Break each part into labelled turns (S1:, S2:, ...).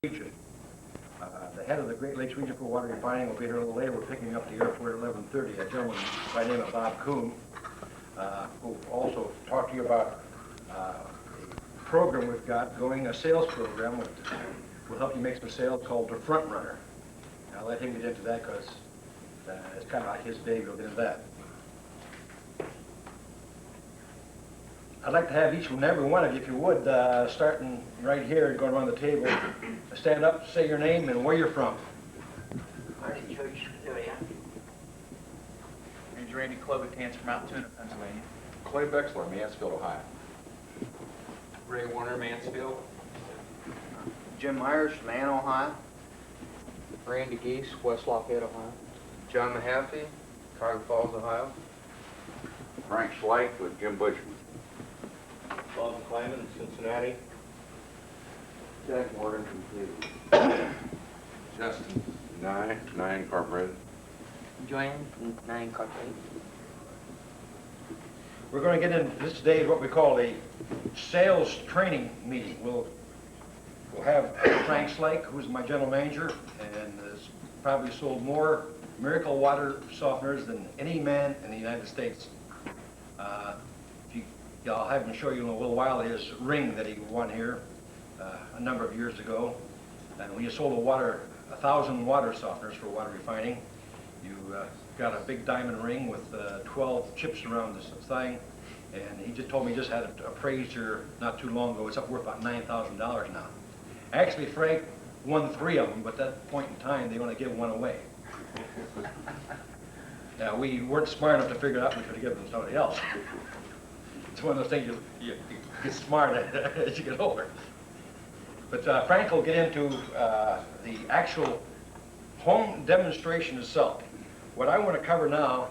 S1: region. The head of the Great Lakes Region for Water Refining will be here a little later. We're picking up the airport at 11:30. A gentleman by the name of Bob Kuhn, who will also talk to you about a program we've got going, a sales program that will help you make some sales called the Front Runner. I'll let him get into that because it's kind of like his baby. We'll get into that. I'd like to have each and every one of you, if you would, starting right here and going around the table, stand up, say your name and where you're from.
S2: Marty Church, Missouri.
S3: Name's Randy Klobuchar from Altoona, Pennsylvania.
S4: Clay Bexler, Mansfield, Ohio.
S5: Ray Warner, Mansfield.
S6: Jim Myers, Man, Ohio.
S7: Randy Geese, West Lafayette, Ohio.
S6: John Mahaffey, Cuyahoga Falls, Ohio.
S4: Frank Schleich with Jim Bushman.
S8: Bob McClyman, Cincinnati.
S6: Jack Morgan from Cleveland.
S4: Justin Nye Incorporated.
S7: Joanne, 9 Cartwright.
S1: We're going to get into this today is what we call a sales training meeting. We'll have Frank Schleich, who's my general manager, and has probably sold more miracle water softeners than any man in the United States. I'll have him show you in a little while his ring that he won here a number of years ago. And when you sold 1,000 water softeners for water refining, you got a big diamond ring with 12 chips around this thing. And he just told me he just had it appraised here not too long ago. It's up worth about $9,000 now. Actually, Frank won 3 of them, but at that point in time, they only give 1 away. Now, we weren't smart enough to figure out we should have given them to somebody else. It's one of those things you get smart at as you get older. But Frank will get into the actual home demonstration itself. What I want to cover now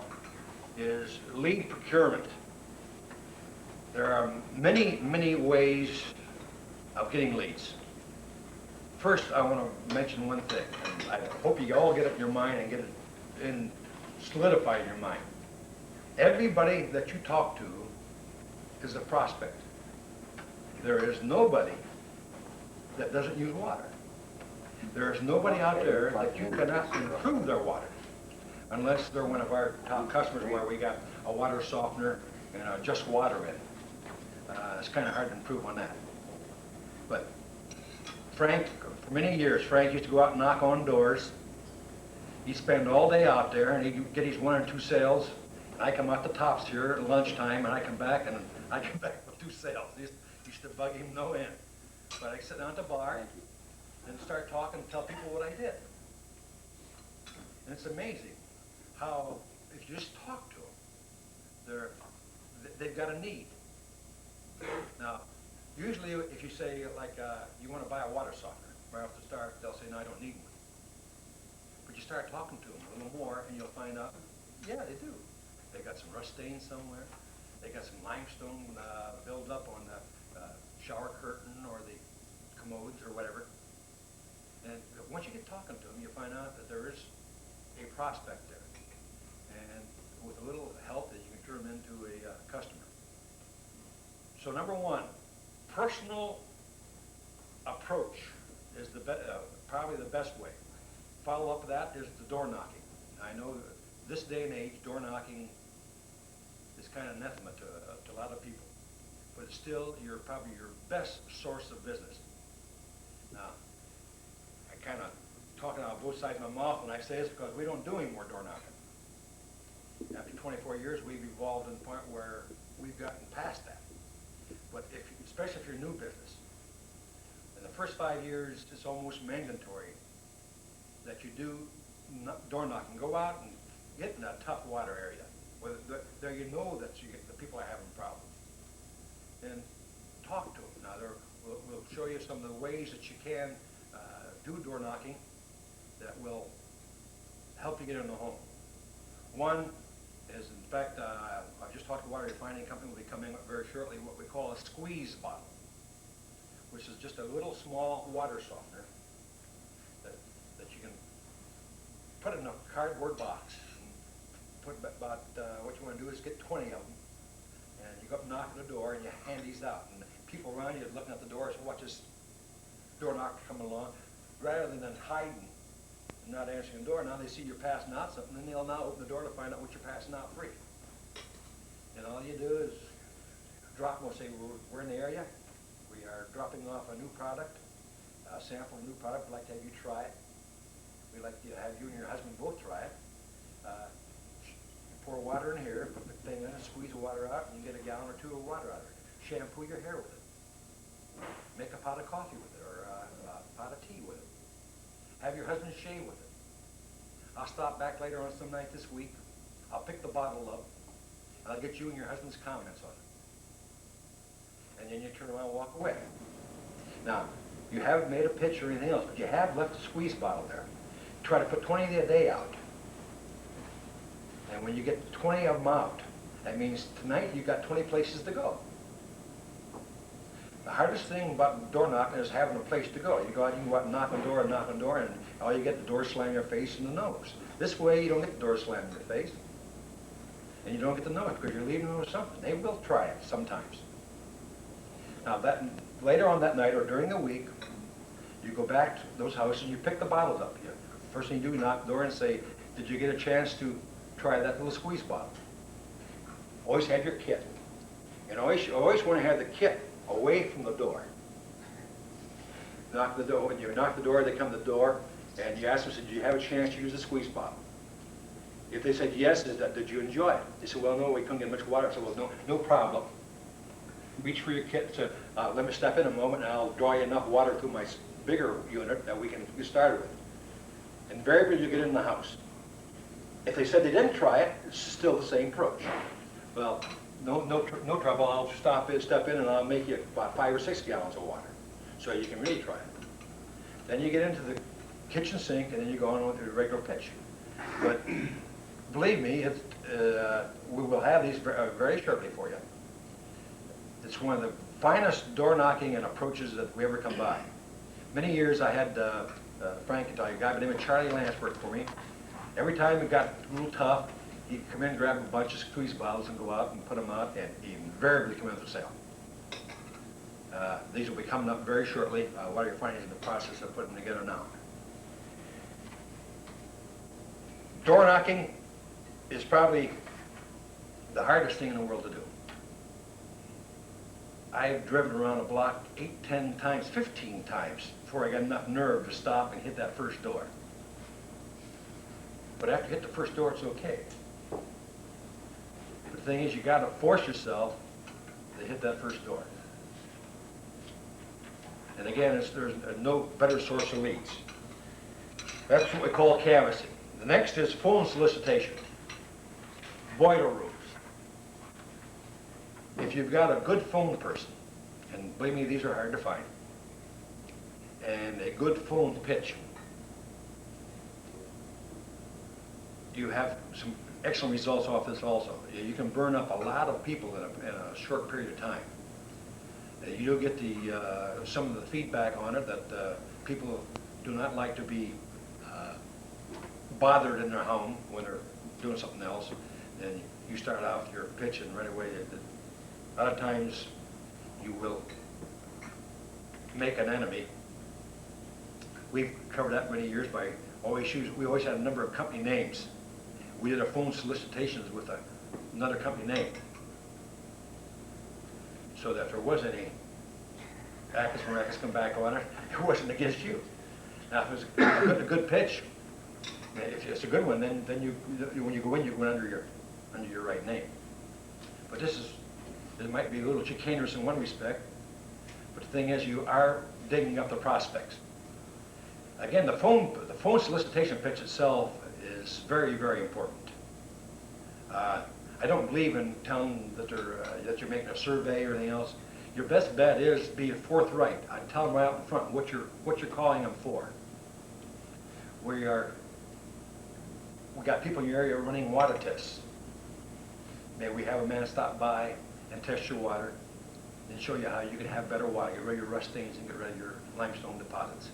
S1: is lead procurement. There are many, many ways of getting leads. First, I want to mention one thing, and I hope you all get it in your mind and get it solidified in your mind. Everybody that you talk to is a prospect. There is nobody that doesn't use water. There is nobody out there that you cannot improve their water unless they're one of our top customers where we got a water softener and just water in it. It's kind of hard to improve on that. But Frank, for many years, Frank used to go out and knock on doors. He'd spend all day out there and he'd get his 1 or 2 sales. And I come out the tops here at lunchtime and I come back with 2 sales. Used to bug him no end. But I sit down at the bar and start talking and tell people what I did. And it's amazing how, if you just talk to them, they've got a need. Now, usually if you say, like, you want to buy a water softener, right off the start, they'll say, no, I don't need one. But you start talking to them a little more and you'll find out, yeah, they do. They got some rust stains somewhere. They got some limestone buildup on the shower curtain or the commodes or whatever. And once you get talking to them, you find out that there is a prospect there. And with a little help, that you can turn them into a customer. So number 1, personal approach is probably the best way. Follow up with that is the door knocking. I know this day and age, door knocking is kind of anathema to a lot of people, but it's still probably your best source of business. Now, I kind of talking out of both sides of my mouth when I say this because we don't do any more door knocking. After 24 years, we've evolved to the point where we've gotten past that. But especially if you're a new business, in the first 5 years, it's almost mandatory that you do door knocking. Go out and get in a tough water area where there you know that the people are having problems. And talk to them. Now, we'll show you some of the ways that you can do door knocking that will help you get in the home. One is, in fact, I've just talked to a water refining company. Will be coming up very shortly what we call a squeeze bottle, which is just a little small water softener that you can put in a cardboard box. And put about what you want to do is get 20 of them, and you go up and knock on the door, and you hand these out. And people around you looking at the door, so watch this door knocker coming along. rather than hiding and not answering the door, now they see you're passing out something, and they'll now open the door to find out what you're passing out free. And all you do is drop, we'll say, we're in the area, we are dropping off a new product, a sample of a new product, we'd like to have you try it. We'd like to have you and your husband both try it. Pour water in here, put the thing in, squeeze the water out, and you get a gallon or two of water out of it. Shampoo your hair with it. Make a pot of coffee with it, or a pot of tea with it. Have your husband shave with it. I'll stop back later on some night this week. I'll pick the bottle up, and I'll get you and your husband's comments on it. And then you turn around and walk away. Now, you haven't made a pitch or anything else, but you have left a squeeze bottle there. Try to put 20 a day out. And when you get 20 of them out, that means tonight you've got 20 places to go. The hardest thing about door knocking is having a place to go. You go out, you can go out and knock on door, and all you get, the door slam in your face and the nose. This way, you don't get the door slammed in your face, and you don't get the nose because you're leaving them with something. They will try it sometimes. Now, later on that night or during the week, you go back to those houses and you pick the bottles up. First thing you do, you knock the door and say, did you get a chance to try that little squeeze bottle? Always have your kit. And you always want to have the kit away from the door. Knock the door. When you knock the door, they come to the door, and you ask them, did you have a chance to use the squeeze bottle? If they said yes, did you enjoy it? They said, well, no, we couldn't get much water. I said, well, no problem. Reach for your kit and say, let me step in a moment, and I'll draw you enough water through my bigger unit that we can get started with. Invariably, you get in the house. If they said they didn't try it, it's still the same approach. Well, no trouble. I'll step in, and I'll make you about 5 or 6 gallons of water, so you can really try it. Then you get into the kitchen sink, and then you go on with your regular pitch. But believe me, we will have these very shortly for you. It's one of the finest door knocking and approaches that we ever come by. Many years I had Frank, a guy by the name of Charlie Lance worked for me. Every time it got a little tough, he'd come in, grab a bunch of squeeze bottles and go out and put them out, and he invariably come in for sale. These will be coming up very shortly. What you're finding is in the process of putting them together now. Door knocking is probably the hardest thing in the world to do. I've driven around a block 8, 10 times, 15 times before I got enough nerve to stop and hit that first door. But after you hit the first door, it's okay. But the thing is, you got to force yourself to hit that first door. And again, there's no better source of leads. That's what we call canvassing. The next is phone solicitation. Boiler rooms. If you've got a good phone person, and believe me, these are hard to find, and a good phone pitch, you have some excellent results off this also. You can burn up a lot of people in a short period of time. You do get some of the feedback on it that people do not like to be bothered in their home when they're doing something else. And you start out with your pitch, and right away, a lot of times you will make an enemy. We've covered that many years by we always had a number of company names. We did a phone solicitations with another company name, so that if there was any Acus Maracus come back on it, it wasn't against you. Now, if it was a good pitch, if it's a good one, then when you go in, you go under your right name. But it might be a little chicaneous in one respect, but the thing is, you are digging up the prospects. Again, the phone solicitation pitch itself is very, very important. I don't believe in telling that you're making a survey or anything else. Your best bet is be forthright. I tell them right out in front what you're calling them for. We got people in your area running water tests. May we have a man stop by and test your water and show you how you can have better water, get rid of your rust stains and get rid of your limestone deposits.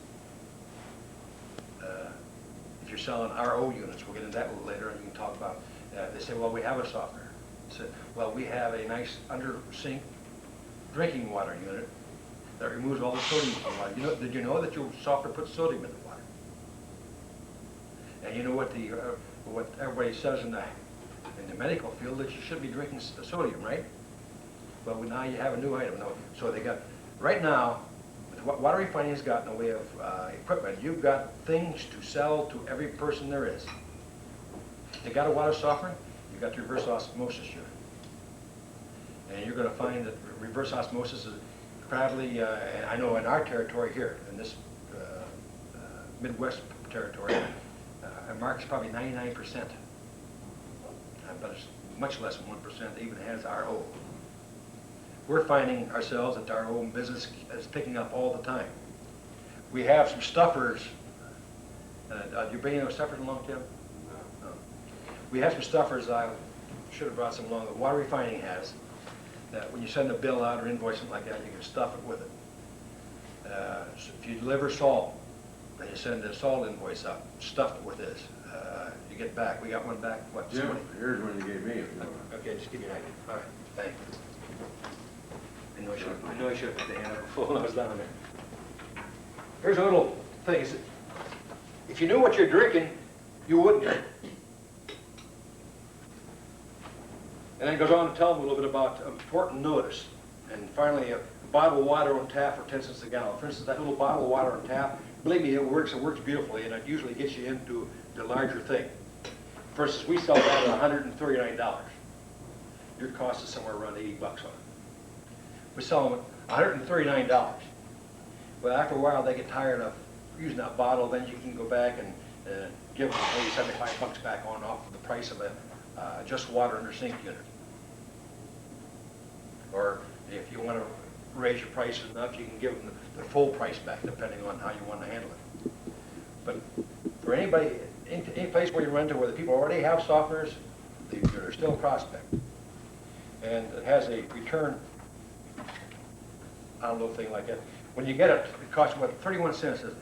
S1: If you're selling RO units, we'll get into that a little later, and you can talk about, they say, well, we have a softener. Say, well, we have a nice under sink drinking water unit that removes all the sodium from water. Did you know that your software puts sodium in the water? And you know what what everybody says in the medical field, that you should be drinking sodium, right? Well, now you have a new item. No, so they got, right now, with what water refining's got in the way of equipment, you've got things to sell to every person there is. You got a water softener, you've got reverse osmosis unit. And you're going to find that reverse osmosis is probably, and I know in our territory here, in this Midwest territory, our market's probably 99%. But it's much less than 1%, even has RO. We're finding ourselves that our own business is picking up all the time. We have some stuffers. You bringing those stuffers along, Tim? No. We have some stuffers. I should have brought some along that water refining has, that when you send a bill out or invoice something like that, you can stuff it with it. So if you deliver salt, and you send a salt invoice out, stuff it with this. You get back. We got one back, what, this
S4: Jim,
S1: morning?
S4: here's one you gave me.
S1: Okay, just give me an idea. All right, thank you. I know I should have put the hand up before when I was down there. Here's a little thing. If you knew what you're drinking, you wouldn't. And then it goes on to tell them a little bit about important notice. And finally, a bottle of water on tap for 10 cents a gallon. For instance, that little bottle of water on tap, believe me, it works beautifully, and it usually gets you into the larger thing. For instance, we sell that at $139. Your cost is somewhere around 80 bucks on it. We sell them at $139. Well, after a while, they get tired of using that bottle. Then you can go back and give them maybe 75 bucks back on off of the price of a just water under sink unit. Or if you want to raise your prices enough, you can give them the full price back, depending on how you want to handle it. But for anybody, any place where you run to where the people already have softeners, they're still a prospect. And it has a return, I don't know, thing like that. When you get it, it costs, what, 31 cents, isn't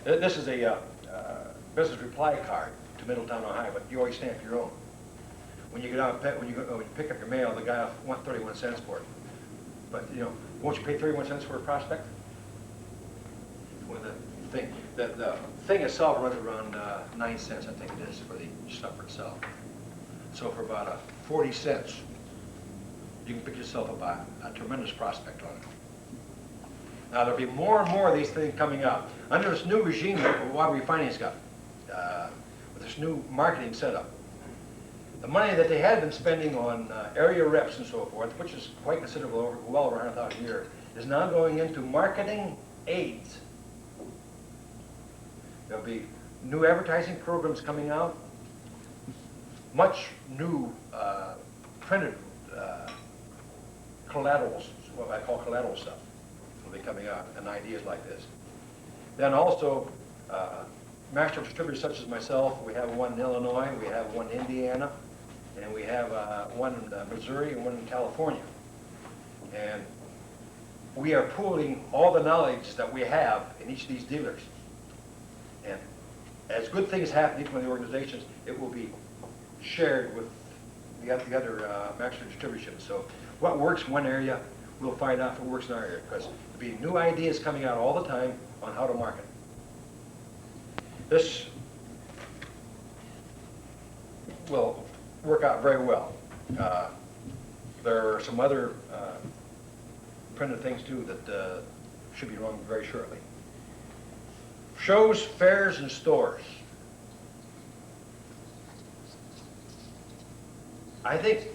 S1: it? This is a business reply card to Middletown, Ohio, but you always stamp your own. When you get out, when you pick up your mail, the guy wants 31 cents for it. But, you know, won't you pay 31 cents for a prospect? Well, the thing itself runs around 9 cents, I think it is, for the stuff for itself. So for about 40 cents, you can pick yourself up a tremendous prospect on it. Now, there'll be more and more of these things coming out. Under this new regime that water refining's got, with this new marketing setup, the money that they had been spending on area reps and so forth, which is quite considerable, well over 100,000 a year, is now going into marketing aids. There'll be new advertising programs coming out, much new printed collaterals, what I call collateral stuff, will be coming out, and ideas like this. Then also, master distributors such as myself, we have one in Illinois, we have one in Indiana, and we have one in Missouri and one in California. And we are pooling all the knowledge that we have in each of these dealers. And as good things happen in each one of the organizations, it will be shared with the other master distributorships. So what works in one area, we'll find out if it works in our area, because there'll be new ideas coming out all the time on how to market. This will work out very well. There are some other printed things too that should be wrong very shortly. Shows, fairs, and stores. I think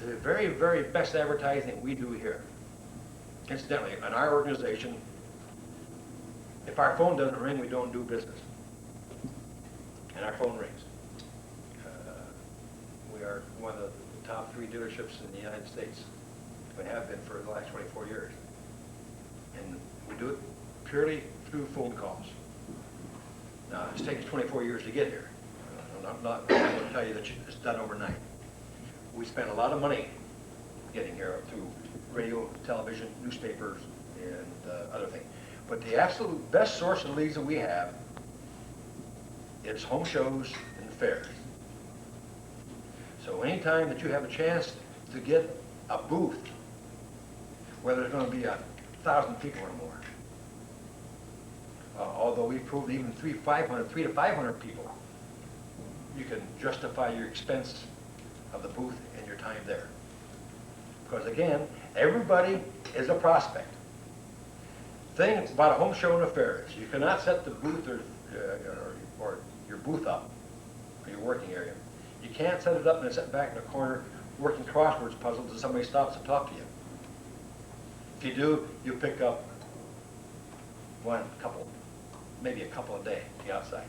S1: the very, very best advertising we do here, incidentally, in our organization, if our phone doesn't ring, we don't do business. And our phone rings. We are one of the top 3 dealerships in the United States. We have been for the last 24 years. And we do it purely through phone calls. Now, it's taken 24 years to get here. I'm not going to tell you that it's done overnight. We spent a lot of money getting here through radio, television, newspapers, and other things. But the absolute best source of leads that we have is home shows and fairs. So anytime that you have a chance to get a booth where there's gonna be 1,000 people or more. Although we proved even 3 to 500 people, you can justify your expense of the booth and your time there. Because again, everybody is a prospect. Thing about a home show and a fair is you cannot set the booth or your booth up, or your working area. You can't set it up and sit back in the corner working crosswords puzzles until somebody stops to talk to you. If you do, you pick up maybe a couple a day on the outside.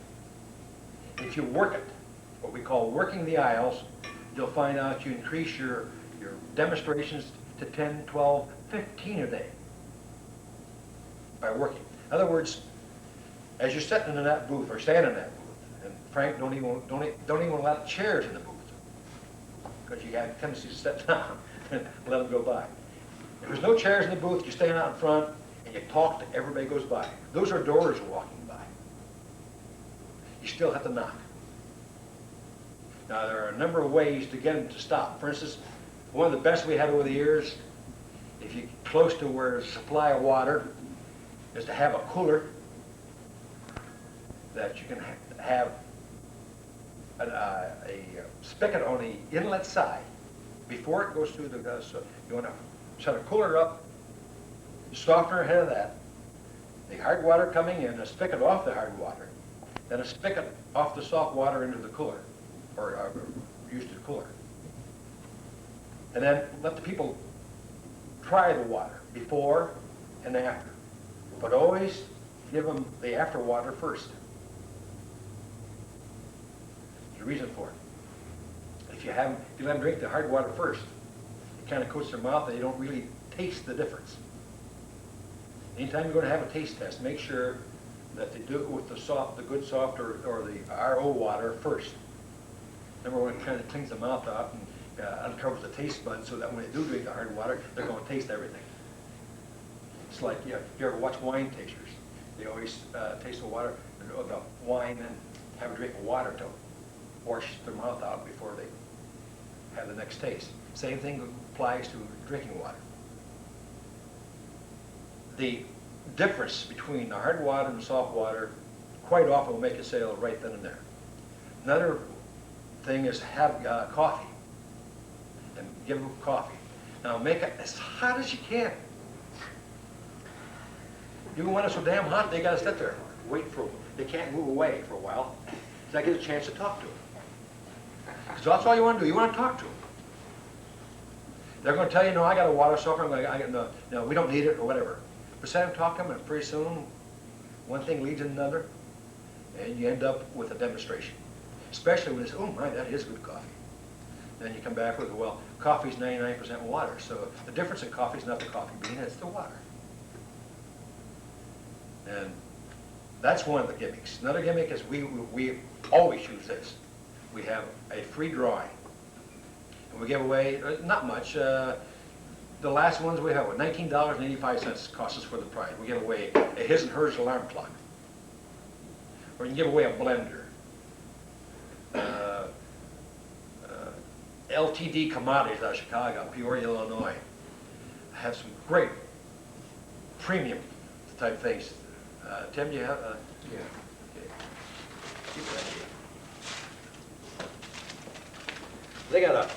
S1: If you work it, what we call working the aisles, you'll find out you increase your demonstrations to 10, 12, 15 a day by working. In other words, as you're sitting in that booth or standing in that booth, and Frank don't even allow chairs in the booth because you have a tendency to sit down and let them go by. If there's no chairs in the booth, you stand out in front and you talk to everybody goes by. Those are doors walking by. You still have to knock. Now there are a number of ways to get them to stop. For instance, one of the best we had over the years, if you're close to where there's a supply of water, is to have a cooler that you can have a spigot on the inlet side before it goes through the so you want to set a cooler up, softener ahead of that, the hard water coming in, a spigot off the hard water, then a spigot off the soft water into the cooler, or used to the cooler. And then let the people try the water before and after. But always give them the after water first. There's a reason for it. If you let them drink the hard water first, it kind of coats their mouth and they don't really taste the difference. Anytime you're going to have a taste test, make sure that they do it with the good soft or the RO water first. Number one, it kind of cleans the mouth out and uncovers the taste buds so that when they do drink the hard water, they're going to taste everything. It's like, you ever watch wine tasters? They always taste the water, the wine, and have a drink of water to wash their mouth out before they have the next taste. Same thing applies to drinking water. The difference between the hard water and soft water quite often will make a sale right then and there. Another thing is have coffee, and give them coffee. Now make it as hot as you can. You want it so damn hot, they got to sit there, wait for them. They can't move away for a while. So I get a chance to talk to them. Because that's all you want to do. You want to talk to them. They're going to tell you, no, I got a water softener. No, we don't need it or whatever. But sit and talk to them, and pretty soon, one thing leads to another, and you end up with a demonstration. Especially when it's, oh my, that is good coffee. Then you come back with, well, coffee's 99% water. So the difference in coffee is not the coffee bean, it's the water. And that's one of the gimmicks. Another gimmick is we always use this. We have a free drawing. And we give away, not much, the last ones we have were $19.85 cost us for the prize. We give away a his and hers alarm clock. Or you can give away a blender. LTD Commodities out of Chicago, Peoria, Illinois. I have some great premium type things. Tim, do you have? Yeah. Okay. Keep that here. They got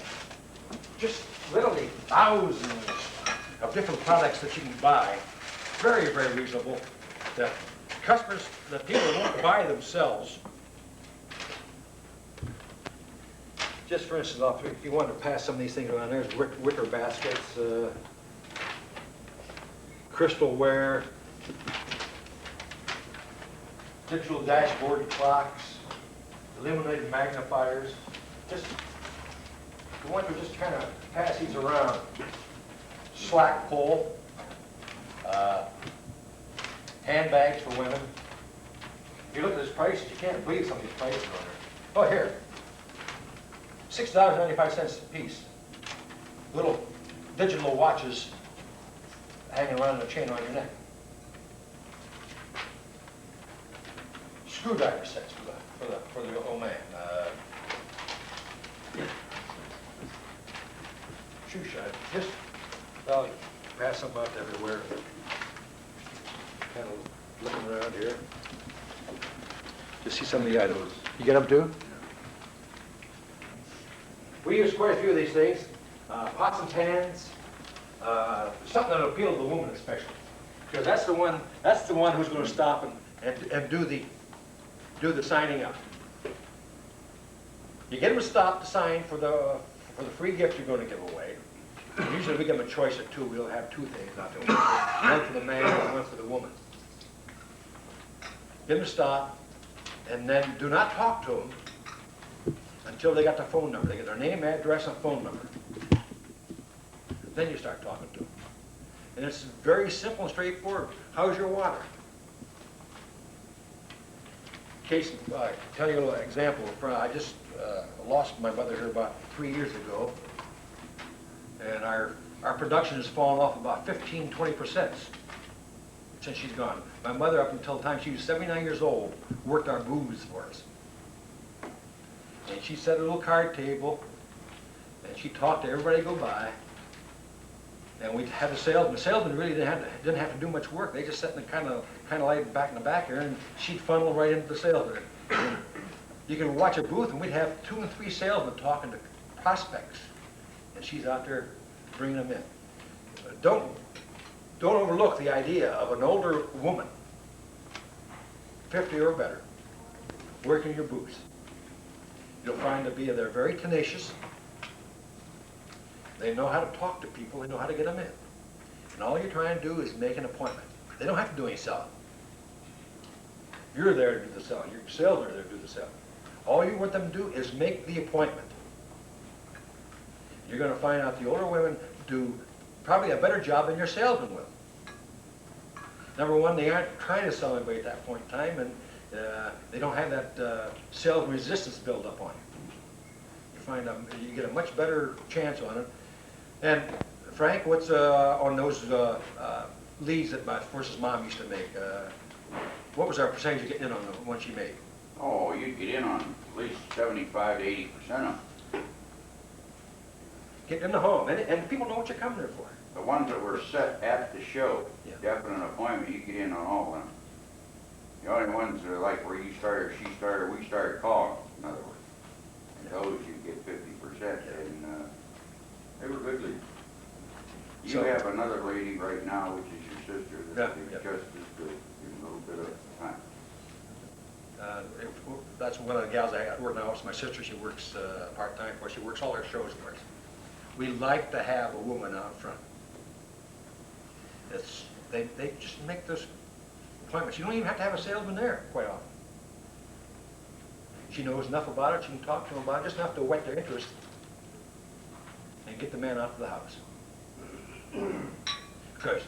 S1: just literally thousands of different products that you can buy, very, very reasonable, that customers, that people won't buy themselves. Just for instance, if you wanted to pass some of these things around, there's wicker baskets, crystal ware, digital dashboard clocks, illuminated magnifiers. Just, you want to just kind of pass these around. Slack pole, handbags for women. If you look at these prices, you can't believe some of these prices are on there. Oh, here. $6.95 a piece. Little digital watches hanging around in a chain on your neck. Screwdriver sets for the old man. Shoe shine. Just, well, pass them out everywhere. Kind of looking around here. Just see some of the items. You get them too? We use quite a few of these things. Pots and pans, something that'll appeal to the woman especially. Because that's the one who's going to stop and do the signing up. You get them to stop to sign for the free gift you're going to give away. And usually we give them a choice of two. We'll have two things, not the one for the man and one for the woman. Get them to stop, and then do not talk to them until they got the phone number. They get their name, address, and phone number. Then you start talking to them. And it's very simple and straightforward. How's your water? Case, tell you a little example. I just lost my mother here about 3 years ago. And our production has fallen off about 15–20% since she's gone. My mother, up until the time she was 79 years old, worked our booths for us. And she set a little card table, and she talked to everybody go by. And we had a salesman. The salesman really didn't have to do much work. They just sat in the kind of laid back in the back here, and she'd funnel right into the salesman. You could watch a booth, and we'd have 2 and 3 salesmen talking to prospects, and she's out there bringing them in. Don't overlook the idea of an older woman, 50 or better, working your booths. You'll find they're very tenacious. They know how to talk to people. They know how to get them in. And all you're trying to do is make an appointment. They don't have to do any selling. You're there to do the selling. Your salesmen are there to do the selling. All you want them to do is make the appointment. You're going to find out the older women do probably a better job than your salesmen will. Number one, they aren't trying to sell anybody at that point in time, and they don't have that sales resistance built up on you. You get a much better chance on it. And Frank, what's on those leads that my versus mom used to make? What was our percentage of getting in on the one she made?
S4: Oh, you'd get in on at least 75 to 80% of them.
S1: Get in the home, and people know what you're coming there for.
S4: The ones that were set at the show,
S1: Yeah.
S4: definite appointment, you get in on all of them. The only ones that are like where you started, she started, we started calling, in other words. And those you get 50%, and they were good leads. You
S1: So-
S4: have another lady right now, which is your sister, that's
S1: Yeah, yeah.
S4: just as good in a little bit of time.
S1: That's one of the gals I got working out. My sister, she works part-time for us. She works all our shows for us. We like to have a woman out front. They just make those appointments. You don't even have to have a salesman there quite often. She knows enough about it. She can talk to them about it, just enough to whet their interest and get the man out to the house. Because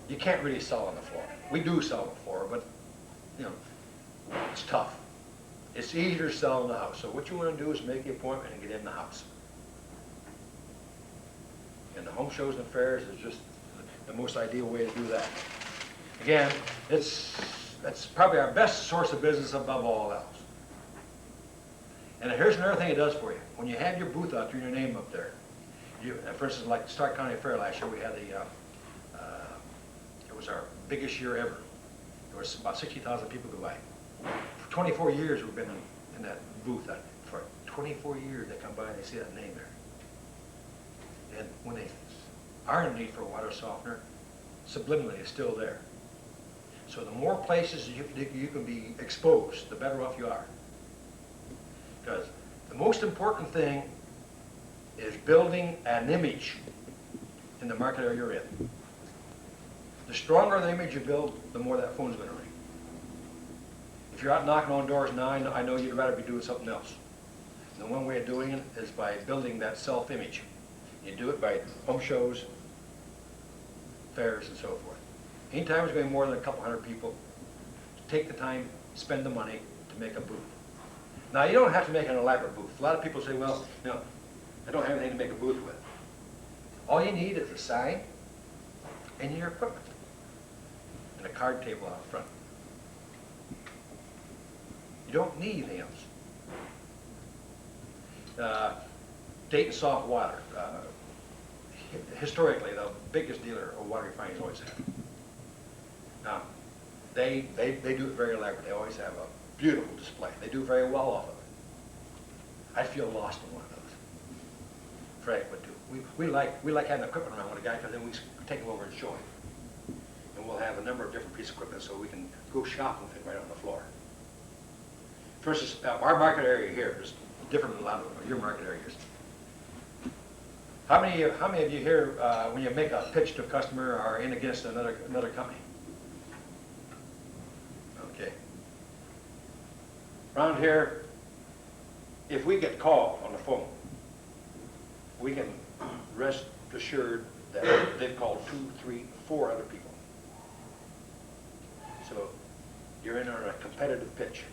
S1: you can't really sell on the floor. We do sell on the floor, but you know, it's tough. It's easier to sell in the house. So what you want to do is make the appointment and get in the house. And the home shows and fairs is just the most ideal way to do that. Again, that's probably our best source of business above all else. And here's another thing it does for you. When you have your booth out there, your name up there, for instance, like Stark County Fair last year, we had it was our biggest year ever. There was about 60,000 people go by. For 24 years we've been in that booth. For 24 years they come by and they see that name there. And when they are in need for a water softener, subliminally it's still there. So the more places you can be exposed, the better off you are. Because the most important thing is building an image in the market area you're in. The stronger the image you build, the more that phone's going to ring. If you're out knocking on doors now, I know you'd rather be doing something else. And the one way of doing it is by building that self-image. You do it by home shows, fairs, and so forth. Anytime there's going to be more than a couple hundred people, take the time, spend the money to make a booth. Now, you don't have to make an elaborate booth. A lot of people say, well, you know, I don't have anything to make a booth with. All you need is a sign and your equipment and a card table out front. You don't need anything else. Dayton Soft Water. historically the biggest dealer of water refining always have. Now, they do it very elaborate. They always have a beautiful display. They do very well off of it. I'd feel lost in one of those. Frank would do. We like having equipment around with a guy, because then we take him over and show him. And we'll have a number of different pieces of equipment so we can go shopping with it right on the floor. For instance, our market area here is different than a lot of your market areas. How many of you here, when you make a pitch to a customer, are in against another company? Okay. Around here, if we get called on the phone, we can rest assured that they've called 2, 3, 4 other people. So you're in on a competitive pitch.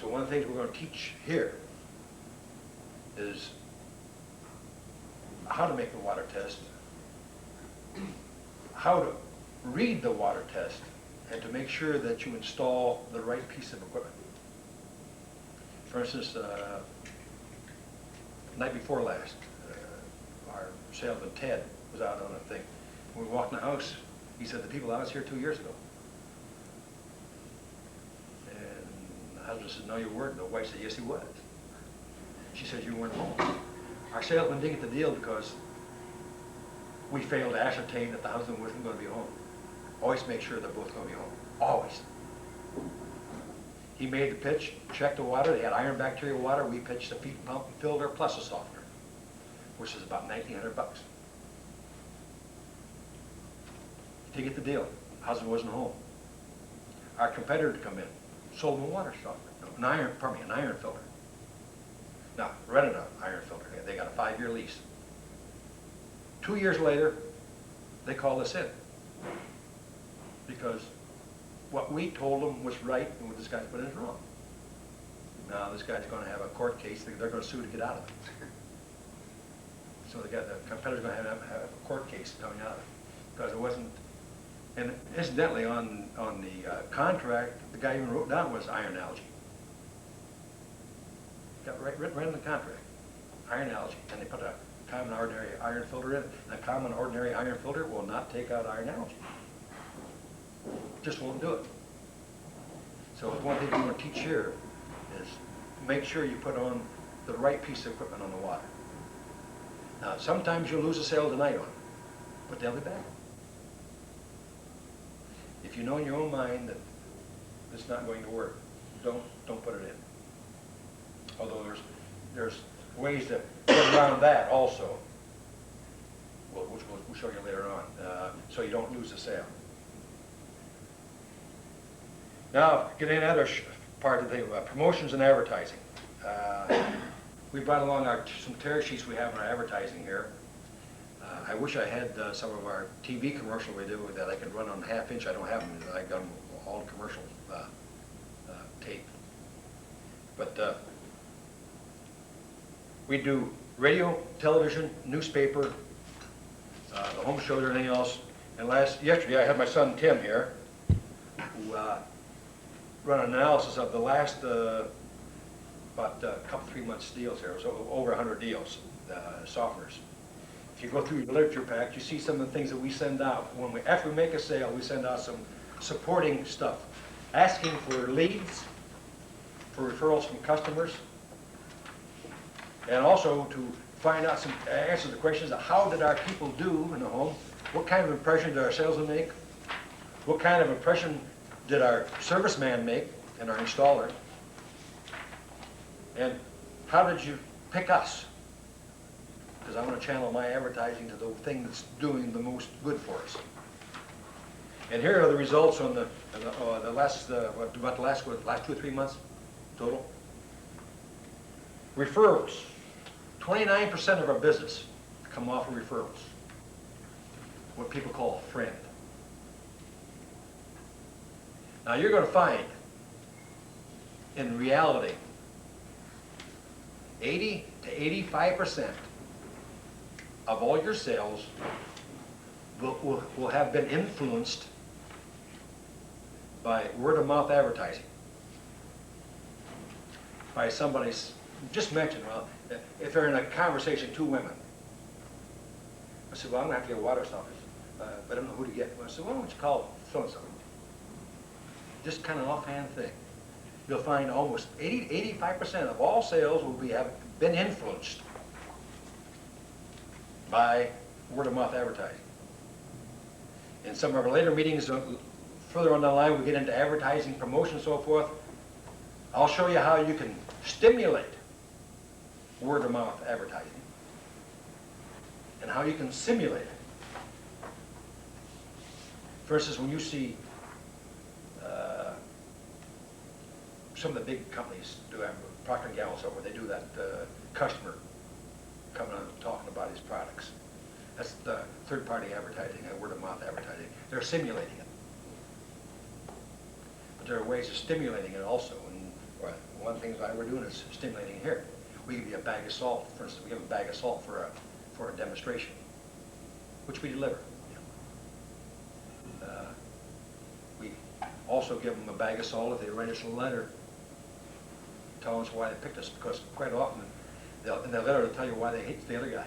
S1: So one of the things we're going to teach here is how to make the water test, how to read the water test, and to make sure that you install the right piece of equipment. For instance, night before last, our salesman Ted was out on a thing. When we walked in the house, he said, the people out was here 2 years ago. And the husband said, no, you weren't. The wife said, yes, he was. She said, you weren't home. Our salesman didn't get the deal because we failed to ascertain that the husband wasn't going to be home. Always make sure they're both going to be home. Always. He made the pitch, checked the water. They had iron bacteria water. We pitched a feed pump and filter plus a softener, which is about $1,900. To get the deal, husband wasn't home. Our competitor to come in, sold him a water softener, an iron filter. Now, rented an iron filter. They got a 5-year lease. 2 years later, they called us in because what we told them was right and what this guy's put in is wrong. Now this guy's going to have a court case. They're going to sue to get out of it. So the competitor's going to have a court case coming out of it because it wasn't. And incidentally, on the contract, the guy even wrote down was iron algae. Got written in the contract, iron algae, and they put a common ordinary iron filter in it. And a common ordinary iron filter will not take out iron algae. Just won't do it. So one thing we want to teach here is make sure you put on the right piece of equipment on the water. Now, sometimes you'll lose a sale tonight on it, but they'll be back. If you know in your own mind that it's not going to work, don't put it in. Although there's ways to get around that also, which we'll show you later on, so you don't lose the sale. Now, getting into another part of the promotions and advertising. We brought along some tear sheets we have in our advertising here. I wish I had some of our TV commercial we do that I could run on half-inch. I don't have them. I've got them all commercial tape. But we do radio, television, newspaper, the home shows, everything else. And yesterday I had my son Tim here, who run an analysis of the last about couple, 3 months deals here. So over 100 deals, softeners. If you go through your literature pack, you see some of the things that we send out. After we make a sale, we send out some supporting stuff, asking for leads, for referrals from customers, and also to find out answer the questions of how did our people do in the home, what kind of impression did our salesman make, what kind of impression did our serviceman make and our installer, and how did you pick us? Because I want to channel my advertising to the thing that's doing the most good for us. And here are the results on the last 2 or 3 months total. Referrals. 29% of our business come off of referrals. What people call a friend. Now you're going to find, in reality, 80 to 85% of all your sales will have been influenced by word-of-mouth advertising. By somebody's, just mention, well, if they're in a conversation, 2 women, I said, well, I'm gonna have to get a water office, but I don't know who to get. Well, I said, well, why don't you call so-and-so? Just kind of offhand thing. You'll find almost 85% of all sales have been influenced by word-of-mouth advertising. In some of our later meetings, further on the line, we get into advertising, promotion, and so forth. I'll show you how you can stimulate word-of-mouth advertising and how you can simulate it. For instance, when you see some of the big companies do that, Procter & Gamble and so forth, they do that customer coming on and talking about his products. That's the third-party advertising, word-of-mouth advertising. They're simulating it. But there are ways of stimulating it also. And one of the things we're doing is stimulating here. We give you a bag of salt, for instance. We give a bag of salt for a demonstration, which we deliver. We also give them a bag of salt if they write us a letter telling us why they picked us, because quite often in their letter they'll tell you why they hate the other guy.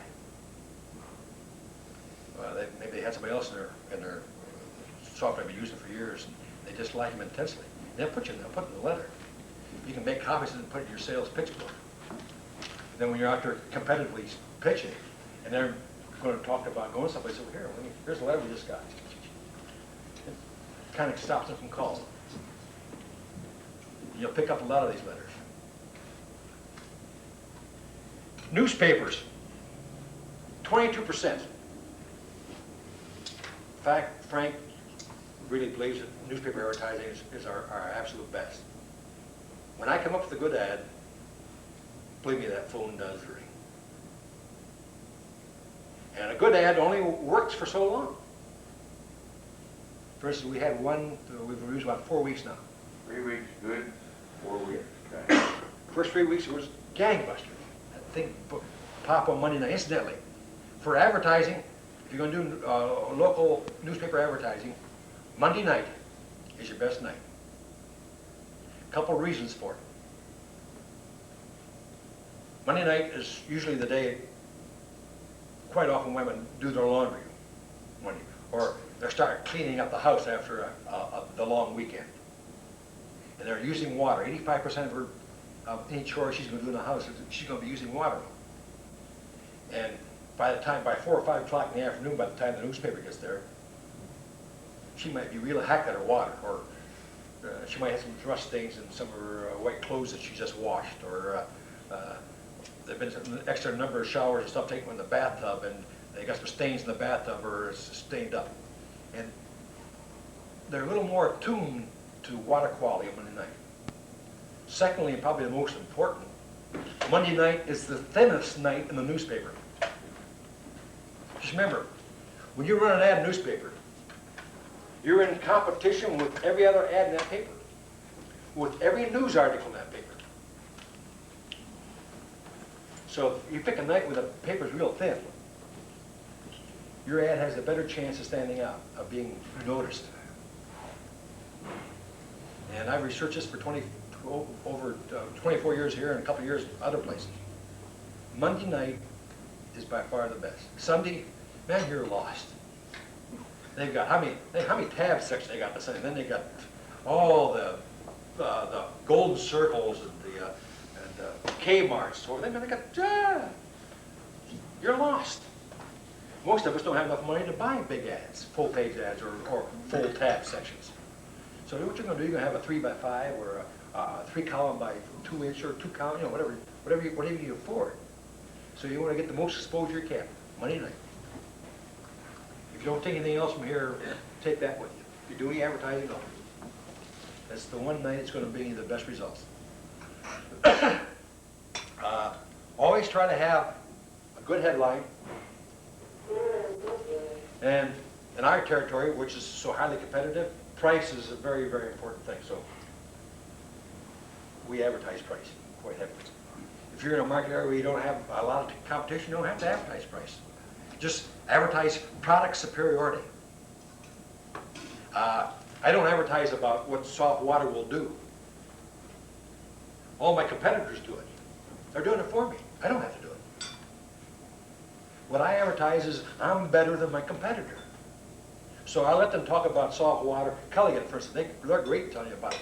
S1: Maybe they had somebody else in their software they've been using for years, and they dislike him intensely. They'll put it in the letter. You can make copies and put it in your sales pitch book. Then when you're out there competitively pitching, and they're going to talk about going someplace over here, here's the letter we just got. It kind of stops them from calling. You'll pick up a lot of these letters. Newspapers, 22%. In fact, Frank really believes that newspaper advertising is our absolute best. When I come up with a good ad, believe me, that phone does ring. And a good ad only works for so long. For instance, we had one, we've used about 4 weeks now.
S4: 3 weeks good, 4 weeks okay.
S1: First 3 weeks it was gangbusters. That thing pop on Monday night. Incidentally, for advertising, if you're going to do local newspaper advertising, Monday night is your best night. A couple of reasons for it. Monday night is usually the day quite often women do their laundry, or they start cleaning up the house after the long weekend. And they're using water. 85% of any chore she's going to do in the house, she's going to be using water. And by 4 or 5 o'clock in the afternoon, by the time the newspaper gets there, she might be real hacked at her water, or she might have some rust stains in some of her white clothes that she just washed, or there've been an extra number of showers and stuff taken in the bathtub, and they got some stains in the bathtub, or it's stained up. And they're a little more attuned to water quality on Monday night. Secondly, and probably the most important, Monday night is the thinnest night in the newspaper. Just remember, when you run an ad in a newspaper, you're in competition with every other ad in that paper, with every news article in that paper. So if you pick a night when the paper's real thin, your ad has a better chance of standing out, of being noticed. And I've researched this for over 24 years here and a couple of years other places. Monday night is by far the best. Sunday, man, you're lost. They've got, how many tab sections they got to send? Then they got all the golden circles and the Kmarts. So they got, you're lost. Most of us don't have enough money to buy big ads, full page ads, or full tab sections. So what you're going to do, you're going to have a 3 by 5 or a 3 column by 2 inch or 2 column, you know, whatever you afford. So you want to get the most exposure you can, Monday night. If you don't take anything else from here, take that with you. If you're doing advertising, go. That's the one night it's going to bring you the best results. Always try to have a good headline. And in our territory, which is so highly competitive, price is a very, very important thing. So we advertise price quite heavily. If you're in a market area where you don't have a lot of competition, you don't have to advertise price. Just advertise product superiority. I don't advertise about what soft water will do. All my competitors do it. They're doing it for me. I don't have to do it. What I advertise is I'm better than my competitor. So I let them talk about salt water. Culligan, for instance, they're great telling you about it.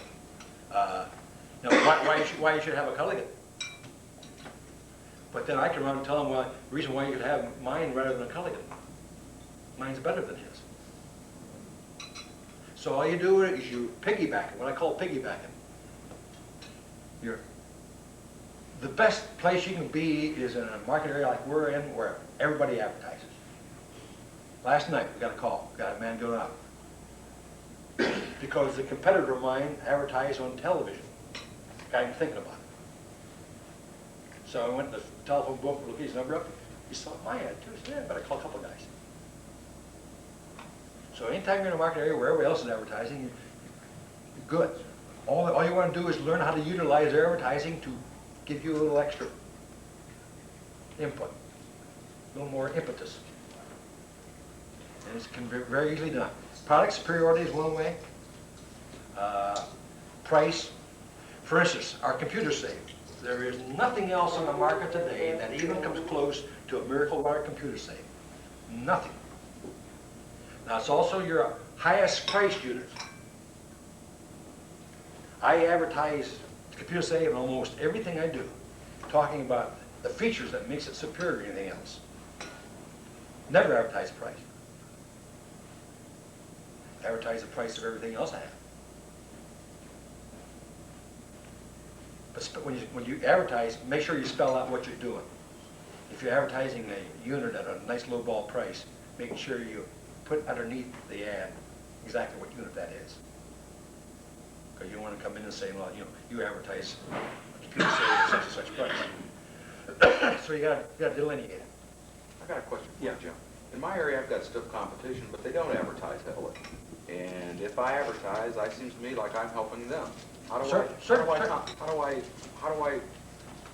S1: Why you should have a Culligan. But then I can run and tell them, well, the reason why you should have mine rather than a Culligan. Mine's better than his. So all you do is you piggyback it, what I call piggybacking. The best place you can be is in a market area like we're in where everybody advertises. Last night, we got a call, got a man going out. Because the competitor of mine advertised on television. Got him thinking about it. So I went to the telephone book, looked his number up. He saw my ad too. So yeah, I better call a couple of guys. So anytime you're in a market area where everybody else is advertising, you're good. All you want to do is learn how to utilize their advertising to give you a little extra input, a little more impetus. And it can be very easily done. Product superiority is one way. Price. For instance, our computer safe. There is nothing else on the market today that even comes close to a Miracle Water computer safe. Nothing. Now it's also your highest priced unit. I advertise computer safe in almost everything I do, talking about the features that makes it superior to anything else. Never advertise the price. Advertise the price of everything else I have. But when you advertise, make sure you spell out what you're doing. If you're advertising a unit at a nice low ball price, making sure you put underneath the ad exactly what unit that is. Because you don't want to come in and say, well, you advertise a computer safe at such and such price. So you gotta delineate it.
S9: I got a question for you, Jim. In my area, I've got stiff competition, but they don't advertise heavily. And if I advertise, it seems to me like I'm helping them. How do I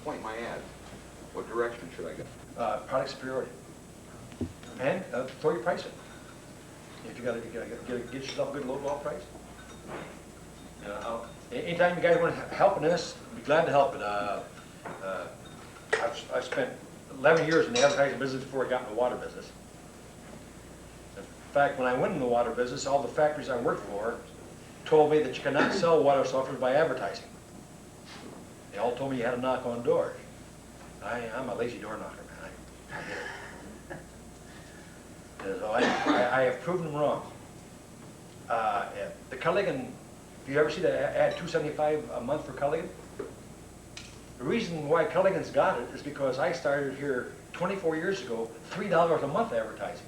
S9: point my ad? What direction should I go?
S1: Product superiority. And throw your price in. If you gotta get yourself a good low ball price. Anytime you guys want help in this, I'd be glad to help. I've spent 11 years in the advertising business before I got in the water business. In fact, when I went in the water business, all the factories I worked for told me that you cannot sell water softeners by advertising. They all told me you had to knock on doors. I'm a lazy door knocker, man. So I have proven them wrong. The Culligan, if you ever see the ad $2.75 a month for Culligan, the reason why Culligan's got it is because I started here 24 years ago, $3 a month advertising.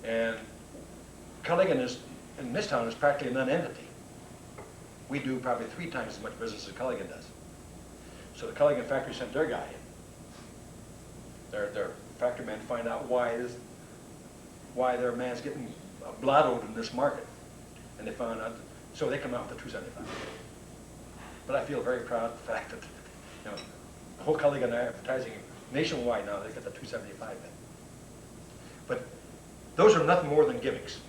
S1: And Culligan is, in this town, is practically a non-entity. We do probably 3 times as much business as Culligan does. So the Culligan factory sent their guy in. Their factory man to find out why their man's getting blottoed in this market. And they found out, so they come out with the $2.75. But I feel very proud of the fact that, the whole Culligan advertising nationwide now, they've got the $2.75 in. But those are nothing more than gimmicks.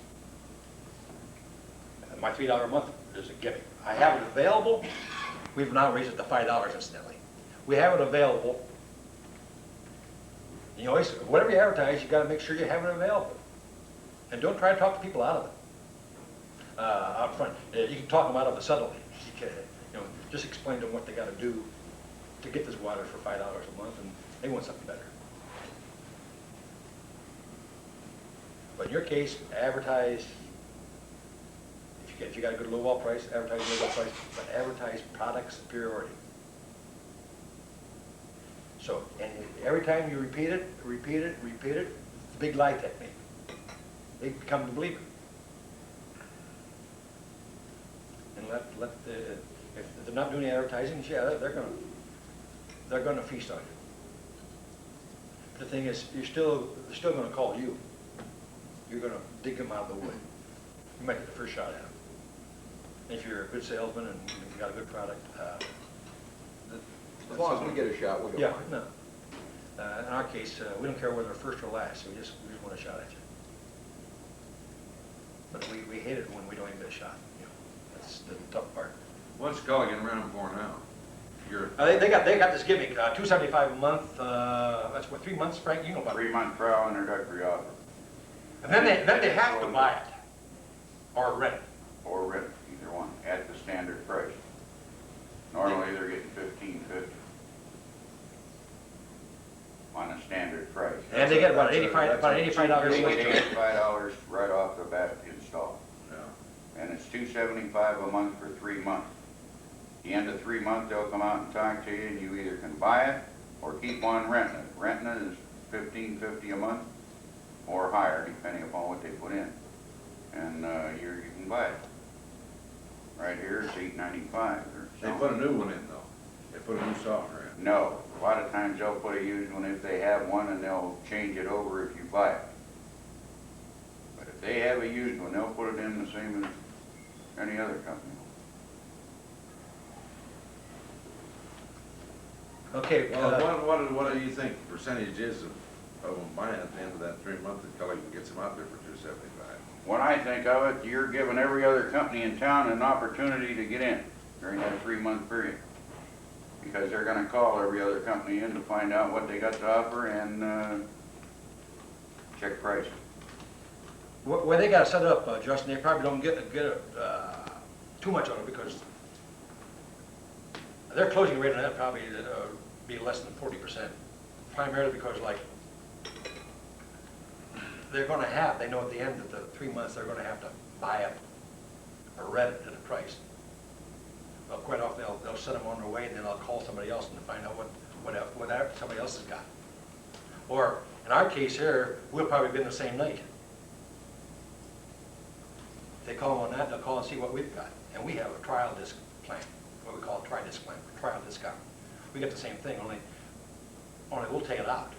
S1: My $3 a month is a gimmick. I have it available. We've now raised it to $5 incidentally. We have it available. You always, whatever you advertise, you got to make sure you have it available. And don't try to talk to people out of it. Out front, you can talk them out of it subtly. You can, just explain to them what they got to do to get this water for $5 a month, and they want something better. But in your case, advertise. If you got a good low ball price, advertise low ball price, but advertise product superiority. So, and every time you repeat it, it's a big lie technique. They become to believe it. And if they're not doing the advertising, yeah, they're gonna feast on you. The thing is, they're still gonna call you. You're gonna dig them out of the wood. You might get the first shot at them. If you're a good salesman and you've got a good product,
S9: As long as we get a shot, we'll go
S1: yeah,
S9: fine.
S1: no. In our case, we don't care whether they're first or last. We just want a shot at you. But we hate it when we don't even get a shot. That's the tough part.
S10: What's Culligan running for now? you're.
S1: They got this gimmick, $275 a month, that's what, 3 months, Frank, you know about it.
S4: 3-month trial introductory offer,
S1: And then they have to buy it, or rent it.
S4: or rent, either one, at the standard price. Normally, they're getting $15.50 on a standard price.
S1: And they get about
S10: That's a-
S1: $85
S4: They
S1: a
S4: get
S1: month.
S4: $85 right off the bat installed.
S10: Yeah.
S4: And it's $275 a month for 3 months. The end of 3 months, they'll come out and talk to you, and you either can buy it or keep on renting it. Renting it is $15.50 a month or higher, depending upon what they put in. And you can buy it. Right here, it's $8.95 or
S10: They
S4: something.
S10: put a new one in though. They put a new softener in.
S4: No, a lot of times they'll put a used one if they have one, and they'll change it over if you buy it. But if they have a used one, they'll put it in the same as any other company.
S1: Okay,
S10: Well, what do you think the percentage is of them buying at the end of that 3 month until he gets them out there for $275?
S4: When I think of it, you're giving every other company in town an opportunity to get in during that 3-month period. Because they're gonna call every other company in to find out what they got to offer and check price.
S1: where they got it set up, Justin, they probably don't get too much on it because their closing rate on that probably be less than 40%. Primarily because like they know at the end of the 3 months they're gonna have to buy it or rent it at a price. Well, quite often they'll send them on their way and then they'll call somebody else and find out what somebody else has got. Or in our case here, we'll probably be in the same night. If they call on that, they'll call and see what we've got. And we have a trial disc plan, what we call a tri-disc plan, trial discount. We get the same thing, only we'll take it out.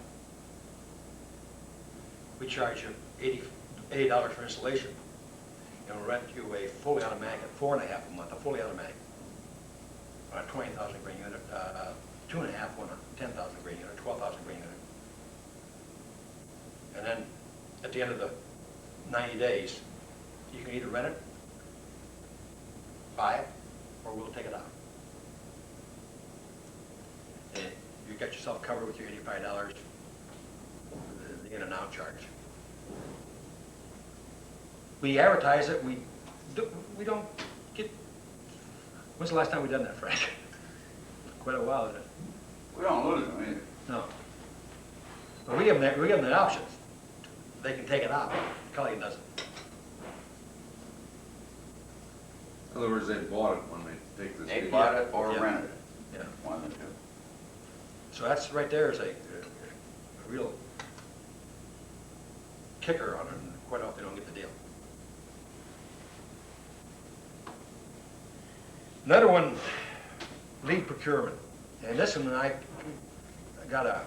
S1: We charge you $80 for installation. And we'll rent you a fully automatic at $4.50 a month, a fully automatic. On a 20,000 grain unit, 2.5 on a 10,000 grain unit, 12,000 grain unit. And then at the end of the 90 days, you can either rent it, buy it, or we'll take it out. And you got yourself covered with your $85, the in and out charge. We advertise it, we don't get, when's the last time we done that, Frank? Quite a while, isn't it?
S4: We don't lose them either.
S1: No. But we give them the options. They can take it out. Culligan doesn't.
S10: In other words, they bought it when they take this.
S4: They
S10: deal.
S4: bought it or
S1: Yeah.
S4: rented it,
S1: Yeah.
S4: one of the two.
S1: So that's right there is a real kicker on it, and quite often they don't get the deal. Another one, lead procurement. And this one, I gotta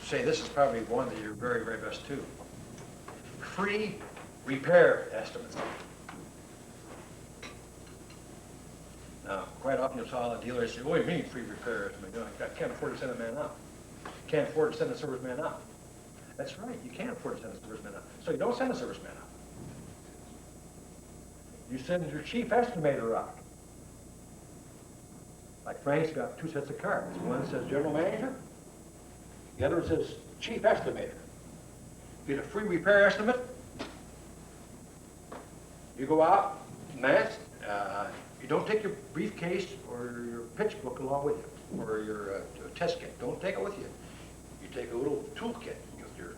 S1: say, this is probably one that you're very, very best too. Free repair estimates. Now, quite often you'll saw a dealer say, what do you mean free repair estimate? You know, I can't afford to send a man out. Can't afford to send a serviceman out. That's right, you can't afford to send a serviceman out. So you don't send a serviceman out. You send your chief estimator out. Like Frank's got 2 sets of cards. One says general manager, the other says chief estimator. Get a free repair estimate. You go out, mask, you don't take your briefcase or your pitch book along with you, or your test kit. Don't take it with you. You take a little toolkit with your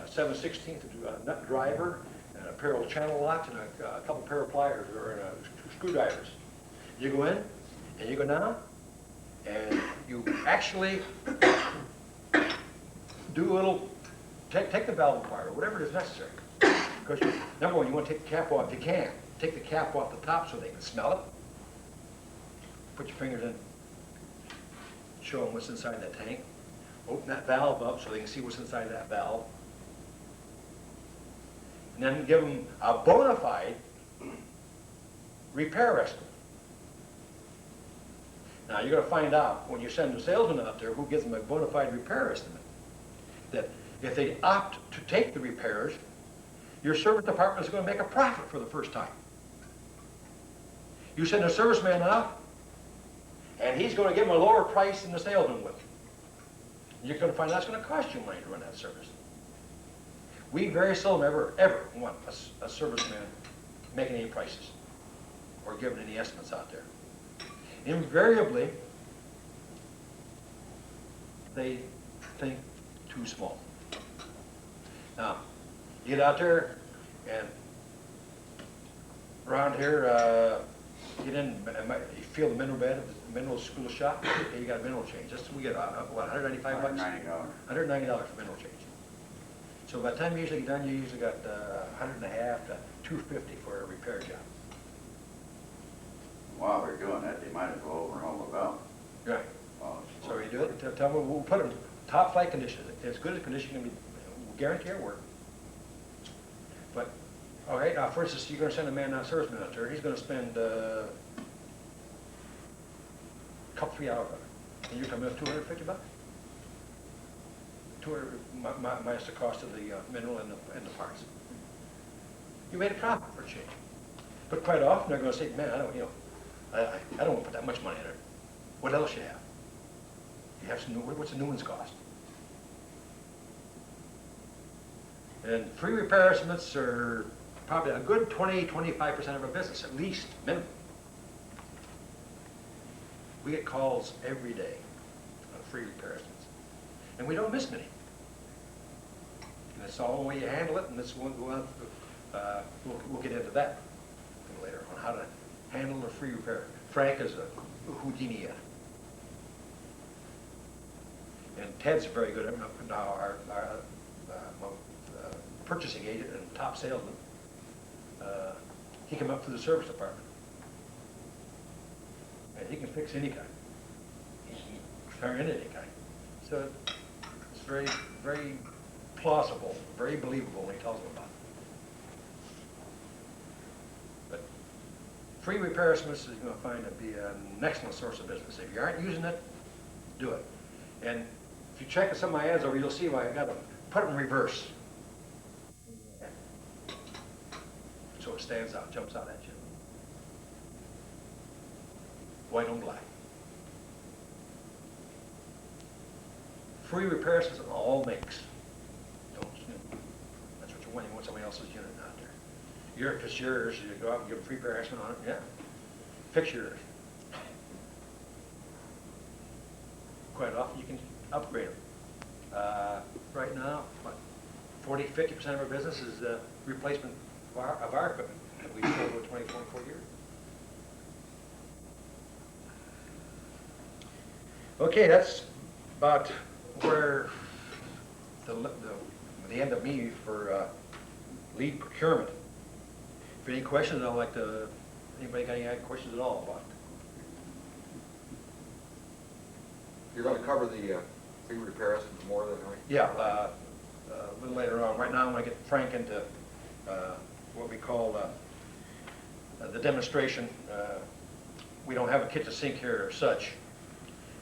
S1: 7/16 nut driver and a pair of channel locks and a couple pair of pliers or 2 screwdrivers. You go in and you go down and you actually do a little, take the valve apart or whatever is necessary. Because number one, you want to take the cap off if you can. Take the cap off the top so they can smell it. Put your fingers in, show them what's inside that tank. Open that valve up so they can see what's inside that valve. And then give them a bona fide repair estimate. Now you're going to find out when you send the salesman out there who gives them a bona fide repair estimate, that if they opt to take the repairs, your service department is going to make a profit for the first time. You send a serviceman out, And he's gonna give them a lower price than the salesman will. You're gonna find that's gonna cost you money to run that service. We very seldom ever want a serviceman making any prices or giving any estimates out there. Invariably, they think too small. Now, you get out there and around here, get in, you feel the mineral bed, the mineral school shop, okay, you got a mineral change. We get, what, $195?
S4: $190.
S1: $190 for mineral change. So by the time you usually get done, you usually got $100 and a half to $250 for a repair job.
S4: While they're doing that, they might as well overhaul the valve.
S1: Right.
S4: Well,
S1: So you do it, tell them, we'll put them top flight condition, as good as condition can be, we'll guarantee our work. But, all right, now for instance, you're gonna send a man out, serviceman out there, he's gonna spend a couple, 3 hours on it. And you're coming up $250? 200 minus the cost of the mineral and the parts. You made a profit for a change. But quite often they're gonna say, man, I don't, I don't wanna put that much money in it. What else you have? You have some new, what's the new ones cost? And free repair estimates are probably a good 20–25% of our business, at least, minimum. We get calls every day on free repair estimates. And we don't miss many. And it's all the way you handle it, and this one, we'll get into that later on how to handle a free repair. Frank is a Houdini at it. And Ted's very good at it. Now our purchasing agent and top salesman, he came up through the service department. And he can fix any kind. He can turn in any kind. So it's very, very plausible, very believable when he tells them about it. But free repair estimates is going to find to be an excellent source of business. If you aren't using it, do it. And if you check some of my ads over, you'll see why I got them. Put it in reverse. So it stands out, jumps out at you. White on black. Free repair estimates on all makes. Don't, that's what you want. You want somebody else's unit out there. If it's yours, you go out and give a free repair estimate on it, yeah. Fix yours. Quite often you can upgrade them. Right now, what, 40–50% of our business is replacement of our equipment that we've sold over 24 years. Okay, that's about where the end of me for lead procurement. If any questions, I'd like to, anybody got any questions at all about it?
S9: You're gonna cover the free repair estimate more than I?
S1: Yeah, a little later on. Right now, I'm going to get Frank into what we call the demonstration. We don't have a kitchen sink here or such,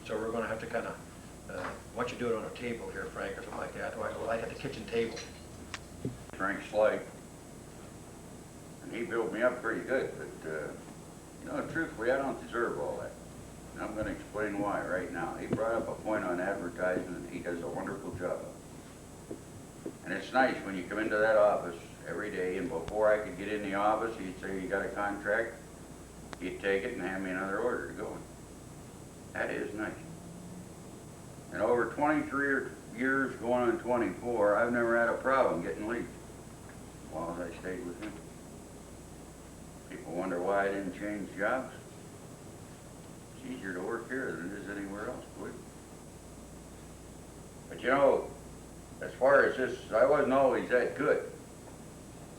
S1: so we're going to have to kind of, why don't you do it on a table here, Frank, or something like that, or like at the kitchen table.
S4: Frank's like, and he built me up pretty good, but truthfully, I don't deserve all that. And I'm going to explain why right now. He brought up a point on advertising, and he does a wonderful job. And it's nice when you come into that office every day, and before I could get in the office, he'd say, you got a contract? He'd take it and hand me another order to go in. That is nice. And over 23 years, going on 24, I've never had a problem getting leads as long as I stayed with him. People wonder why I didn't change jobs. It's easier to work here than it is anywhere else, believe me. But as far as this, I wasn't always that good.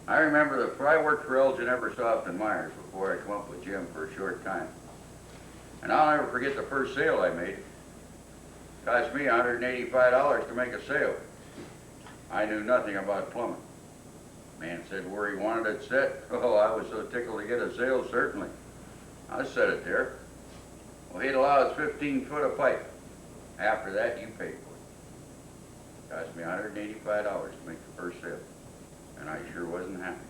S4: I remember I worked for Elgin Eversoft and Myers before I come up with Jim for a short time. And I'll never forget the first sale I made. It cost me $185 to make a sale. I knew nothing about plumbing. Man said where he wanted it set. Oh, I was so tickled to get a sale, certainly. I set it there. Well, he'd allow us 15 foot of pipe. After that, you paid for it. Cost me $185 to make the first sale, and I sure wasn't happy.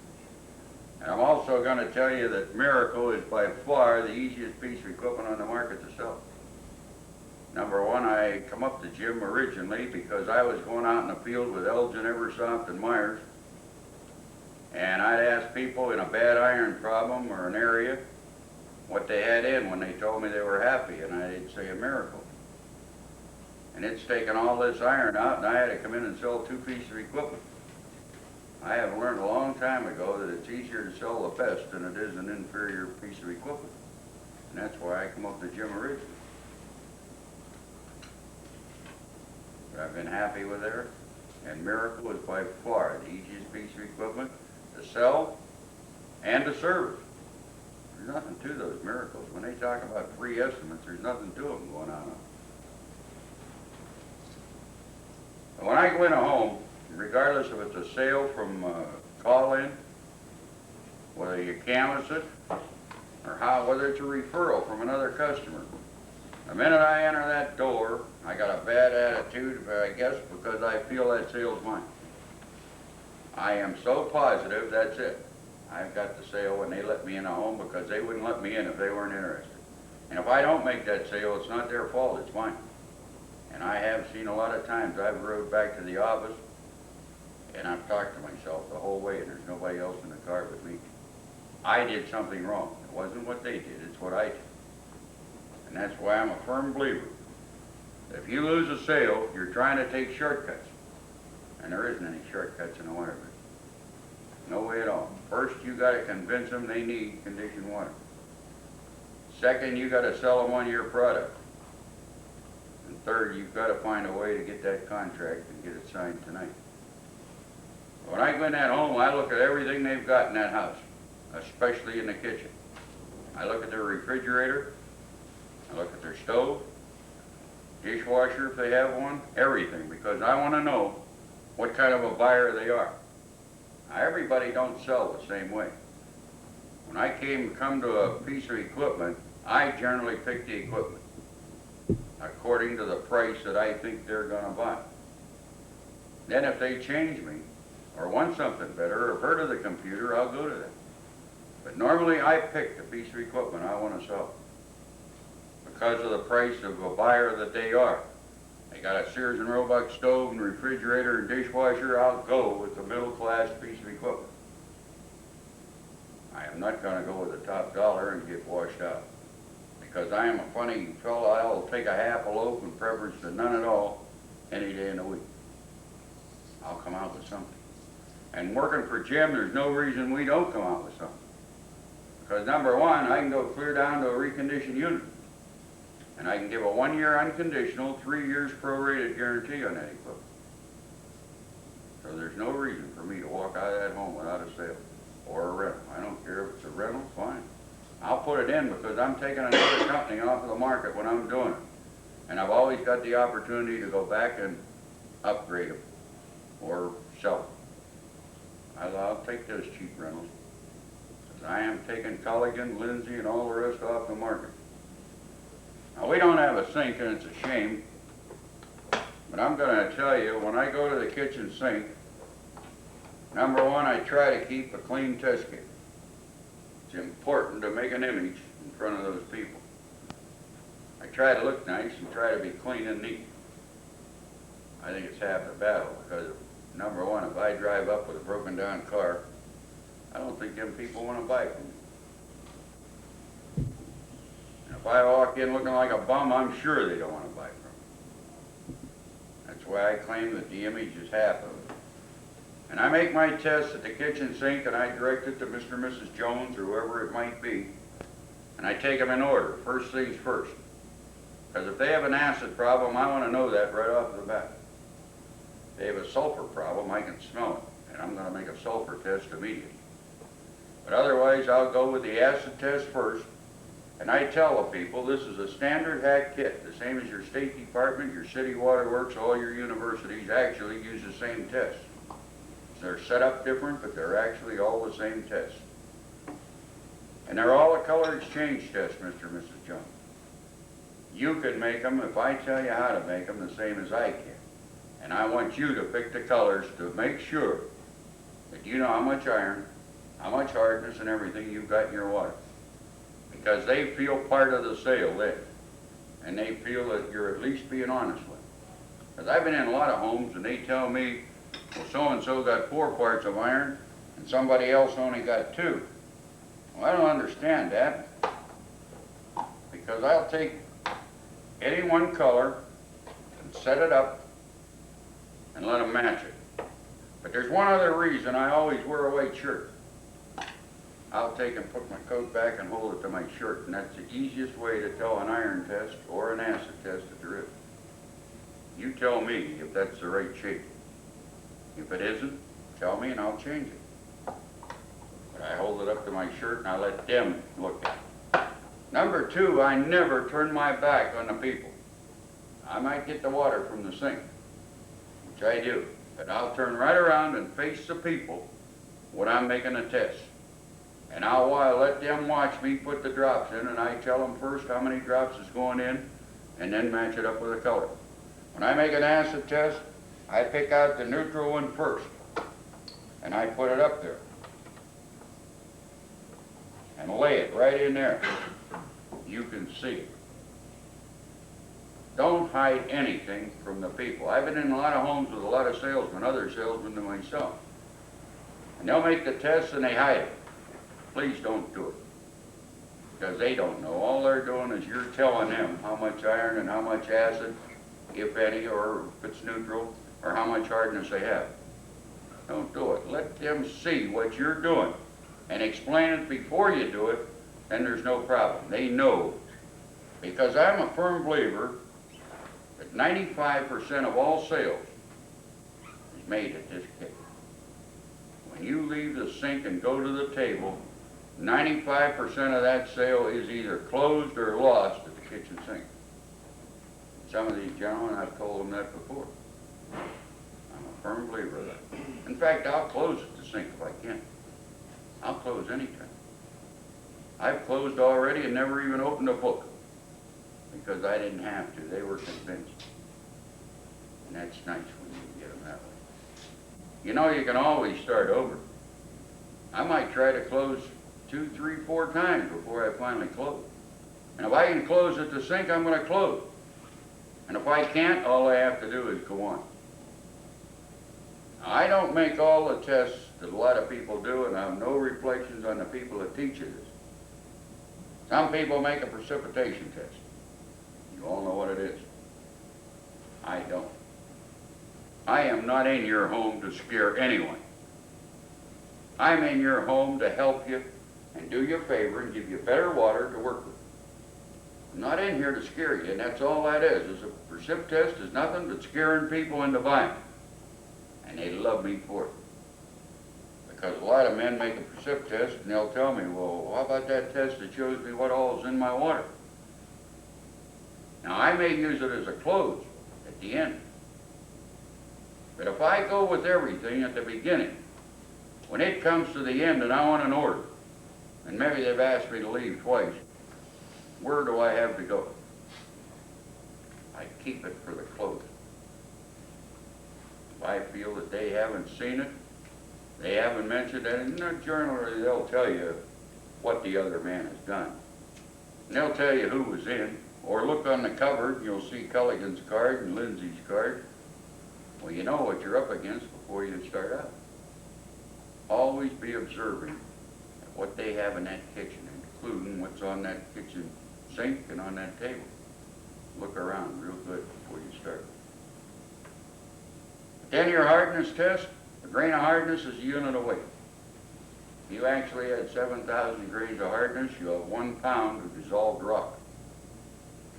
S4: And I'm also going to tell you that Miracle is by far the easiest piece of equipment on the market to sell. Number one, I come up to Jim originally because I was going out in the field with Elgin, Eversoft, and Myers. And I'd ask people in a bad iron problem or an area what they had in when they told me they were happy, and I'd say a miracle. And it's taken all this iron out, and I had to come in and sell 2 pieces of equipment. I have learned a long time ago that it's easier to sell the best than it is an inferior piece of equipment. And that's why I come up to Jim originally. But I've been happy with her, and Miracle is by far the easiest piece of equipment to sell and to service. There's nothing to those Miracles. When they talk about free estimates, there's nothing to them going on. And when I go in a home, regardless if it's a sale from call-in, whether you canvass it, or whether it's a referral from another customer, the minute I enter that door, I got a bad attitude, I guess, because I feel that sale's mine. I am so positive that's it. I've got the sale when they let me in a home because they wouldn't let me in if they weren't interested. And if I don't make that sale, it's not their fault, it's mine. And I have seen a lot of times I've rode back to the office and I've talked to myself the whole way and there's nobody else in the car but me. I did something wrong. It wasn't what they did, it's what I did. And that's why I'm a firm believer. If you lose a sale, you're trying to take shortcuts. And there isn't any shortcuts in the water business. No way at all. First, you got to convince them they need conditioned water. Second, you got to sell them on your product. And third, you've got to find a way to get that contract and get it signed tonight. When I go in that home, I look at everything they've got in that house, especially in the kitchen. I look at their refrigerator, I look at their stove, dishwasher if they have one, everything, because I want to know what kind of a buyer they are. Now, everybody don't sell the same way. When I come to a piece of equipment, I generally pick the equipment according to the price that I think they're going to buy. Then if they change me, or want something better, or have heard of the computer, I'll go to them. But normally I pick the piece of equipment I want to sell because of the price of a buyer that they are. They got a Sears and Roebuck stove and refrigerator and dishwasher, I'll go with the middle class piece of equipment. I am not going to go with the top dollar and get washed out. Because I am a funny fellow, I'll take a half a loaf in preference to none at all any day in the week. I'll come out with something. And working for Jim, there's no reason we don't come out with something. Because number one, I can go clear down to a reconditioned unit. And I can give a 1-year unconditional, 3 years prorated guarantee on that equipment. So there's no reason for me to walk out of that home without a sale or a rental. I don't care if it's a rental, fine. I'll put it in because I'm taking another company off of the market when I'm doing it. And I've always got the opportunity to go back and upgrade them or sell them. I'll take those cheap rentals. Because I am taking Culligan, Lindsay, and all the rest off the market. Now, we don't have a sink, and it's a shame. But I'm going to tell you, when I go to the kitchen sink, number one, I try to keep a clean test kit. It's important to make an image in front of those people. I try to look nice and try to be clean and neat. I think it's half the battle because, number one, if I drive up with a broken down car, I don't think them people want to buy from me. And if I walk in looking like a bum, I'm sure they don't want to buy from me. That's why I claim that the image is half of it. And I make my tests at the kitchen sink and I direct it to Mr. and Mrs. Jones or whoever it might be. And I take them in order, first things first. Because if they have an acid problem, I want to know that right off the bat. If they have a sulfur problem, I can smell it. And I'm going to make a sulfur test immediately. But otherwise, I'll go with the acid test first. And I tell the people, this is a standard hack kit, the same as your State Department, your city waterworks, all your universities actually use the same test. They're set up different, but they're actually all the same test. And they're all a color exchange test, Mr. and Mrs. Jones. You can make them, if I tell you how to make them, the same as I can. And I want you to pick the colors to make sure that you know how much iron, how much hardness and everything you've got in your water. Because they feel part of the sale then. and they feel that you're at least being honest with them. Because I've been in a lot of homes and they tell me, well, so-and-so got 4 parts of iron and somebody else only got 2. Well, I don't understand that, because I'll take any one color and set it up and let them match it. But there's one other reason I always wear a white shirt. I'll take and put my coat back and hold it to my shirt, and that's the easiest way to tell an iron test or an acid test that there is. You tell me if that's the right shape. If it isn't, tell me and I'll change it. But I hold it up to my shirt and I let them look at it. Number 2, I never turn my back on the people. I might get the water from the sink, which I do, but I'll turn right around and face the people when I'm making a test. And I'll let them watch me put the drops in, and I tell them first how many drops is going in, and then match it up with a color. When I make an acid test, I pick out the neutral one first, and I put it up there. And lay it right in there. You can see it. Don't hide anything from the people. I've been in a lot of homes with a lot of salesmen, other salesmen than myself. And they'll make the test and they hide it. Please don't do it. Because they don't know. All they're doing is you're telling them how much iron and how much acid, if any, or if it's neutral, or how much hardness they have. Don't do it. Let them see what you're doing and explain it before you do it, then there's no problem. They know. Because I'm a firm believer that 95% of all sales is made at this kitchen. When you leave the sink and go to the table, 95% of that sale is either closed or lost at the kitchen sink. Some of these gentlemen, I've told them that before. I'm a firm believer of that. In fact, I'll close at the sink if I can. I'll close anytime. I've closed already and never even opened a book because I didn't have to. They were convinced. And that's nice when you can get them that way. You know, you can always start over. I might try to close 2, 3, 4 times before I finally close. And if I can close at the sink, I'm going to close. And if I can't, all I have to do is go on. Now, I don't make all the tests that a lot of people do, and I have no reflections on the people that teach you this. Some people make a precipitation test. You all know what it is. I don't. I am not in your home to scare anyone. I'm in your home to help you and do you a favor and give you better water to work with. I'm not in here to scare you, and that's all that is. A precip test is nothing but scaring people into buying. And they love me for it. Because a lot of men make a precip test and they'll tell me, well, how about that test that shows me what all is in my water? Now, I may use it as a close at the end. But if I go with everything at the beginning, when it comes to the end and I want an order, and maybe they've asked me to leave twice, where do I have to go? I keep it for the closing. If I feel that they haven't seen it, they haven't mentioned it, in the journal they'll tell you what the other man has done. And they'll tell you who was in, or look on the cupboard and you'll see Culligan's card and Lindsay's card. Well, you know what you're up against before you start out. Always be observing what they have in that kitchen, including what's on that kitchen sink and on that table. Look around real good before you start. Then your hardness test, a grain of hardness is a unit of weight. If you actually had 7,000 grains of hardness, you have 1 pound of dissolved rock.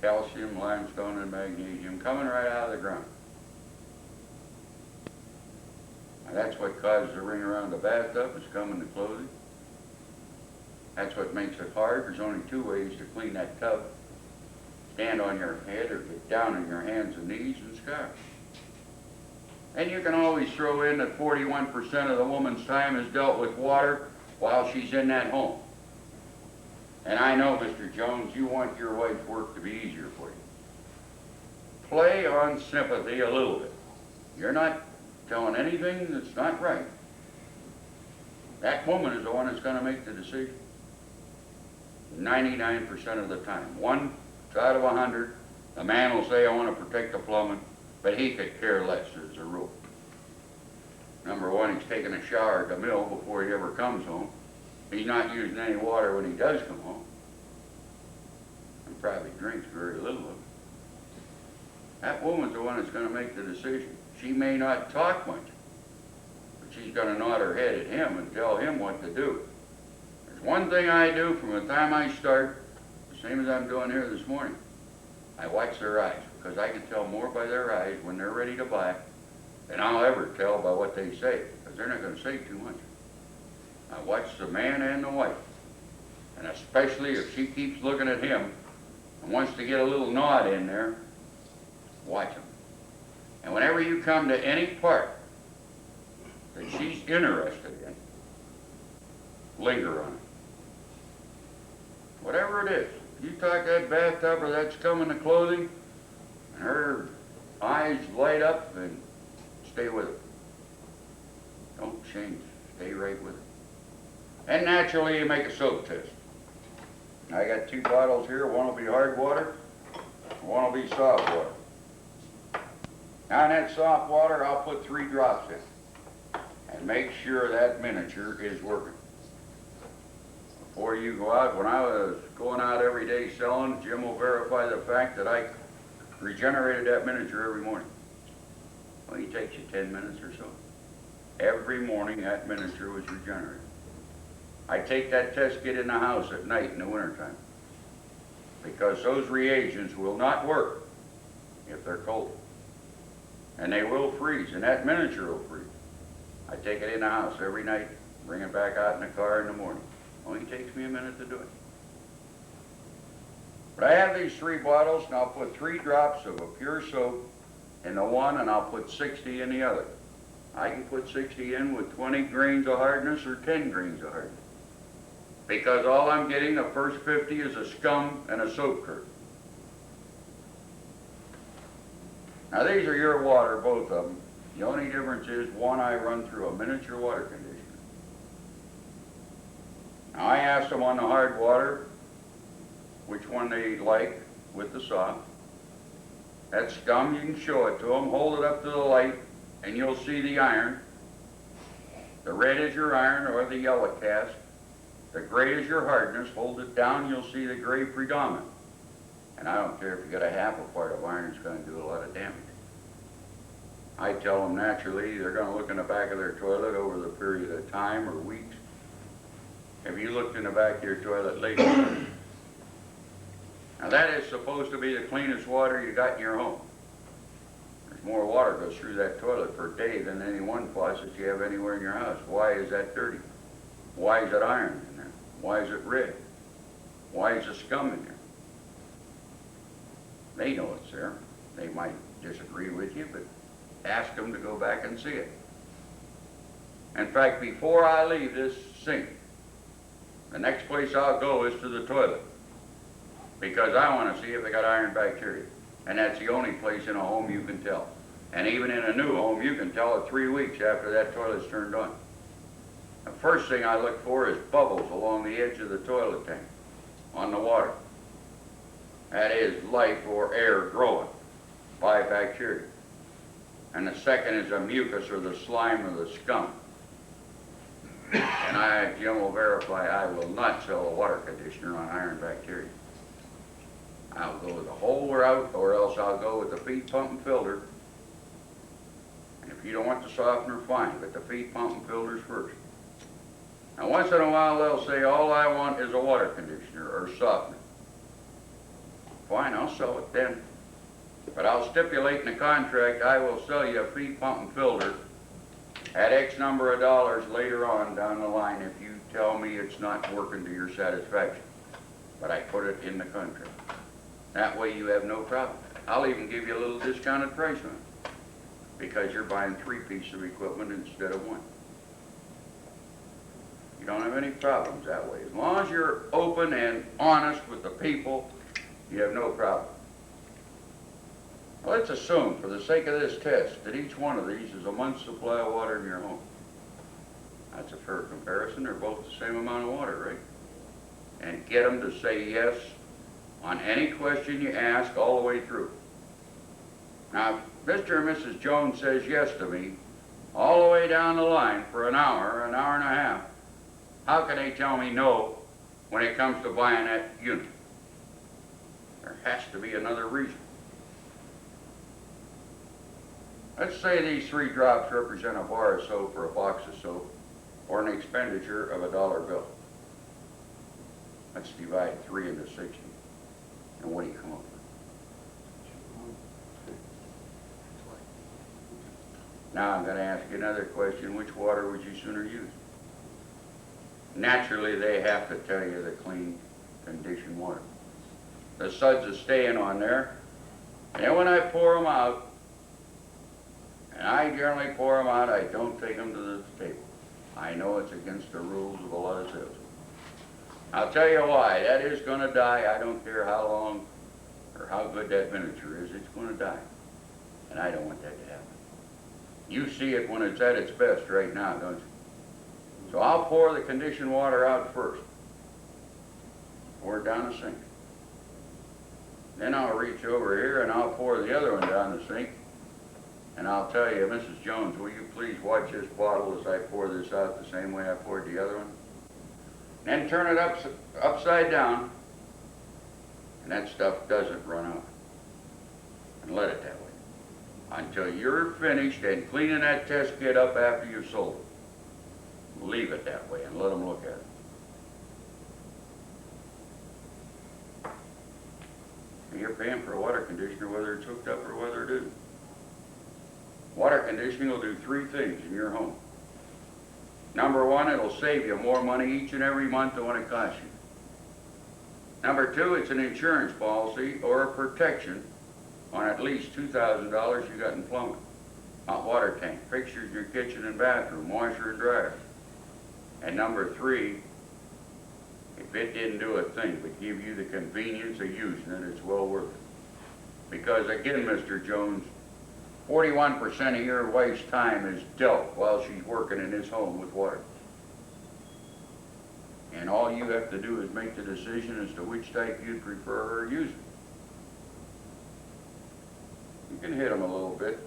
S4: Calcium, limestone, and magnesium coming right out of the ground. Now that's what causes the ring around the bathtub, is coming to closing. That's what makes it hard. There's only 2 ways to clean that tub. Stand on your head or get down on your hands and knees and scour. And you can always throw in that 41% of the woman's time is dealt with water while she's in that home. And I know, Mr. Jones, you want your wife's work to be easier for you. Play on sympathy a little bit. You're not telling anything that's not right. That woman is the one that's going to make the decision. 99% of the time. 1 out of 100 The man will say, I want to protect the plumbing, but he could care less as a rule. Number one, he's taking a shower at the mill before he ever comes home. He's not using any water when he does come home. And probably drinks very little of it. That woman's the one that's going to make the decision. She may not talk much, but she's going to nod her head at him and tell him what to do. There's one thing I do from the time I start, the same as I'm doing here this morning. I watch their eyes, because I can tell more by their eyes when they're ready to buy than I'll ever tell by what they say, because they're not going to say too much. I watch the man and the wife, and especially if she keeps looking at him and wants to get a little nod in there, watch him. And whenever you come to any part that she's interested in, linger on it. Whatever it is, you talk that bathtub or that scum in the clothing, and her eyes light up, and stay with it. Don't change, stay right with it. And naturally, you make a soap test. I got 2 bottles here. One will be hard water, one will be soft water. Now in that soft water, I'll put 3 drops in and make sure that miniature is working. Before you go out, when I was going out every day selling, Jim will verify the fact that I regenerated that miniature every morning. Well, it takes you 10 minutes or so. Every morning that miniature was regenerated. I take that test kit in the house at night in the wintertime, because those reagents will not work if they're cold. And they will freeze, and that miniature will freeze. I take it in the house every night, bring it back out in the car in the morning. Only takes me a minute to do it. But I have these 3 bottles, and I'll put 3 drops of a pure soap in the one, and I'll put 60 in the other. I can put 60 in with 20 grains of hardness or 10 grains of hardness, because all I'm getting, the first 50, is a scum and a soap curd. Now these are your water, both of them. The only difference is one I run through a miniature water conditioner. Now I asked them on the hard water which one they like with the soft. That scum, you can show it to them, hold it up to the light, and you'll see the iron. The red is your iron, or the yellow cast. The gray is your hardness. Hold it down, you'll see the gray predominant. And I don't care if you got a half a part of iron, it's going to do a lot of damage. I tell them naturally, they're going to look in the back of their toilet over the period of time or weeks. Have you looked in the back of your toilet lately? Now that is supposed to be the cleanest water you got in your home. There's more water goes through that toilet per day than any one faucet you have anywhere in your house. Why is that dirty? Why is it iron in there? Why is it red? Why is the scum in there? They know it's there. They might disagree with you, but ask them to go back and see it. In fact, before I leave this sink, the next place I'll go is to the toilet, because I want to see if they got iron bacteria. And that's the only place in a home you can tell. And even in a new home, you can tell it 3 weeks after that toilet's turned on. The first thing I look for is bubbles along the edge of the toilet tank, on the water. That is life or air growing by bacteria. And the second is a mucus or the slime or the scum. And Jim will verify, I will not sell a water conditioner on iron bacteria. I'll go with the whole route, or else I'll go with the feed pump and filter. And if you don't want the softener, fine, but the feed pump and filter's first. Now once in a while they'll say, all I want is a water conditioner or softener. Fine, I'll sell it then. But I'll stipulate in the contract, I will sell you a feed pump and filter at X number of dollars later on down the line if you tell me it's not working to your satisfaction. But I put it in the contract. That way you have no problem. I'll even give you a little discounted price on it, because you're buying 3 pieces of equipment instead of 1. You don't have any problems that way. As long as you're open and honest with the people, you have no problem. Well, let's assume, for the sake of this test, that each one of these is a month's supply of water in your home. That's a fair comparison. They're both the same amount of water, right? And get them to say yes on any question you ask all the way through. Now, if Mr. and Mrs. Jones says yes to me, all the way down the line for an hour and a half, how can they tell me no when it comes to buying that unit? There has to be another reason. Let's say these 3 drops represent a bar of soap or a box of soap or an expenditure of a dollar bill. Let's divide 3 into 60. And what do you come up with? Now I'm going to ask you another question. Which water would you sooner use? Naturally, they have to tell you the clean, conditioned water. The suds are staying on there. And then when I pour them out, and I generally pour them out, I don't take them to the table. I know it's against the rules of a lot of salesmen. I'll tell you why. That is going to die. I don't care how long or how good that miniature is. It's going to die. And I don't want that to happen. You see it when it's at its best right now, don't you? So I'll pour the conditioned water out first. Pour it down the sink. Then I'll reach over here and I'll pour the other one down the sink. And I'll tell you, Mrs. Jones, will you please watch this bottle as I pour this out the same way I poured the other one? Then turn it upside down, and that stuff doesn't run out. And let it that way until you're finished and cleaning that test kit up after you've sold it. Leave it that way and let them look at it. And you're paying for a water conditioner whether it's hooked up or whether it isn't. Water conditioning will do 3 things in your home. Number 1, it'll save you more money each and every month than what it costs you. Number 2, it's an insurance policy or a protection on at least $2,000 you got in plumbing, hot water tank, fixtures in your kitchen and bathroom, washer and dryer. And number 3, if it didn't do a thing but give you the convenience of using it, it's well worth it. Because again, Mr. Jones, 41% of your wife's time is dealt while she's working in this home with water. And all you have to do is make the decision as to which type you'd prefer her using. You can hit them a little bit.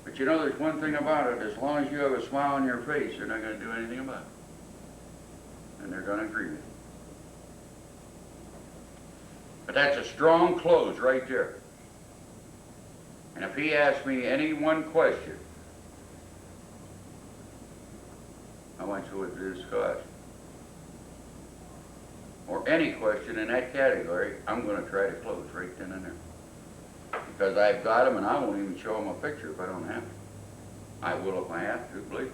S4: But you know, there's one thing about it. As long as you have a smile on your face, they're not going to do anything about it. And they're going to agree with you. But that's a strong close right there. And if he asks me any one question, how much would this cost? Or any question in that category, I'm going to try to close right then and there. Because I've got them and I won't even show them a picture if I don't have to. I will if I have to, believe me.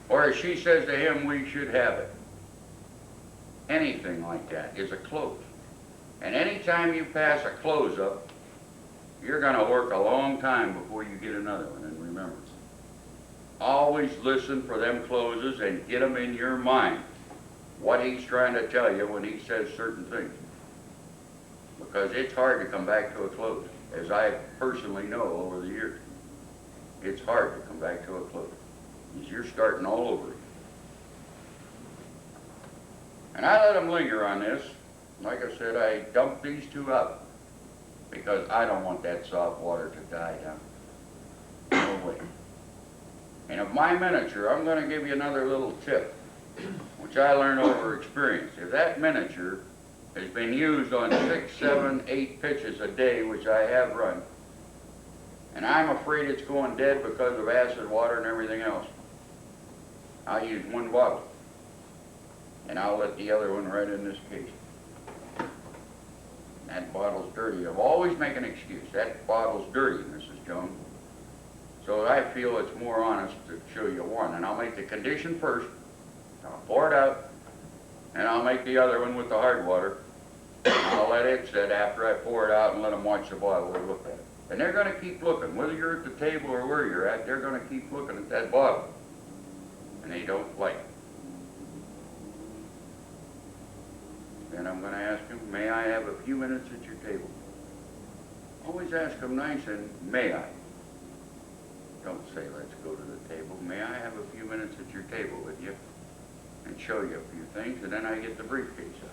S4: Or as she says to him, we should have it. Anything like that is a close. And anytime you pass a close up, you're going to work a long time before you get another one. And remember, always listen for them closes and get them in your mind. What he's trying to tell you when he says certain things. Because it's hard to come back to a close, as I personally know over the years. It's hard to come back to a close, because you're starting all over again. And I let him linger on this. Like I said, I dumped these 2 out, because I don't want that soft water to die down. No way. And of my miniature, I'm going to give you another little tip, which I learned over experience. If that miniature has been used on 6, 7, 8 pitches a day, which I have run, and I'm afraid it's going dead because of acid water and everything else, I'll use 1 bottle, and I'll let the other one right in this case. That bottle's dirty. I'm always making an excuse. That bottle's dirty, Mrs. Jones. So I feel it's more honest to show you one, and I'll make the condition first, I'll pour it out, and I'll make the other one with the hard water. I'll let it sit after I pour it out and let them watch the bottle and look at it. And they're going to keep looking. Whether you're at the table or where you're at, they're going to keep looking at that bottle. And they don't like it. Then I'm going to ask them, may I have a few minutes at your table? Always ask them nice and may I. Don't say let's go to the table. May I have a few minutes at your table with you and show you a few things, and then I get the briefcase up.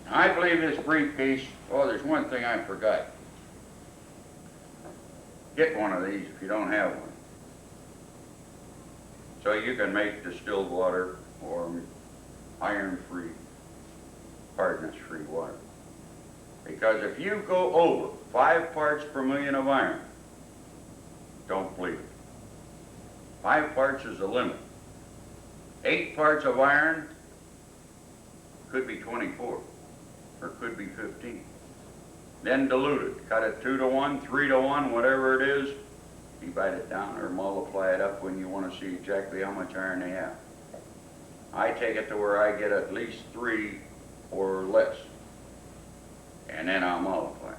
S4: I believe this briefcase, oh, there's one thing I forgot. Get one of these if you don't have one. So you can make distilled water or iron-free, hardness-free water. Because if you go over 5 parts per million of iron, don't believe it. 5 parts is the limit. 8 parts of iron could be 24, or could be 15. Then dilute it. Cut it 2 to 1, 3 to 1, whatever it is. Divide it down or multiply it up when you want to see exactly how much iron they have. I take it to where I get at least 3 or less. And then I'll multiply.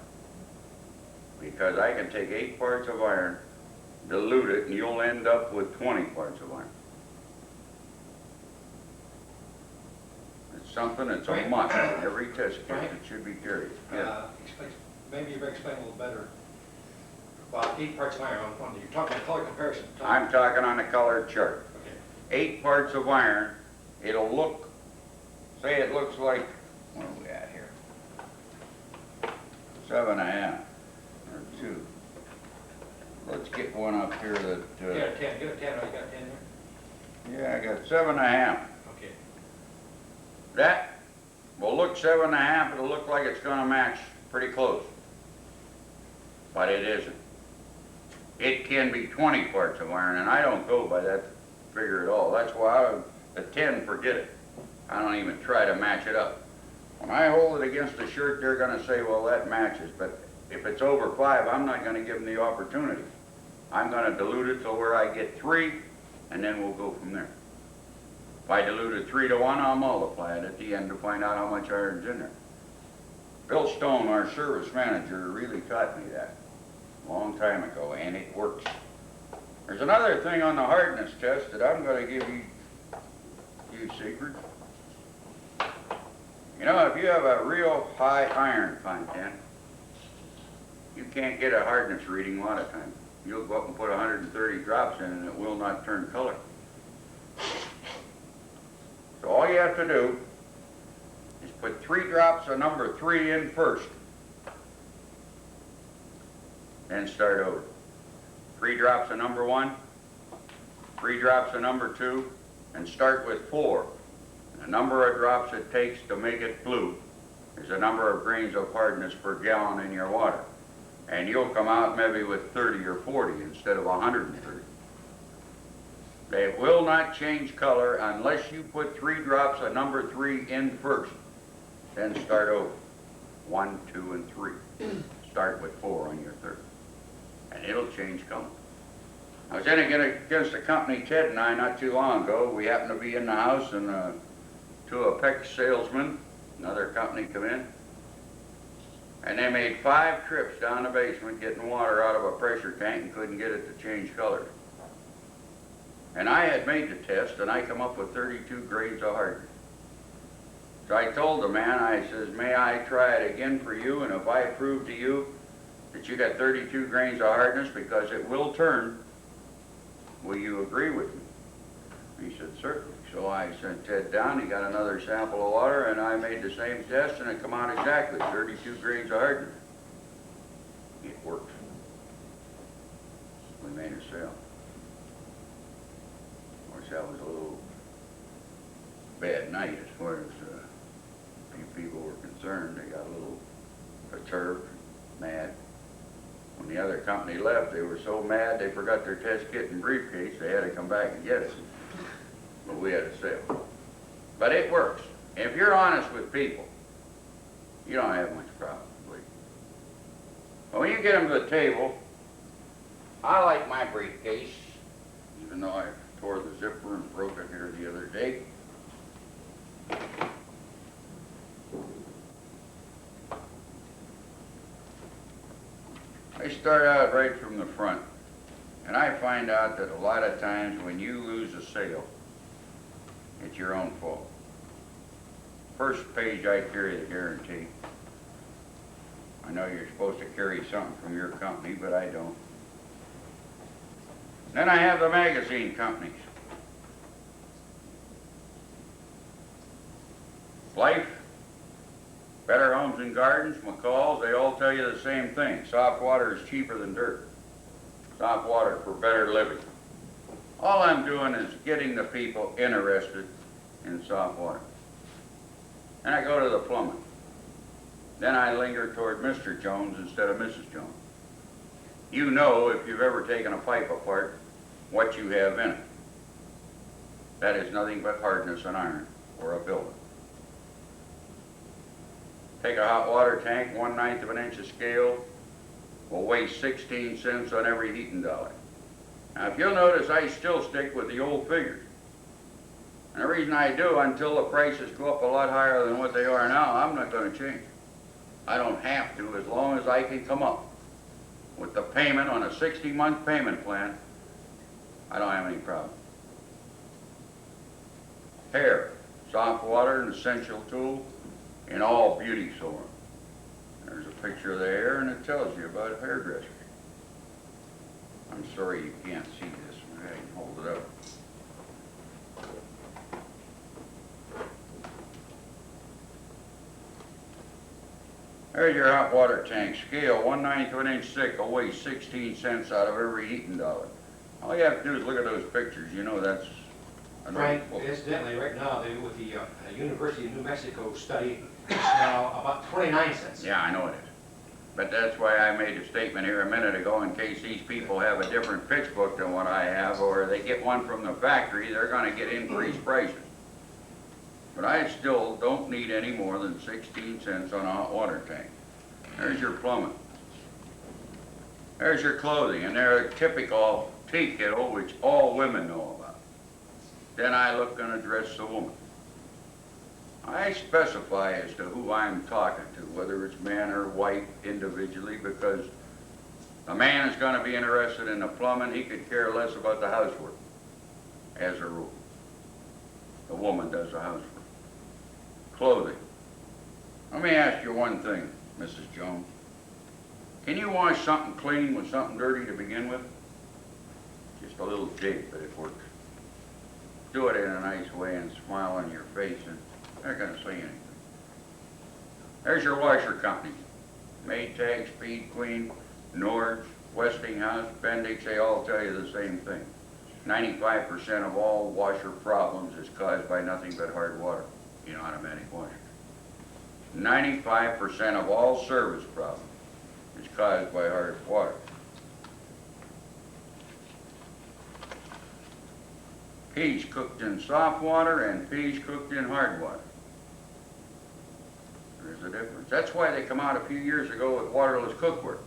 S4: Because I can take 8 parts of iron, dilute it, and you'll end up with 20 parts of iron. It's something that's a must. Every test kit that should be carried. Yeah.
S1: Maybe you can explain a little better about 8 parts of iron on you're talking color comparison.
S4: I'm talking on the color chart.
S1: Okay.
S4: 8 parts of iron, it'll look, say it looks like, what are we at here? 7.5 or 2. Let's get one up here that,
S1: Get a 10, get a 10, I got 10 here.
S4: yeah, I got 7.5.
S1: Okay.
S4: That will look 7.5, it'll look like it's gonna match pretty close. But it isn't. It can be 20 parts of iron, and I don't go by that figure at all. That's why the 10, forget it. I don't even try to match it up. When I hold it against the shirt, they're gonna say, well, that matches, but if it's over 5, I'm not gonna give them the opportunity. I'm gonna dilute it to where I get 3, and then we'll go from there. If I dilute it 3 to 1, I'll multiply it at the end to find out how much iron's in there. Bill Stone, our service manager, really taught me that a long time ago, and it works. There's another thing on the hardness test that I'm going to give you secret. You know, if you have a real high iron content, you can't get a hardness reading a lot of times. You'll go up and put 130 drops in and it will not turn color. So all you have to do is put 3 drops of number 3 in first. Then start over. 3 drops of number 1, 3 drops of number 2, and start with 4. The number of drops it takes to make it blue is the number of grains of hardness per gallon in your water. And you'll come out maybe with 30 or 40 instead of 130. They will not change color unless you put 3 drops of number 3 in first. Then start over. 1, 2, and 3. Start with 4 on your third. And it'll change color. I was in against a company, Ted and I, not too long ago. We happened to be in the house, and two Apex salesmen, another company, come in. And they made 5 trips down the basement getting water out of a pressure tank and couldn't get it to change color. And I had made the test, and I come up with 32 grains of hardness. So I told the man, I says, may I try it again for you, and if I prove to you that you got 32 grains of hardness, because it will turn, will you agree with me? He said, certainly. So I sent Ted down, he got another sample of water, and I made the same test, and it come out exactly 32 grains of hardness. It worked. We made a sale. Of course, that was a little bad night as far as people were concerned. They got a little perturbed, mad. When the other company left, they were so mad they forgot their test kit and briefcase. They had to come back and get it. But we had a sale. But it works. If you're honest with people, you don't have much problem, believe me. But when you get them to the table, I like my briefcase, even though I tore the zipper and broke it here the other day. I start out right from the front, and I find out that a lot of times when you lose a sale, it's your own fault. First page, I carry the guarantee. I know you're supposed to carry something from your company, but I don't. Then I have the magazine companies. Life, Better Homes and Gardens, McCall's, they all tell you the same thing. Soft water is cheaper than dirt. Soft water for better living. All I'm doing is getting the people interested in soft water. And I go to the plumbing. Then I linger toward Mr. Jones instead of Mrs. Jones. You know, if you've ever taken a pipe apart, what you have in it. That is nothing but hardness and iron or a building. Take a hot water tank, 1/9 of an inch of scale, will weigh 16 cents on every heating dollar. Now, if you'll notice, I still stick with the old figures. And the reason I do, until the prices go up a lot higher than what they are now, I'm not going to change. I don't have to, as long as I can come up with the payment on a 60-month payment plan. I don't have any problem. Hair, soft water, an essential tool in all beauty salons. There's a picture of the hair, and it tells you about a hairdresser. I'm sorry you can't see this. I can hold it up. There's your hot water tank. Scale, 1/9 of an inch thick, will weigh 16 cents out of every heating dollar. All you have to do is look at those pictures. You know that's
S1: Frank, incidentally, right now, with the University of New Mexico study, it's now about 29 cents.
S4: Yeah, I know it is. But that's why I made a statement here a minute ago, in case these people have a different pitch book than what I have, or they get one from the factory, they're going to get increased prices. But I still don't need any more than 16 cents on a hot water tank. There's your plumbing. There's your clothing, and they're a typical tea kettle, which all women know about. Then I look and address the woman. I specify as to who I'm talking to, whether it's man or wife individually, because a man is going to be interested in the plumbing. He could care less about the housework, as a rule. The woman does the housework. Clothing. Let me ask you one thing, Mrs. Jones. Can you wash something clean with something dirty to begin with? Just a little jig, but it works. Do it in a nice way and smile on your face, and they're not going to say anything. There's your washer companies. Maytag, Speed Queen, Nord's, Westinghouse, Bendix, they all tell you the same thing. 95% of all washer problems is caused by nothing but hard water in automatic washers. 95% of all service problems is caused by hard water. Peas cooked in soft water and peas cooked in hard water. There's a difference. That's why they come out a few years ago with waterless cookware.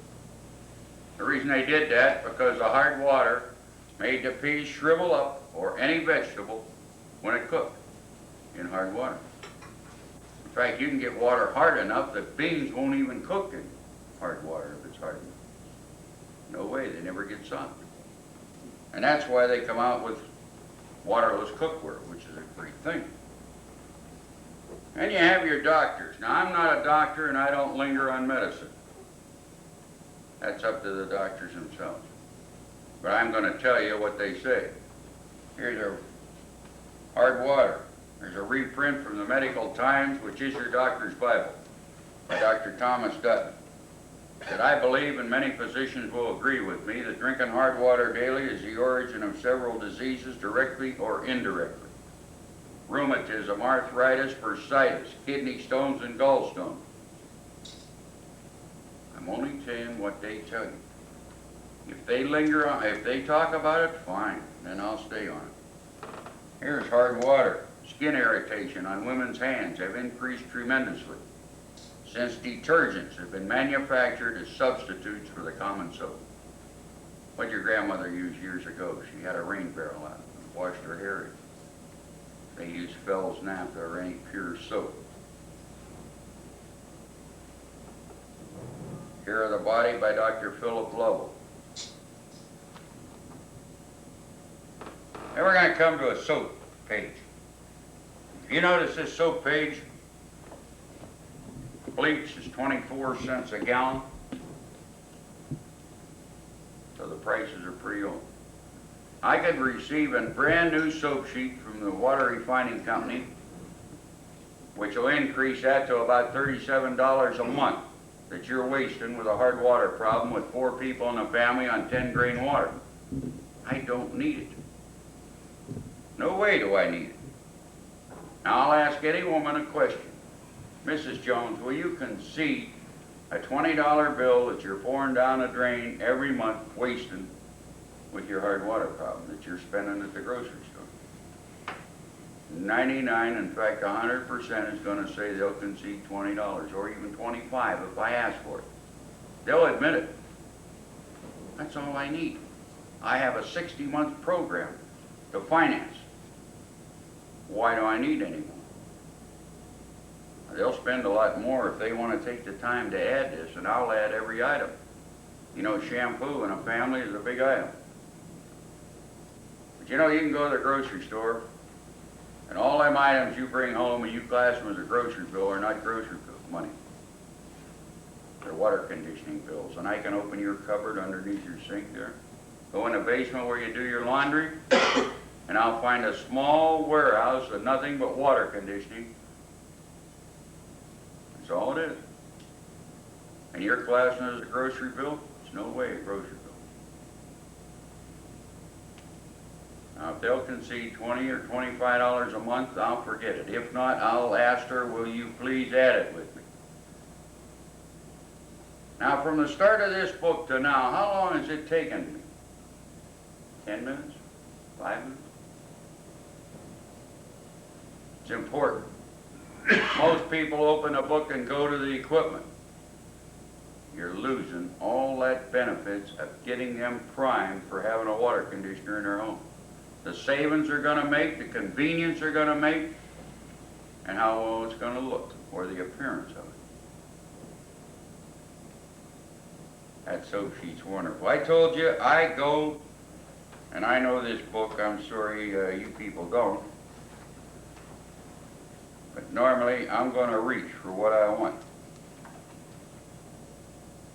S4: The reason they did that, because the hard water made the peas shrivel up, or any vegetable, when it cooked in hard water. In fact, you can get water hard enough that beans won't even cook in hard water if it's hard enough. No way, they never get soft. And that's why they come out with waterless cookware, which is a great thing. And you have your doctors. Now, I'm not a doctor and I don't linger on medicine. That's up to the doctors themselves. But I'm going to tell you what they say. Here's a hard water. There's a reprint from the Medical Times, which is your doctor's Bible, by Dr. Thomas Dutton. That I believe, and many physicians will agree with me, that drinking hard water daily is the origin of several diseases, directly or indirectly. Rheumatism, arthritis, bursitis, kidney stones, and gallstones. I'm only saying what they tell you. If they linger on, if they talk about it, fine, then I'll stay on it. Here's hard water. Skin irritation on women's hands have increased tremendously since detergents have been manufactured as substitutes for the common soap. What did your grandmother use years ago? She had a rain barrel out and washed her hair in. They used Fell's naphtha or any pure soap. Care of the Body by Dr. Philip Lovell. Then we're going to come to a soap page. If you notice this soap page, bleach is 24 cents a gallon. So the prices are pretty low. I could receive a brand new soap sheet from the water refining company which will increase that to about $37 a month that you're wasting with a hard water problem with 4 people in a family on 10 grain water. I don't need it. No way do I need it. Now I'll ask any woman a question. Mrs. Jones, will you concede a $20 bill that you're pouring down a drain every month wasting with your hard water problem that you're spending at the grocery store? 99, in fact 100% is going to say they'll concede $20 or even $25 if I ask for it. They'll admit it. That's all I need. I have a 60-month program to finance. Why do I need any more? They'll spend a lot more if they want to take the time to add this, and I'll add every item. You know, shampoo in a family is a big item. But you know, you can go to the grocery store, and all them items you bring home and you class them as a grocery bill are not grocery bill money. They're water conditioning bills, and I can open your cupboard underneath your sink there, go in the basement where you do your laundry, and I'll find a small warehouse of nothing but water conditioning. That's all it is. And you're classing it as a grocery bill? It's no way a grocery bill. Now, if they'll concede $20 or $25 a month, I'll forget it. If not, I'll ask her, will you please add it with me? Now, from the start of this book to now, how long has it taken me? 10 minutes? 5 minutes? It's important. Most people open a book and go to the equipment. You're losing all that benefits of getting them primed for having a water conditioner in their home. The savings they're going to make, the convenience they're going to make, and how well it's going to look, or the appearance of it. That soap sheet's wonderful. I told you, I go, and I know this book, I'm sorry you people don't, but normally I'm going to reach for what I want.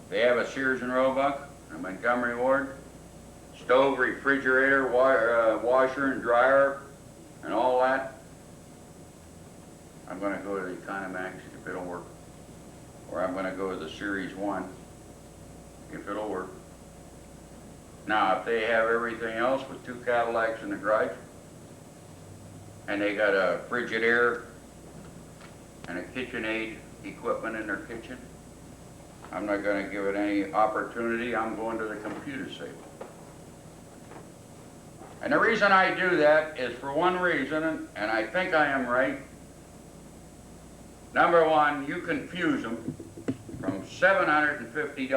S4: They have a Sears and Roebuck, a Montgomery Ward, stove, refrigerator, washer and dryer, and all that. I'm going to go to the Economax if it'll work. Or I'm going to go to the Series 1 if it'll work. Now, if they have everything else with 2 Cadillacs in the garage, and they got a Frigidaire and a KitchenAid equipment in their kitchen, I'm not going to give it any opportunity. I'm going to the computer saver. And the reason I do that is for one reason, and I think I am right. Number one, you confuse them from $750 to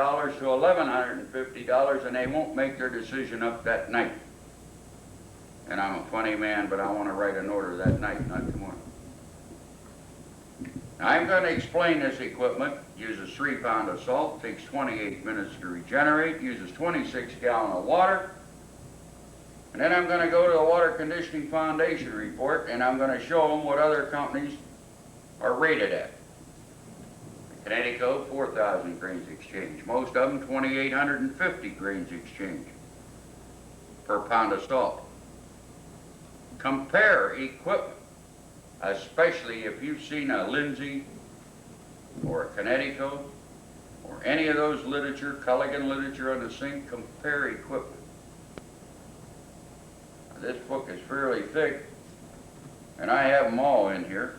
S4: $1,150, and they won't make their decision up that night. And I'm a funny man, but I want to write an order that night, not tomorrow. Now, I'm going to explain this equipment. Uses 3 pounds of salt, takes 28 minutes to regenerate, uses 26 gallons of water. And then I'm going to go to the Water Conditioning Foundation report, and I'm going to show them what other companies are rated at. Connecticut, 4,000 grains exchange. Most of them, 2,850 grains exchange per pound of salt. Compare equipment, especially if you've seen a Lindsay or a Connecticut or any of those literature, Culligan literature on the sink. Compare equipment. This book is fairly thick, and I have them all in here.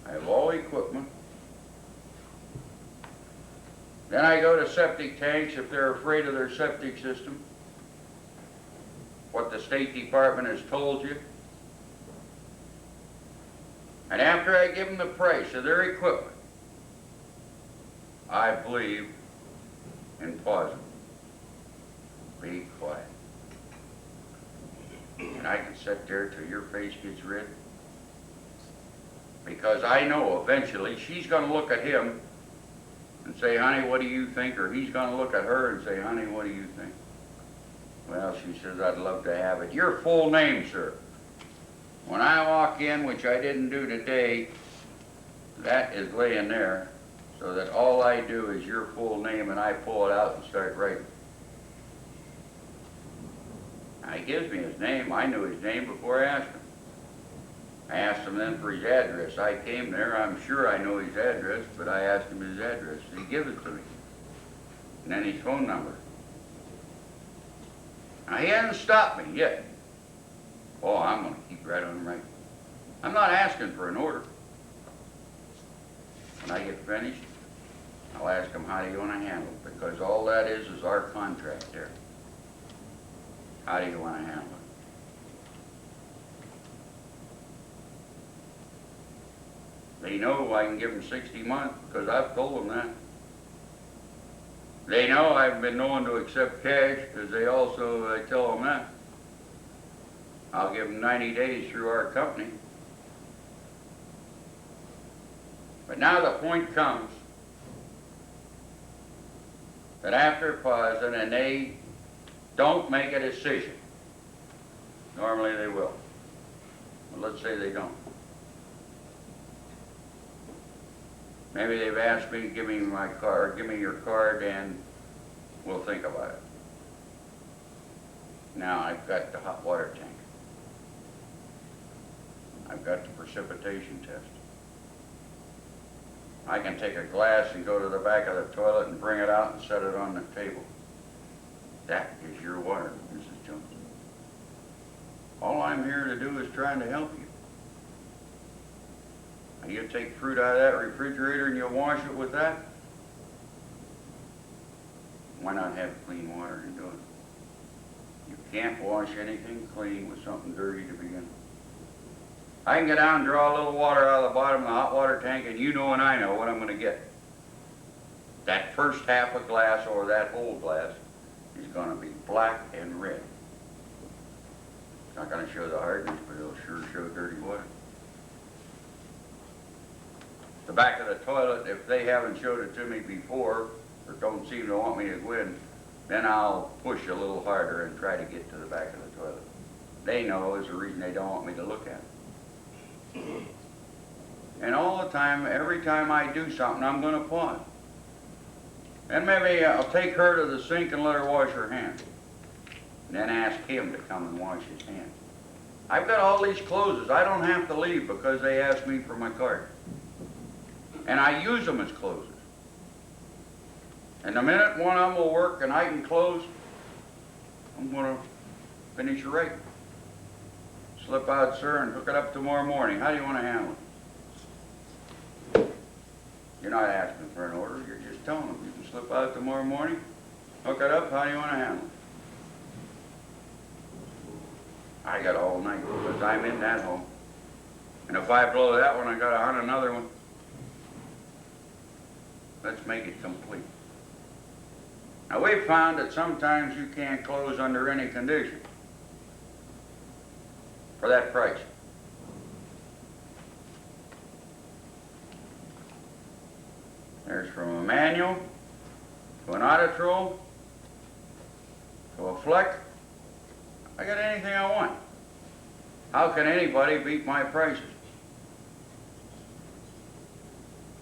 S4: I have all equipment. Then I go to septic tanks if they're afraid of their septic system. What the State Department has told you. And after I give them the price of their equipment, I believe in pausing. Be quiet. And I can sit there till your face gets red. Because I know eventually she's going to look at him and say, honey, what do you think? Or he's going to look at her and say, honey, what do you think? Well, she says, I'd love to have it. Your full name, sir. When I walk in, which I didn't do today, that is laying there, so that all I do is your full name and I pull it out and start writing. Now, he gives me his name. I knew his name before I asked him. I asked him then for his address. I came there, I'm sure I know his address, but I asked him his address. He gave it to me. And then his phone number. Now, he hasn't stopped me yet. Oh, I'm gonna keep right on right. I'm not asking for an order. When I get finished, I'll ask him, how do you want to handle it? Because all that is our contract there. How do you want to handle it? They know I can give them 60 months because I've told them that. They know I've been known to accept cash because I tell them that. I'll give them 90 days through our company. But now the point comes that after pausing and they don't make a decision, normally they will, but let's say they don't. Maybe they've asked me, give me my card, give me your card, and we'll think about it. Now I've got the hot water tank. I've got the precipitation test. I can take a glass and go to the back of the toilet and bring it out and set it on the table. That is your water, Mrs. Jones. All I'm here to do is trying to help you. Now, you take fruit out of that refrigerator and you wash it with that? Why not have clean water and do it? You can't wash anything clean with something dirty to begin with. I can go down and draw a little water out of the bottom of the hot water tank, and you know and I know what I'm going to get. That first half a glass or that whole glass is going to be black and red. It's not going to show the hardness, but it'll sure show dirty water. The back of the toilet, if they haven't showed it to me before, or don't seem to want me to go in, then I'll push a little harder and try to get to the back of the toilet. They know is the reason they don't want me to look at it. And all the time, every time I do something, I'm going to pause. And maybe I'll take her to the sink and let her wash her hands. And then ask him to come and wash his hands. I've got all these closes. I don't have to leave because they asked me for my card. And I use them as closes. And the minute one of them will work and I can close, I'm going to finish your rate. Slip out, sir, and hook it up tomorrow morning. How do you want to handle it? You're not asking for an order. You're just telling them. You can slip out tomorrow morning, hook it up. How do you want to handle it? I got all night because I'm in that home. And if I blow that one, I got to hunt another one. Let's make it complete. Now, we've found that sometimes you can't close under any condition for that price. There's from a manual to an autotrol to a fleck. I got anything I want. How can anybody beat my prices?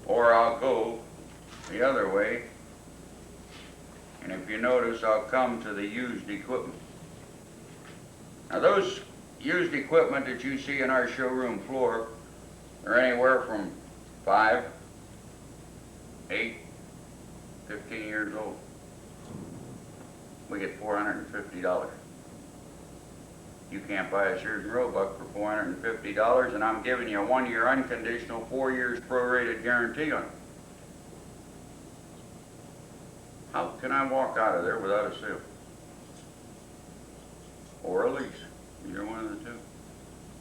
S4: Or I'll go the other way, and if you notice, I'll come to the used equipment. Now, those used equipment that you see in our showroom floor are anywhere from 5, 8, 15 years old. We get $450. You can't buy a Sears and Roebuck for $450, and I'm giving you a 1-year unconditional, 4 years prorated guarantee on it. How can I walk out of there without a sale? Or a lease? Either one of the two.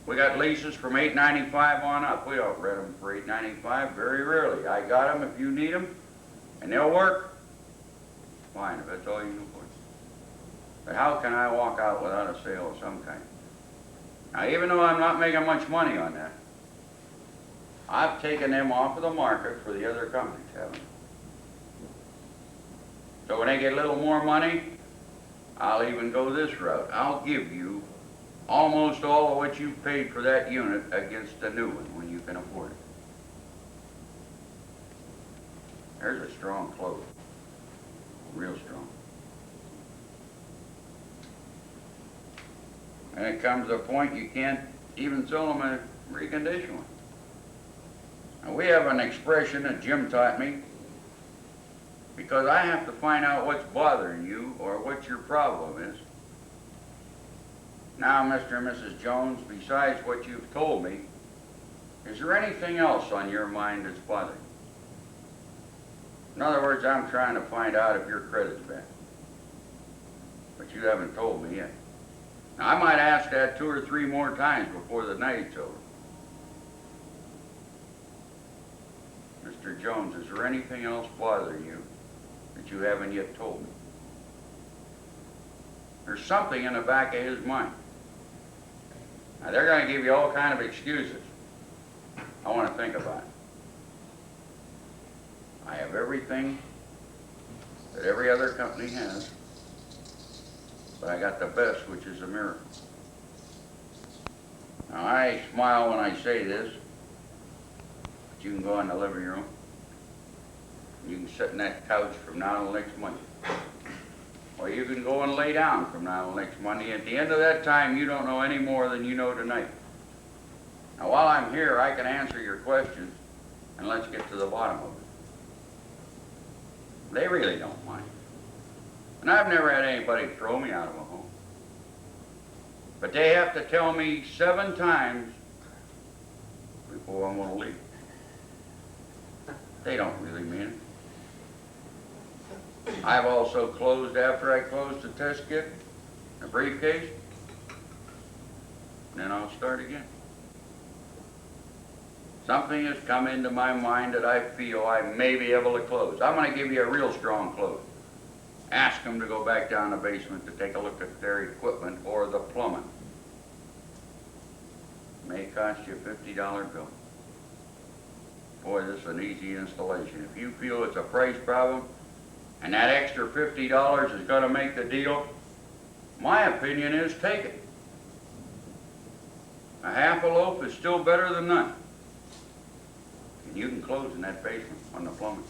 S4: We got leases from $8.95 on up. We don't rent them for $8.95 very rarely. I got them if you need them, and they'll work. Fine, if that's all you can afford. But how can I walk out without a sale of some kind? Now, even though I'm not making much money on that, I've taken them off of the market for the other companies, haven't I? So when they get a little more money, I'll even go this route. I'll give you almost all of what you paid for that unit against the new one when you can afford it. There's a strong close. Real strong. And it comes to a point you can't even sell them recondition one. Now, we have an expression that Jim taught me, because I have to find out what's bothering you or what your problem is. Now, Mr. and Mrs. Jones, besides what you've told me, is there anything else on your mind that's bothering you? In other words, I'm trying to find out if your credit's bad. But you haven't told me yet. Now, I might ask that 2 or 3 more times before the night's over. Mr. Jones, is there anything else bothering you that you haven't yet told me? There's something in the back of his mind. Now, they're going to give you all kind of excuses. I want to think about it. I have everything that every other company has, but I got the best, which is a miracle. Now, I smile when I say this, but you can go in the living room. You can sit in that couch from now till next Monday. Or you can go and lay down from now till next Monday. At the end of that time, you don't know any more than you know tonight. Now, while I'm here, I can answer your questions, and let's get to the bottom of it. They really don't mind. And I've never had anybody throw me out of a home. But they have to tell me 7 times before I'm going to leave. They don't really mean it. I've also closed after I closed the test kit, the briefcase, and then I'll start again. Something has come into my mind that I feel I may be able to close. I'm going to give you a real strong close. Ask them to go back down the basement to take a look at their equipment or the plumbing. It may cost you a $50 bill. Boy, this is an easy installation. If you feel it's a price problem and that extra $50 is going to make the deal, my opinion is take it. A half a loaf is still better than none. You can close in that basement on the plumbing.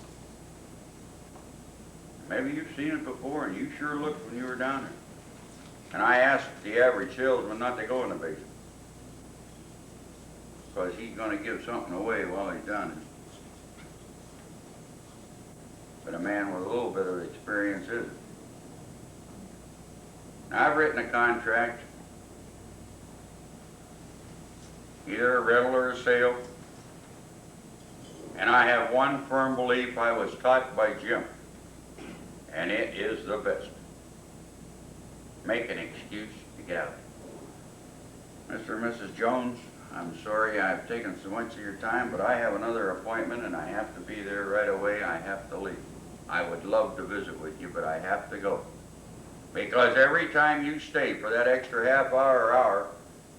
S4: Maybe you've seen it before, and you sure looked when you were down there. And I asked the average salesman not to go in the basement, because he's going to give something away while he's down there. But a man with a little bit of experience isn't. Now, I've written a contract, either a rental or a sale, and I have one firm belief I was taught by Jim, and it is the best. Make an excuse to get out. Mr. and Mrs. Jones, I'm sorry I've taken so much of your time, but I have another appointment and I have to be there right away. I have to leave. I would love to visit with you, but I have to go. Because every time you stay for that extra half hour or hour,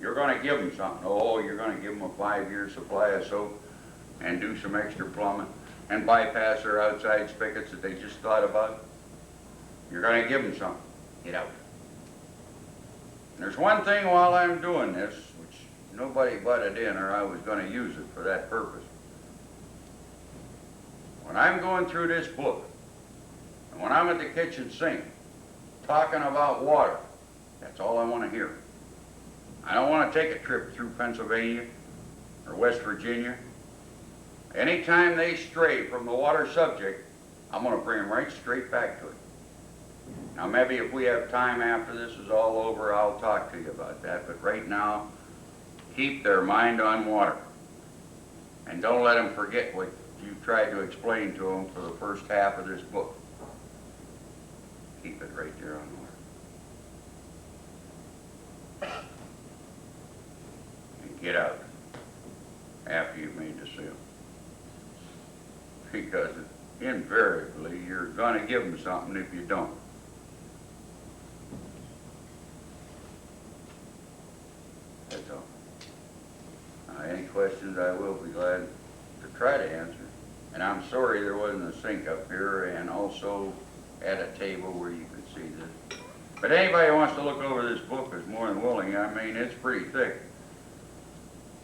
S4: you're going to give them something. Oh, you're going to give them a 5-year supply of soap, and do some extra plumbing, and bypass their outside spigots that they just thought about. You're going to give them something. Get out. And there's one thing while I'm doing this, which nobody butted in, or I was going to use it for that purpose. When I'm going through this book, and when I'm at the kitchen sink, talking about water, that's all I want to hear. I don't want to take a trip through Pennsylvania or West Virginia. Anytime they stray from the water subject, I'm going to bring them right straight back to it. Now, maybe if we have time after this is all over, I'll talk to you about that. But right now, keep their mind on water. And don't let them forget what you've tried to explain to them for the first half of this book. Keep it right there on water. And get out after you've made the sale. Because invariably you're going to give them something if you don't. That's all. Any questions I will be glad to try to answer. And I'm sorry there wasn't a sink up here, and also at a table where you could see this. But anybody who wants to look over this book is more than willing. I mean, it's pretty thick.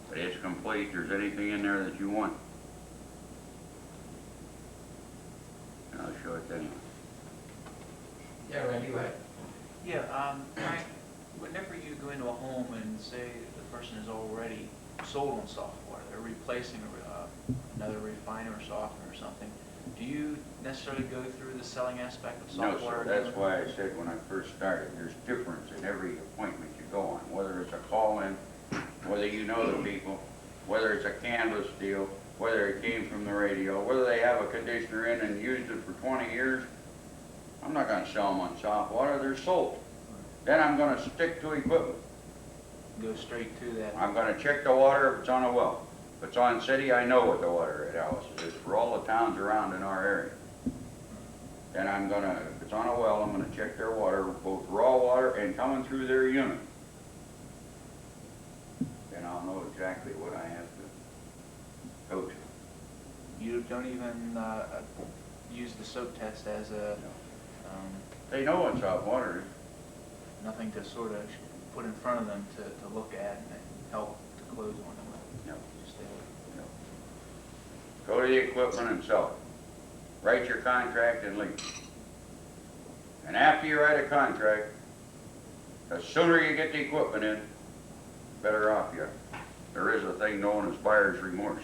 S4: But it's complete. There's anything in there that you want. And I'll show it then.
S2: Yeah, Randy, go ahead.
S3: Yeah, Frank, whenever you go into a home and say the person is already sold on soft water, they're replacing another refiner or softener or something, do you necessarily go through the selling aspect of
S4: No,
S3: soft water?
S4: sir, that's why I said when I first started, there's difference in every appointment you go on, whether it's a call-in, whether you know the people, whether it's a canvas deal, whether it came from the radio, whether they have a conditioner in and used it for 20 years. I'm not gonna sell them on soft water, they're sold. Then I'm gonna stick to equipment.
S3: Go straight to that.
S4: I'm gonna check the water if it's on a well. If it's on city, I know what the water at Alice is for all the towns around in our area. Then I'm gonna, if it's on a well, I'm gonna check their water, both raw water and coming through their unit. Then I'll know exactly what I have to go to.
S3: You don't even use the soap test as a,
S4: They know what soft water is.
S3: nothing to sort of put in front of them to look at and help to close on them.
S4: No.
S3: Just
S4: Go to the equipment and sell it. Write your contract and leave. And after you write a contract, the sooner you get the equipment in, better off you are. There is a thing known as buyer's remorse.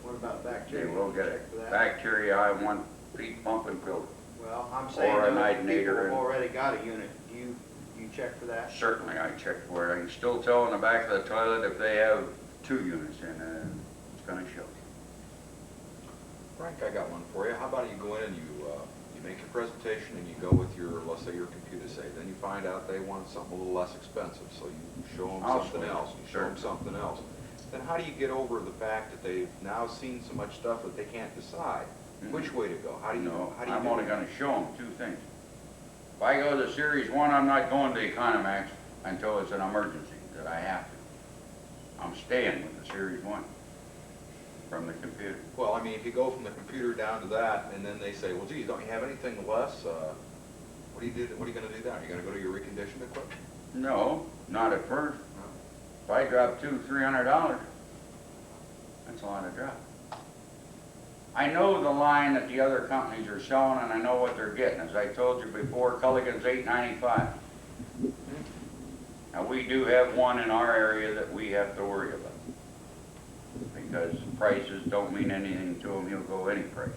S6: What about
S4: They
S6: bacteria?
S4: will get
S6: Check
S4: it.
S6: for that?
S4: Bacteria, I want feet pumping filter.
S6: Well, I'm saying
S4: Or an
S6: those people
S4: ignitor
S6: have
S4: and-
S6: already got a unit. Do you check for that?
S4: Certainly, I check for it. I can still tell in the back of the toilet if they have 2 units in it, it's gonna show.
S9: Frank, I got one for you. How about you go in and you make your presentation and you go with your, let's say your computer save. Then you find out they want something a little less expensive, so you show them
S4: I'll
S9: something
S4: swing it.
S9: else. You show them something else. Then how do you get over the fact that they've now seen so much stuff that they can't decide which way to go? How do you
S4: No,
S9: how do you
S4: I'm
S9: do
S4: only
S9: that?
S4: gonna show them 2 things. If I go to Series 1, I'm not going to Economax until it's an emergency that I have to. I'm staying with the Series 1 from the computer.
S9: Well, I mean, if you go from the computer down to that, and then they say, well, geez, don't you have anything less? What do you do? What are you going to do then? Are you going to go to your reconditioned equipment?
S4: No, not at first. If I drop $200-300, that's a lot of drop. I know the line that the other companies are selling, and I know what they're getting. As I told you before, Culligan's $8.95. Now, we do have one in our area that we have to worry about. Because prices don't mean anything to him, he'll go any price.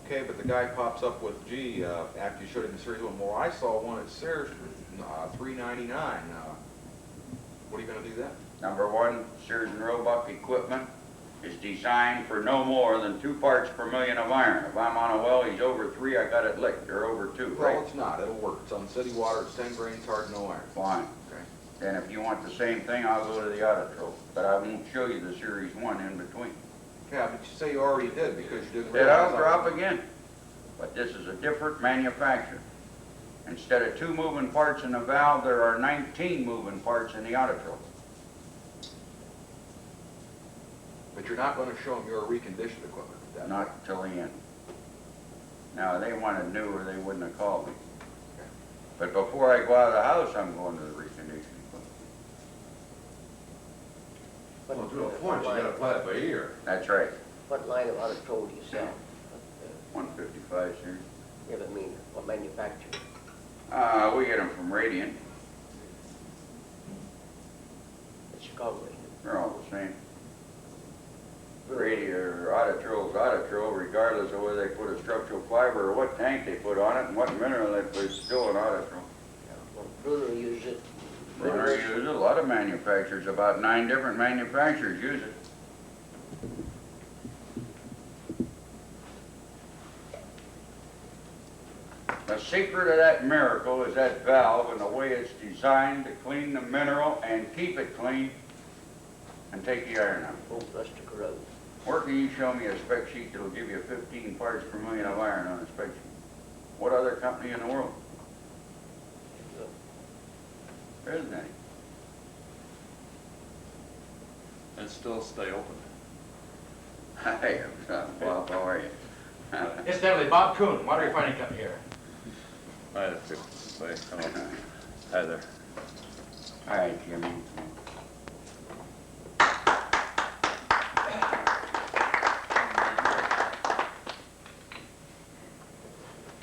S9: Okay, but the guy pops up with, gee, after you showed him the Series 1, well, I saw one at Sears for $3.99. What are you going to do then?
S4: Number 1, Sears and Roebuck equipment is designed for no more than 2 parts per million of iron. If I'm on a well, he's over 3, I got it licked, or over 2, right?
S9: Well, it's not. It'll work. It's on city water. It's 10 grains hard, no iron.
S4: Fine.
S9: Okay.
S4: Then if you want the same thing, I'll go to the Autotro, but I won't show you the Series 1 in between.
S9: Yeah, but you say you already did because you didn't
S4: Then
S9: realize.
S4: I'll drop again. But this is a different manufacturer. Instead of 2 moving parts in the valve, there are 19 moving parts in the Autotro.
S9: But you're not going to show them your reconditioned equipment. at that
S4: Not
S9: point.
S4: till the end. Now, if they wanted new or they wouldn't have called me. But before I go out of the house, I'm going to the reconditioning equipment.
S10: Well, to a point, you gotta play it by ear.
S4: That's right,
S2: What line of auto control do you sell?
S4: 155 series.
S2: Yeah, but I mean, what manufacturer?
S4: We get them from Radiant.
S2: It's Chicago.
S4: They're all the same. Radiant or Autotro's Autotro, regardless of whether they put a structural fiber or what tank they put on it and what mineral they put, it's still an Autotro.
S2: Well, Bruno uses it.
S4: Brunner uses it, a lot of manufacturers, about 9 different manufacturers use it. The secret of that miracle is that valve and the way it's designed to clean the mineral and keep it clean and take the iron out.
S2: Won't rust or corrode.
S4: Where can you show me a spec sheet that'll give you 15 parts per million of iron on a spec sheet? What other company in the world? There isn't any.
S11: And still stay open.
S4: Hey, Bob, how are you?
S1: Incidentally, Bob Kuhn, Water Refining Company here.
S11: I have to say, hello. Hi there.
S4: All right, Jimmy.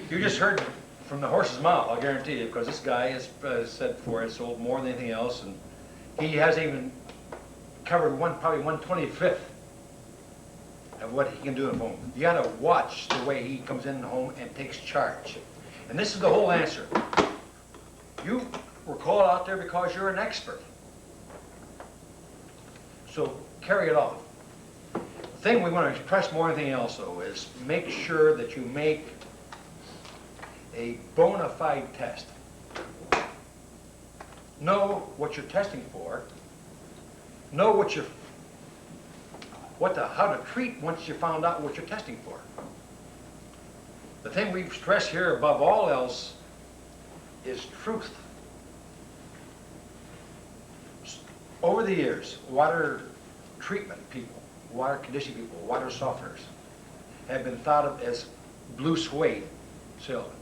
S1: You just heard from the horse's mouth, I'll guarantee you, because this guy has said before, has sold more than anything else, and he hasn't even covered probably 1/25 of what he can do at home. You gotta watch the way he comes in the home and takes charge. And this is the whole answer. You were called out there because you're an expert. So carry it off. The thing we want to express more than anything else, though, is make sure that you make a bona fide test. Know what you're testing for. Know how to treat once you found out what you're testing for. The thing we stress here above all else is truth. Over the years, water treatment people, water conditioning people, water softeners have been thought of as blue suede salesmen.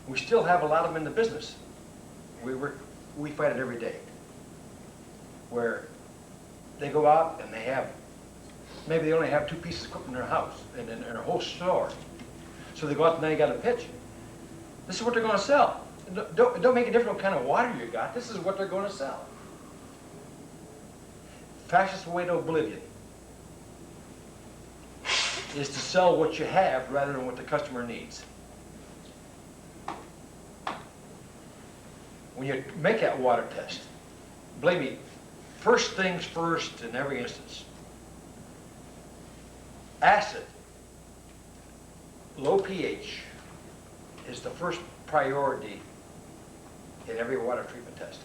S1: We still have a lot of them in the business. We fight it every day, where they go out and maybe they only have 2 pieces of equipment in their house, in their whole store. So they go out and now you got a pitch. This is what they're going to sell. It don't make a difference what kind of water you got. This is what they're going to sell. Fastest way to oblivion is to sell what you have rather than what the customer needs. When you make that water test, believe me, first things first in every instance. Acid, low pH, is the first priority in every water treatment test.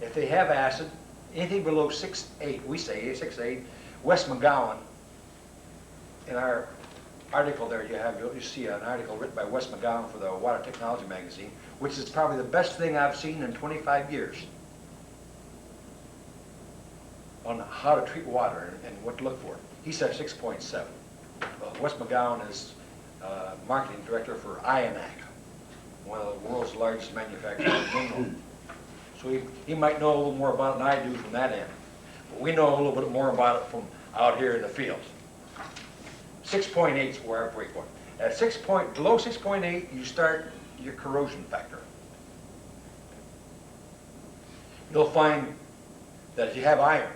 S1: If they have acid, anything below 6.8, we say 6.8, Wes McGowan, in our article there, you see an article written by Wes McGowan for the Water Technology magazine, which is probably the best thing I've seen in 25 years on how to treat water and what to look for. He said 6.7. Wes McGowan is marketing director for IANAC, one of the world's largest manufacturers of mineral. So he might know a little more about it than I do from that end. But we know a little bit more about it from out here in the field. 6.8 is where I break point. At below 6.8, you start your corrosion factor. You'll find that if you have iron,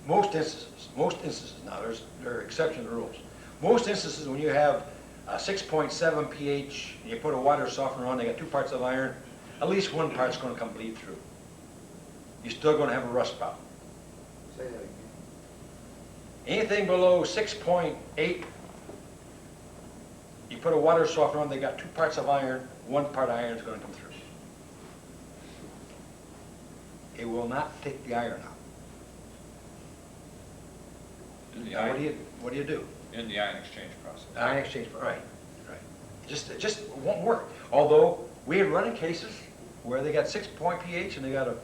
S1: most instances, now there are exceptions to rules. Most instances when you have a 6.7 pH, and you put a water softener on, they got 2 parts of iron, at least 1 part's going to come bleed through. You're still going to have a rust problem.
S6: Say that again.
S1: Anything below 6.8, you put a water softener on, they got 2 parts of iron, 1 part of iron is going to come through. It will not take the iron out. Now, what do you do?
S11: In the ion exchange process.
S1: Ion exchange, right. It just won't work. Although we have run in cases where they got 6 pH and they got a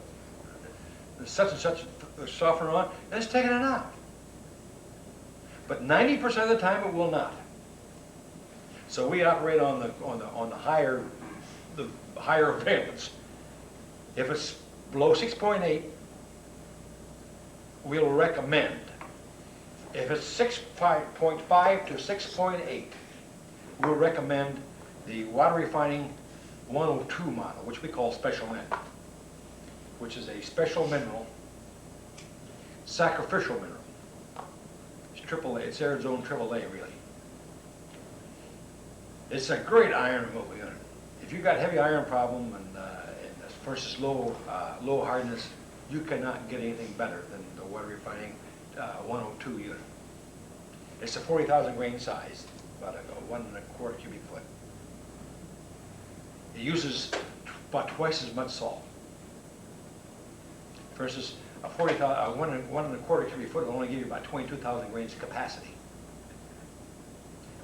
S1: such and such softener on, and it's taking it out. But 90% of the time it will not. So we operate on the higher valence. If it's below 6.8, we'll recommend. If it's 6.5 to 6.8, we'll recommend the water refining 102 model, which we call Special N, which is a special mineral, sacrificial mineral. It's AAA, it's Arizona AAA, really. It's a great iron removal unit. If you've got a heavy iron problem and versus low hardness, you cannot get anything better than the water refining 102 unit. It's a 40,000 grain size, about a 1 1/4 cubic foot. It uses about twice as much salt. Versus a 1 1/4 cubic foot will only give you about 22,000 grains of capacity.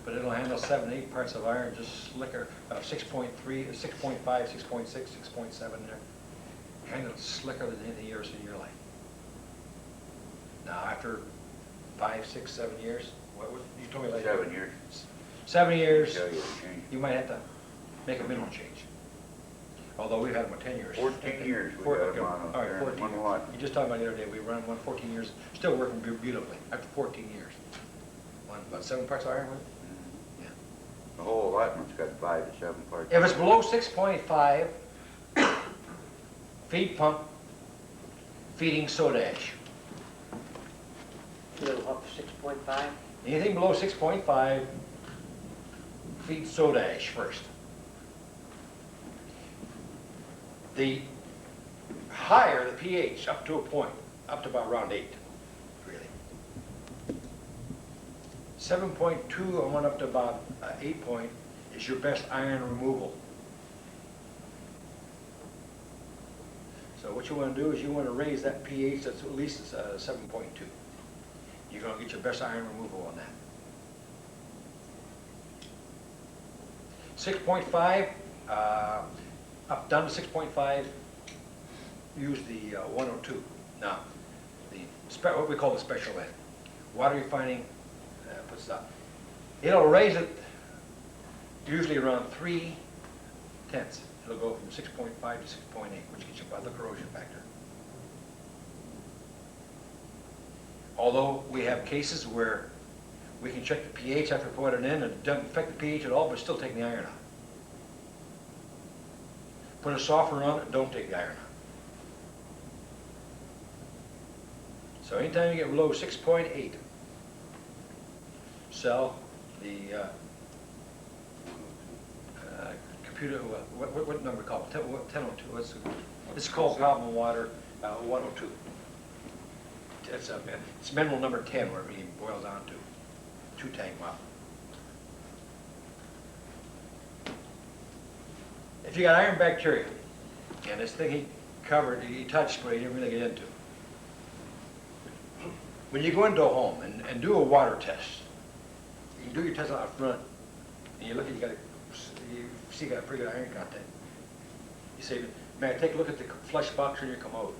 S1: But it'll handle 7 to 8 parts of iron just slicker, 6.3, 6.5, 6.6, 6.7 there. Handle it slicker than anything you ever seen in your life. Now after 5, 6, 7 years, what you told me like
S4: 7 years.
S1: 7 years,
S4: Tell you to change.
S1: you might have to make a mineral change. Although we've had them for 10 years.
S4: 14 years we got them on
S1: All right,
S4: there,
S1: 14
S4: one
S1: years.
S4: lot.
S1: You just talked about the other day, we run one 14 years, still working beautifully after 14 years. About 7 parts iron with it? Yeah.
S4: The whole allotment's got 5 to 7 parts.
S1: If it's below 6.5, feed pump, feeding soda ash.
S2: Little up to 6.5.
S1: Anything below 6.5, feed soda ash first. The higher the pH, up to a point, up to about around 8, really. 7.2 and one up to about 8 point is your best iron removal. So what you want to do is you want to raise that pH that's at least 7.2. You're going to get your best iron removal on that. 6.5, up down to 6.5, use the 102. Now, what we call the special end. Water refining puts up. It'll raise it usually around 3/10. It'll go from 6.5 to 6.8, which gets you by the corrosion factor. Although we have cases where we can check the pH after putting it in, and it doesn't affect the pH at all, but still take the iron out. Put a softener on it, don't take the iron out. So anytime you get below 6.8, sell the computer, what number called? 1002. It's called problem water 102. It's mineral number 10 where it really boils down to. 2-tank well. If you got iron bacteria, and this thing he covered, he touched, but he didn't really get into. When you go into a home and do a water test, you do your test out front, and you look at you see you got a pretty good iron content. You say, man, take a look at the flush box on your commode.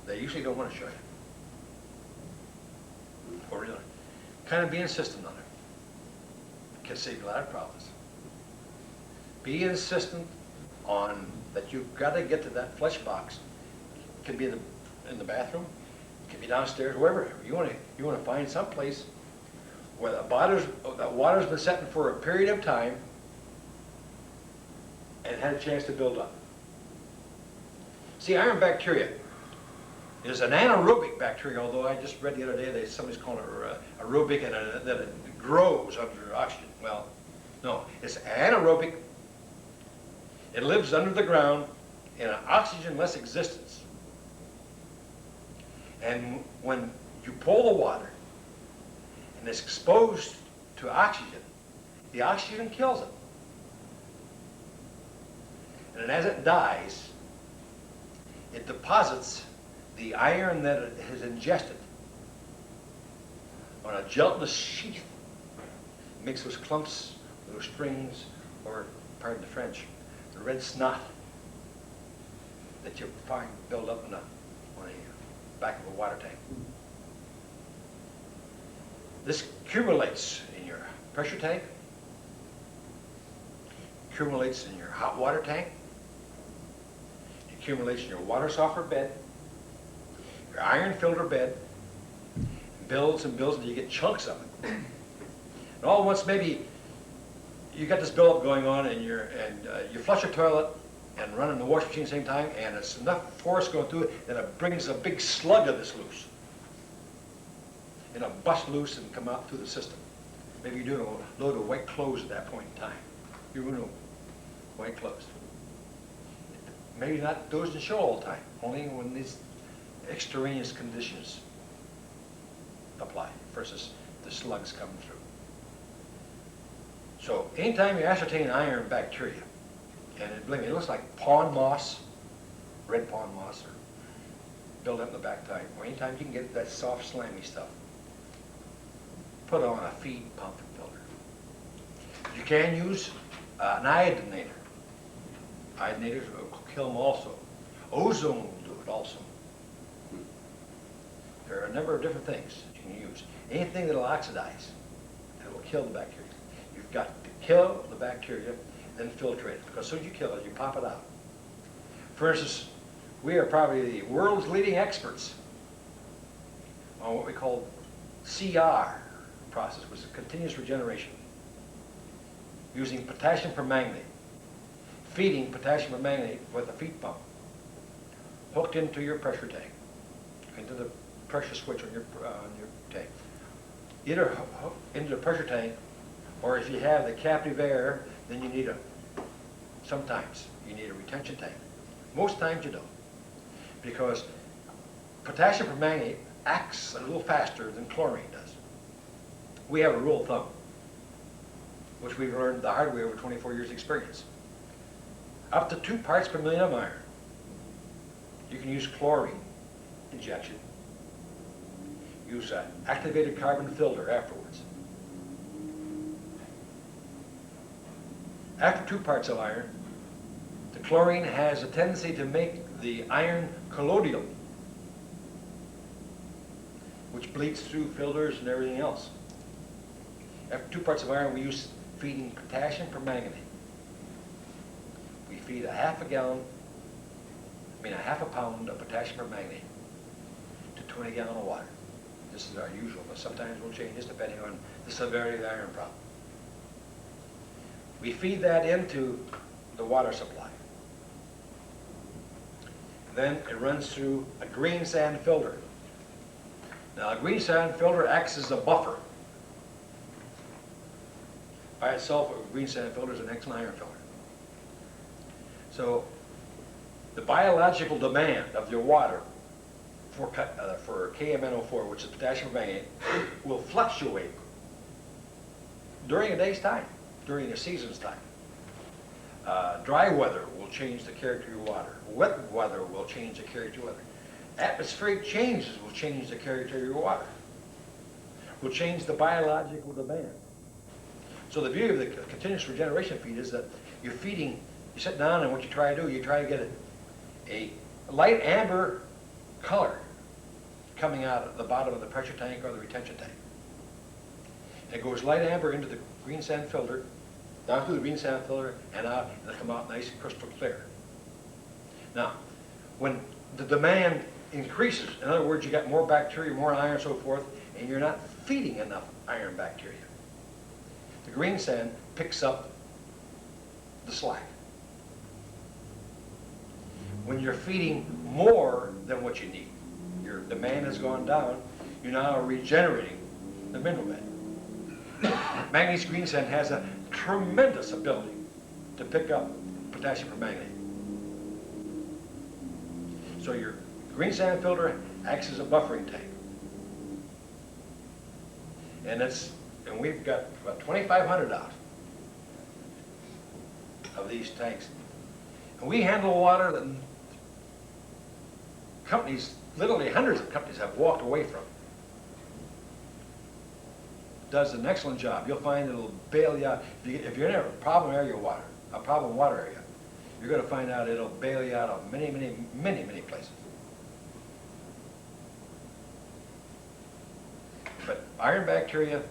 S1: They usually don't want to show you. Or really. Kind of be insistent on it. Can save you a lot of problems. Be insistent on that you've got to get to that flush box. It can be in the bathroom, it can be downstairs, wherever. You want to find some place where the water's been sitting for a period of time and had a chance to build up. See, iron bacteria is an anaerobic bacteria, although I just read the other day that somebody's calling it aerobic and that it grows under oxygen. Well, no, it's anaerobic. It lives under the ground in an oxygen-less existence. And when you pull the water and it's exposed to oxygen, the oxygen kills it. And as it dies, it deposits the iron that it has ingested on a gelatinous sheath mixed with clumps, little strings, or, pardon the French, the red snot that you find build up on the back of a water tank. This accumulates in your pressure tank, accumulates in your hot water tank, accumulates in your water softener bed, your iron filter bed, builds and builds until you get chunks of it. And all at once, maybe you got this buildup going on, and you flush your toilet and run in the wash machine at the same time, and it's enough force going through it that it brings a big slug of this loose. And it'll bust loose and come out through the system. Maybe you're doing a load of white clothes at that point in time. You're doing white clothes. Maybe not those in show all the time, only when these extraneous conditions apply versus the slugs coming through. So anytime you ascertain iron bacteria, and believe me, it looks like pond moss, red pond moss, or build up in the back tire, or anytime you can get that soft, slimy stuff, put on a feed pump filter. You can use an iodinator. Iodinators will kill them also. Ozone will do it also. There are a number of different things you can use. Anything that will oxidize, that will kill the bacteria. You've got to kill the bacteria, then filtrate it. Because as soon as you kill it, you pop it out. For instance, we are probably the world's leading experts on what we call CR process, which is continuous regeneration, using potassium permanganate, feeding potassium permanganate with a feed pump hooked into your pressure tank, into the pressure switch on your tank. Either hook into the pressure tank, or if you have the captive air, then sometimes you need a retention tank. Most times you don't, because potassium permanganate acts a little faster than chlorine does. We have a rule of thumb, which we've learned the hard way over 24 years experience. Up to 2 parts per million of iron, you can use chlorine injection. Use an activated carbon filter afterwards. After 2 parts of iron, the chlorine has a tendency to make the iron colloidal, which bleeds through filters and everything else. After 2 parts of iron, we use feeding potassium permanganate. We feed a half a pound of potassium permanganate to 20 gallons of water. This is our usual, but sometimes we'll change this depending on the severity of the iron problem. We feed that into the water supply. Then it runs through a green sand filter. Now, a green sand filter acts as a buffer. By itself, a green sand filter is an excellent iron filter. So, the biological demand of your water for KMNO4, which is potassium permanganate, will fluctuate during a day's time, during a season's time. Dry weather will change the character of your water. Wet weather will change the character of your water. Atmospheric changes will change the character of your water. Will change the biological demand. So the beauty of the continuous regeneration feed is that you're feeding, you sit down and what you try to do, you try to get a light amber color coming out of the bottom of the pressure tank or the retention tank. It goes light amber into the green sand filter, down through the green sand filter, and out, and it'll come out nice and crystal clear. Now, when the demand increases, in other words, you got more bacteria, more iron, and so forth, and you're not feeding enough iron bacteria, the green sand picks up the slack. When you're feeding more than what you need, your demand has gone down, you're now regenerating the mineral bed. Manganese green sand has a tremendous ability to pick up potassium permanganate. So your green sand filter acts as a buffering tank. And we've got about 2,500 out of these tanks. And we handle water that companies, literally hundreds of companies, have walked away from. Does an excellent job. You'll find it'll bail you out. If you're in a problem area water, a problem water area, you're going to find out it'll bail you out of many, many, many, many places. But iron bacteria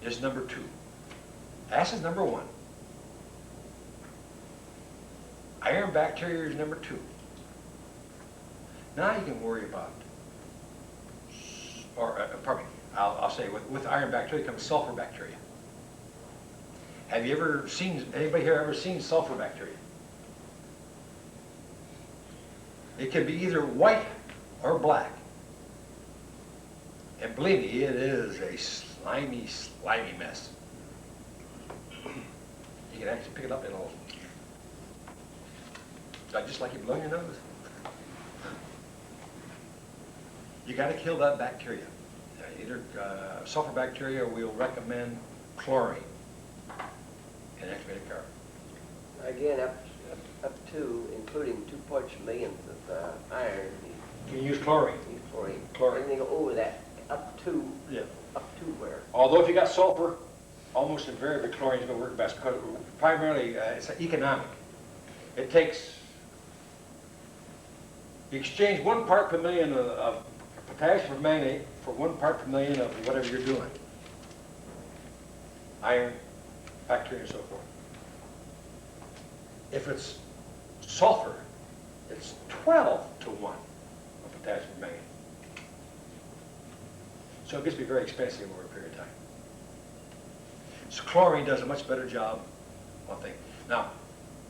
S1: is number 2. Acid's number 1. Iron bacteria is number 2. Now you can worry about, pardon me, I'll say with iron bacteria comes sulfur bacteria. Have you ever seen, anybody here ever seen sulfur bacteria? It can be either white or black. And believe me, it is a slimy, slimy mess. You can actually pick it up and it'll, just like you blow your nose. You got to kill that bacteria. Either sulfur bacteria, we'll recommend chlorine and activated carbon.
S2: Again, up to, including 2 parts per million of iron,
S1: You can use chlorine.
S2: you chlorine.
S1: Chlorine.
S2: Anything over that, up to where?
S1: Although if you got sulfur, almost invariably chlorine is going to work best because primarily it's economic. It takes, you exchange 1 part per million of potassium permanganate for 1 part per million of whatever you're doing. Iron, bacteria, and so forth. If it's sulfur, it's 12 to 1 of potassium permanganate. So it gets to be very expensive over a period of time. So chlorine does a much better job, one thing. Now,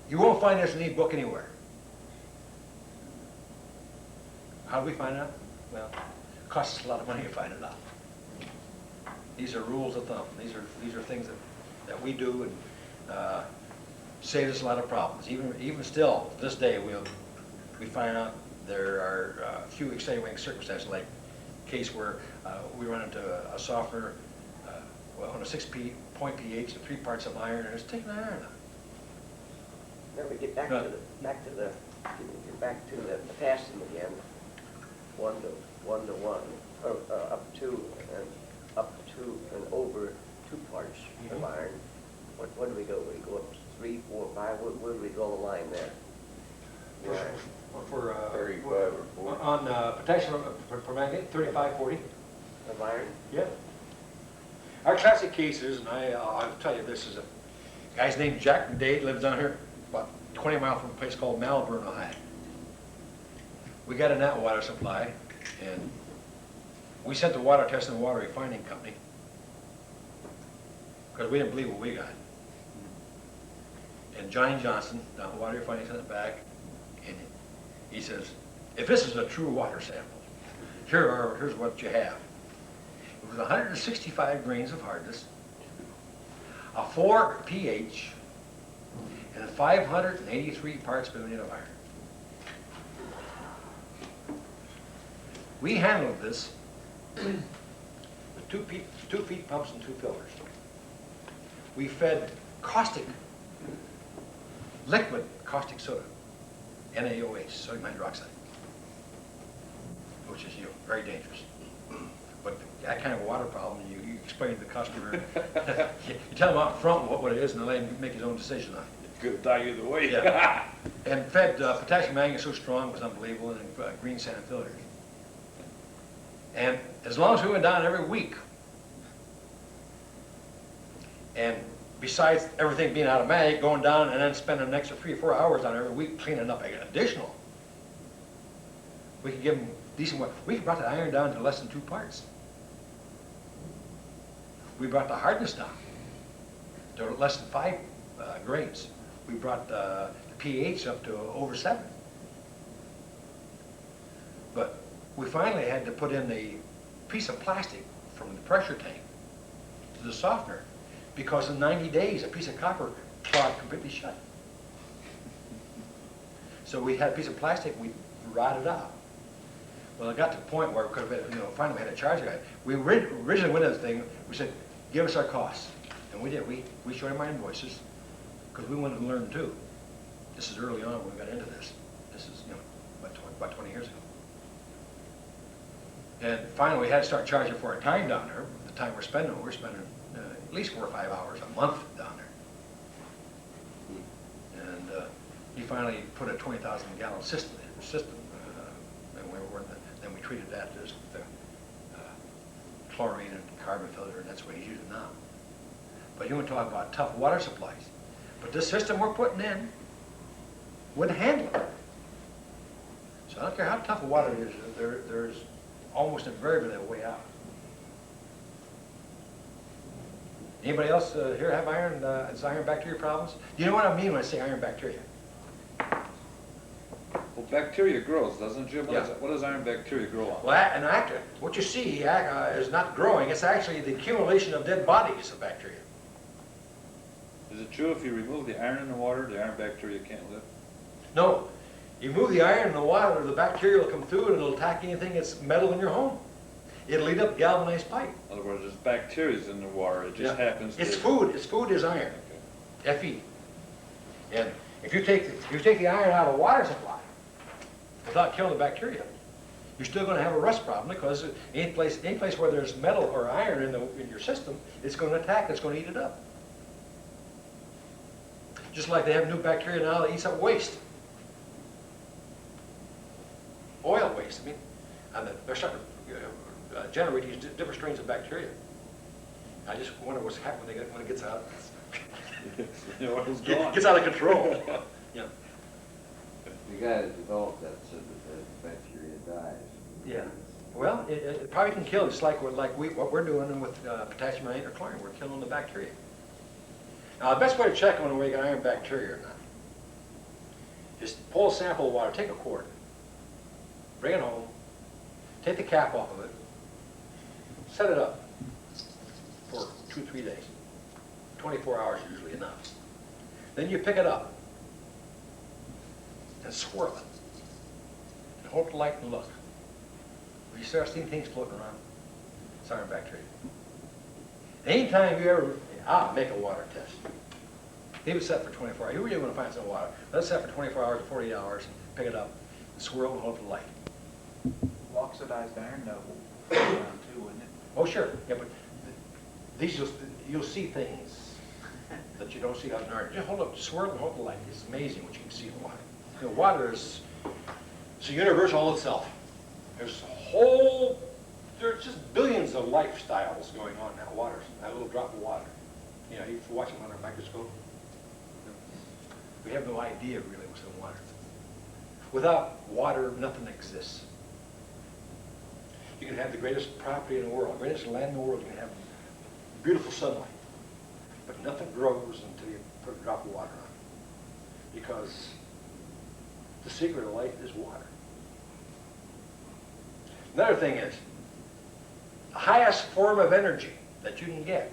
S1: you won't find this in any book anywhere. How do we find out? Well, it costs us a lot of money to find it out. These are rules of thumb. These are things that we do and save us a lot of problems. Even still, this day, we find out there are a few extenuating circumstances, like a case where we run into a softener on a 6-point pH and 3 parts of iron, and it's taking iron out.
S2: Then we get back to the potassium again. 1 to 1, or up to and over 2 parts of iron. What do we go? We go up 3, 4, 5. Where do we draw the line there? The iron.
S1: For
S4: 35 or 40.
S1: on potassium permanganate, 35, 40.
S2: Of iron?
S1: Yeah. Our classic cases, and I'll tell you, this is a guy's named Jack McDade, lives down here about 20 miles from a place called Malvern, Ohio. We got in that water supply, and we sent the water test to the water refining company because we didn't believe what we got. And Johnny Johnson, down at water refining, sent it back, and he says, if this is a true water sample, here's what you have. It was 165 grains of hardness, a 4 pH, and 583 parts per million of iron. We handled this with two feet pumps and 2 filters. We fed liquid caustic soda, NaOH, sodium hydroxide, which is, very dangerous. But that kind of water problem, you explain to the customer, you tell them out front what it is, and they let him make his own decision on it.
S11: Could die either way.
S1: Yeah. And fed potassium manganate so strong, it was unbelievable, and green sand filters. And as long as we went down every week, and besides everything being automatic, going down and then spending an extra 3 or 4 hours down every week cleaning up additional, we could give them decent water. We brought the iron down to less than 2 parts. We brought the hardness down to less than 5 grains. We brought the pH up to over 7. But we finally had to put in a piece of plastic from the pressure tank to the softener, because in 90 days a piece of copper clogged completely shut. So we had a piece of plastic, we rotted out. Well, it got to the point where we could have, finally we had to charge the guy. We originally went to the thing, we said, give us our costs. And we did. We showed him our invoices, because we wanted to learn too. This is early on when we got into this. This is, about 20 years ago. And finally we had to start charging for our time down there. The time we're spending at least 4 or 5 hours a month down there. And he finally put a 20,000 gallon system in, and then we treated that as the chlorine and carbon filter, and that's what he's using now. But you want to talk about tough water supplies. But this system we're putting in wouldn't handle it. So I don't care how tough a water is, there's almost invariably a way out. Anybody else here have iron bacteria problems? Do you know what I mean when I say iron bacteria?
S11: Well, bacteria grows, doesn't it, Jim?
S1: Yeah.
S11: What does iron bacteria grow on?
S1: Well, what you see is not growing. It's actually the accumulation of dead bodies of bacteria.
S11: Is it true if you remove the iron in the water, the iron bacteria can't live?
S1: No. You move the iron in the water, the bacteria will come through and it'll attack anything that's metal in your home. It'll eat up galvanized pipe.
S11: In other words, there's bacteria in the water. It just happens to...
S1: Its food is iron.
S11: Okay.
S1: Fe. And if you take the iron out of a water supply without killing the bacteria, you're still going to have a rust problem, because any place where there's metal or iron in your system, it's going to attack, it's going to eat it up. Just like they have new bacteria now that eats up waste. Oil waste, and they're starting to generate these different strains of bacteria. I just wonder what's happening when it gets out.
S11: The oil's gone.
S1: Gets out of control. Yeah.
S2: You got to develop that so that the bacteria dies.
S1: Yeah. Well, it probably can kill, just like what we're doing with potassium iodine or chlorine. We're killing the bacteria. Now, the best way to check on whether you got iron bacteria or not, just pull a sample of water, take a quart, bring it home, take the cap off of it, set it up for 2-3 days. 24 hours is usually enough. Then you pick it up and swirl it. And hold the light and look. When you start seeing things floating around, it's iron bacteria. Anytime you ever, make a water test. Leave it set for 24 hours. You really want to find some water. Let it set for 24 hours or 48 hours, pick it up, and swirl and hold the light.
S3: Oxidized iron though will go around too, wouldn't it?
S1: Oh, sure. Yeah, but these you'll see things that you don't see out in iron. Just hold up, swirl and hold the light. It's amazing what you can see in water. You know, water is it's a universe all itself. There's just billions of lifestyles going on in that water, that little drop of water. You know, if you're watching under a microscope, we have no idea really what's in water. Without water, nothing exists. You can have the greatest property in the world, greatest land in the world, you can have beautiful sunlight, but nothing grows until you put a drop of water on it. Because the secret of life is water. Another thing is, the highest form of energy that you can get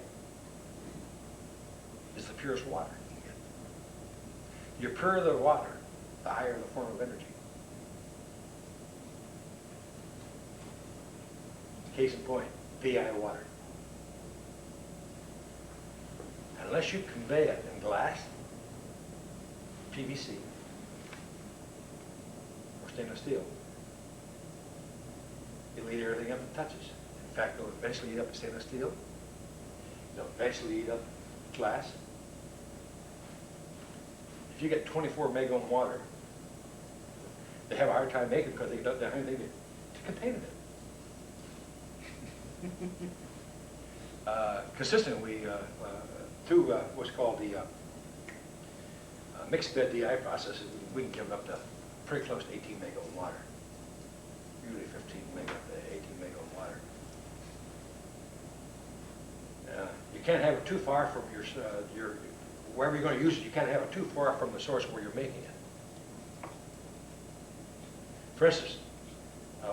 S1: is the purest water you can get. The purer the water, the higher the form of energy. Case in point, VI water. Unless you convey it in glass, PVC, or stainless steel, it'll eat everything up it touches. In fact, it'll eventually eat up stainless steel. It'll eventually eat up glass. If you get 24 megohm water, they have a hard time making it because they don't have anything to contain it. Consistently, through what's called the mixed bed DI process, we can give up to pretty close to 18 megohm water. Usually 15 megohm, 18 megohm water. You can't have it too far from your wherever you're going to use it. You can't have it too far from the source where you're making it. For instance,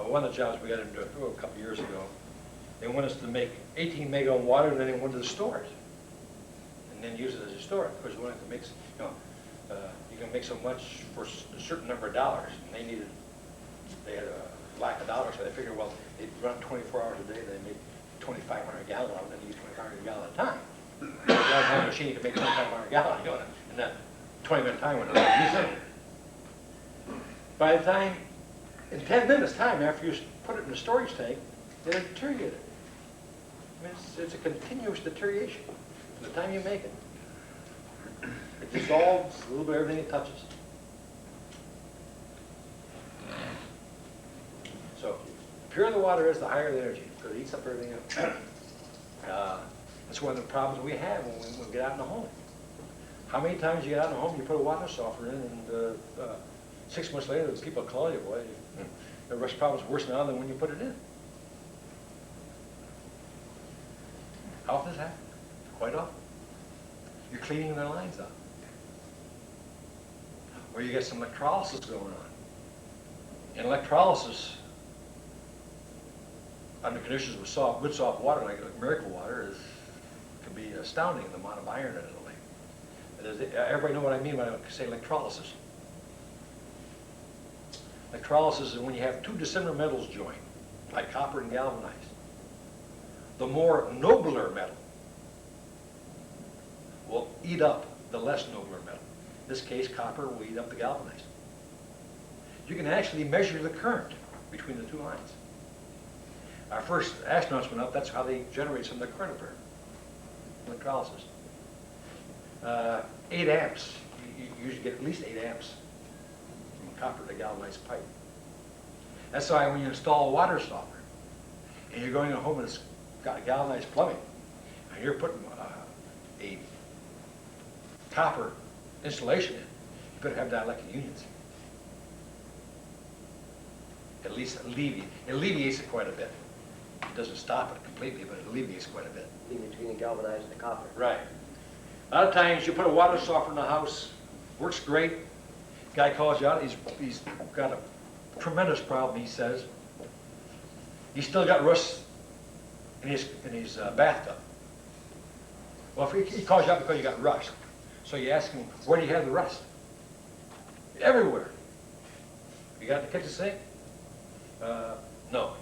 S1: one of the jobs we got into a couple of years ago, they want us to make 18 megohm water, and then they wanted to store it, and then use it as a storage. Because you wanted to mix, you can make so much for a certain number of dollars, and they had a lack of dollars, so they figured, well, they'd run 24 hours a day, they made 2,500 gallons out of it, and use 2,500 gallons at a time. You don't have a machine to make 2,500 gallons, in that 20-minute time when they're using it. By the time, in 10 minutes time after you put it in the storage tank, it'll deteriorate. I mean, it's a continuous deterioration from the time you make it. It dissolves a little bit of everything it touches. So, the purer the water is, the higher the energy, because it eats up everything else. That's one of the problems we have when we get out in the home. How many times you get out in the home, you put a water softener in, and 6 months later, people call you, boy, the rest problem's worse now than when you put it in. How often does that happen? Quite often. You're cleaning their lines up. Or you get some electrolysis going on. And electrolysis, under conditions with good soft water, like miracle water, can be astounding, the amount of iron in it. Everybody know what I mean when I say electrolysis. Electrolysis is when you have two dissimilar metals joined, like copper and galvanized. The more nobler metal will eat up the less nobler metal. In this case, copper will eat up the galvanized. You can actually measure the current between the two lines. Our first astronauts went up, that's how they generate some of the current up there. Electrolysis. 8 amps, you usually get at least 8 amps from copper to galvanized pipe. That's why when you install a water softener, and you're going to a home that's got galvanized plumbing, and you're putting a copper insulation in, you better have dielectric unions. at least alleviates it quite a bit. It doesn't stop it completely, but it alleviates quite a bit.
S2: In between the galvanized and the copper.
S1: Right. A lot of times you put a water softener in the house, works great. Guy calls you out, he's got a tremendous problem, he says. He's still got rust in his bathtub. Well, if he calls you out because you got rust. So you ask him, where do you have the rust? Everywhere. You got it in the kitchen sink? No.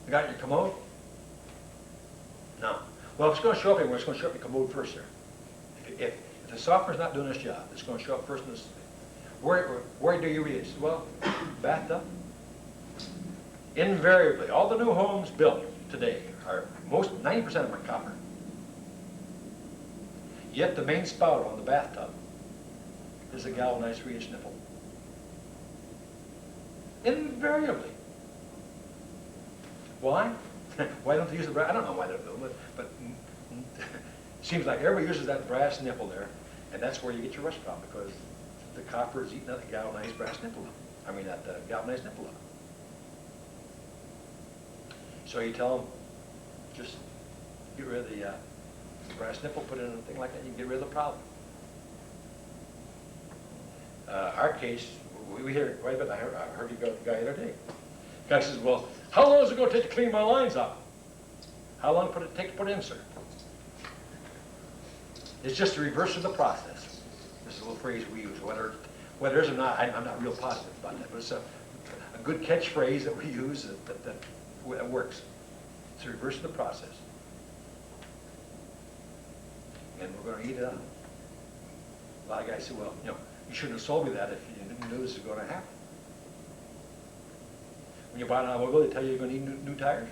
S1: You got it in your commode? No. Well, if it's going to show up anywhere, it's going to show up in your commode first, sir. If the softener's not doing its job, it's going to show up first in this. Where do you read it? Well, bathtub. Invariably, all the new homes built today are 90% of them are copper. Yet the main spout on the bathtub is a galvanized 3-inch nipple. Invariably. Why? Why don't they use the brass? I don't know why they don't, but it seems like everybody uses that brass nipple there, and that's where you get your rust problem, because the copper is eating that galvanized brass nipple up. I mean, that galvanized nipple up. So you tell them, just get rid of the brass nipple, put it in a thing like that, you can get rid of the problem. Our case, we hear it quite a bit. I heard you go the guy the other day. The guy says, well, how long is it going to take to clean my lines out? How long would it take to put in, sir? It's just the reverse of the process. This is a little phrase we use. Whether it is or not, I'm not real positive about that, but it's a good catchphrase that we use that works. It's the reverse of the process. And we're going to eat it up. A lot of guys say, well, you shouldn't have sold me that if you didn't know this is going to happen. When you buy an automobile, they tell you you're going to need new tires.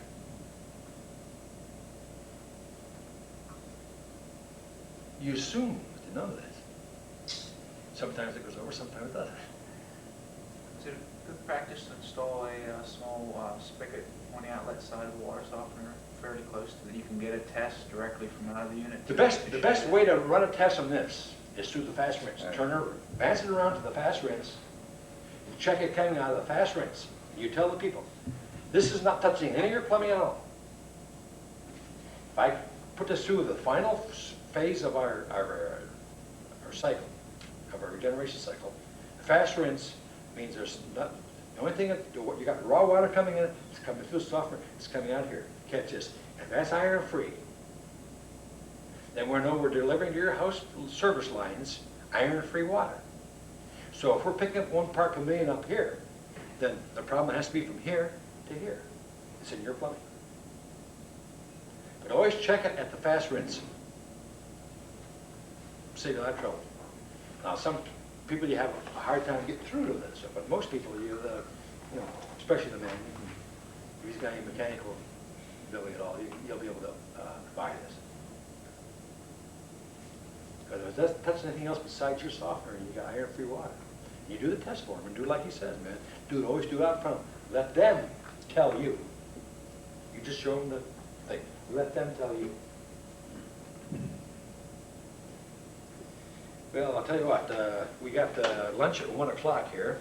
S1: You assume that you know this. Sometimes it goes over, sometimes it doesn't.
S3: Is it a good practice to install a small spigot on the outlet side of the water softener fairly close to that you can get a test directly from out of the unit?
S1: The best way to run a test on this is through the fast rinse. Turn her, advance it around to the fast rinse, check it coming out of the fast rinse. You tell the people, this is not touching any of your plumbing at all. If I put this through the final phase of our cycle, of our regeneration cycle, the fast rinse means there's not, the only thing, you got raw water coming in, it's coming through the softener, it's coming out here. Catch this, and that's iron free. Then we're delivering to your house service lines iron free water. So if we're picking up 1 part per million up here, then the problem has to be from here to here. It's in your plumbing. But always check it at the fast rinse. Save you a lot of trouble. Now some people you have a hard time getting through to this, but most people especially the man, if he's got any mechanical ability at all, you'll be able to buy this. Because if it doesn't touch anything else besides your softener, and you got iron-free water. You do the test for them and do it like he says, man. Always do it out front. Let them tell you. You just show them the thing. Let them tell you. Well, I'll tell you what, we got lunch at 1 o'clock here.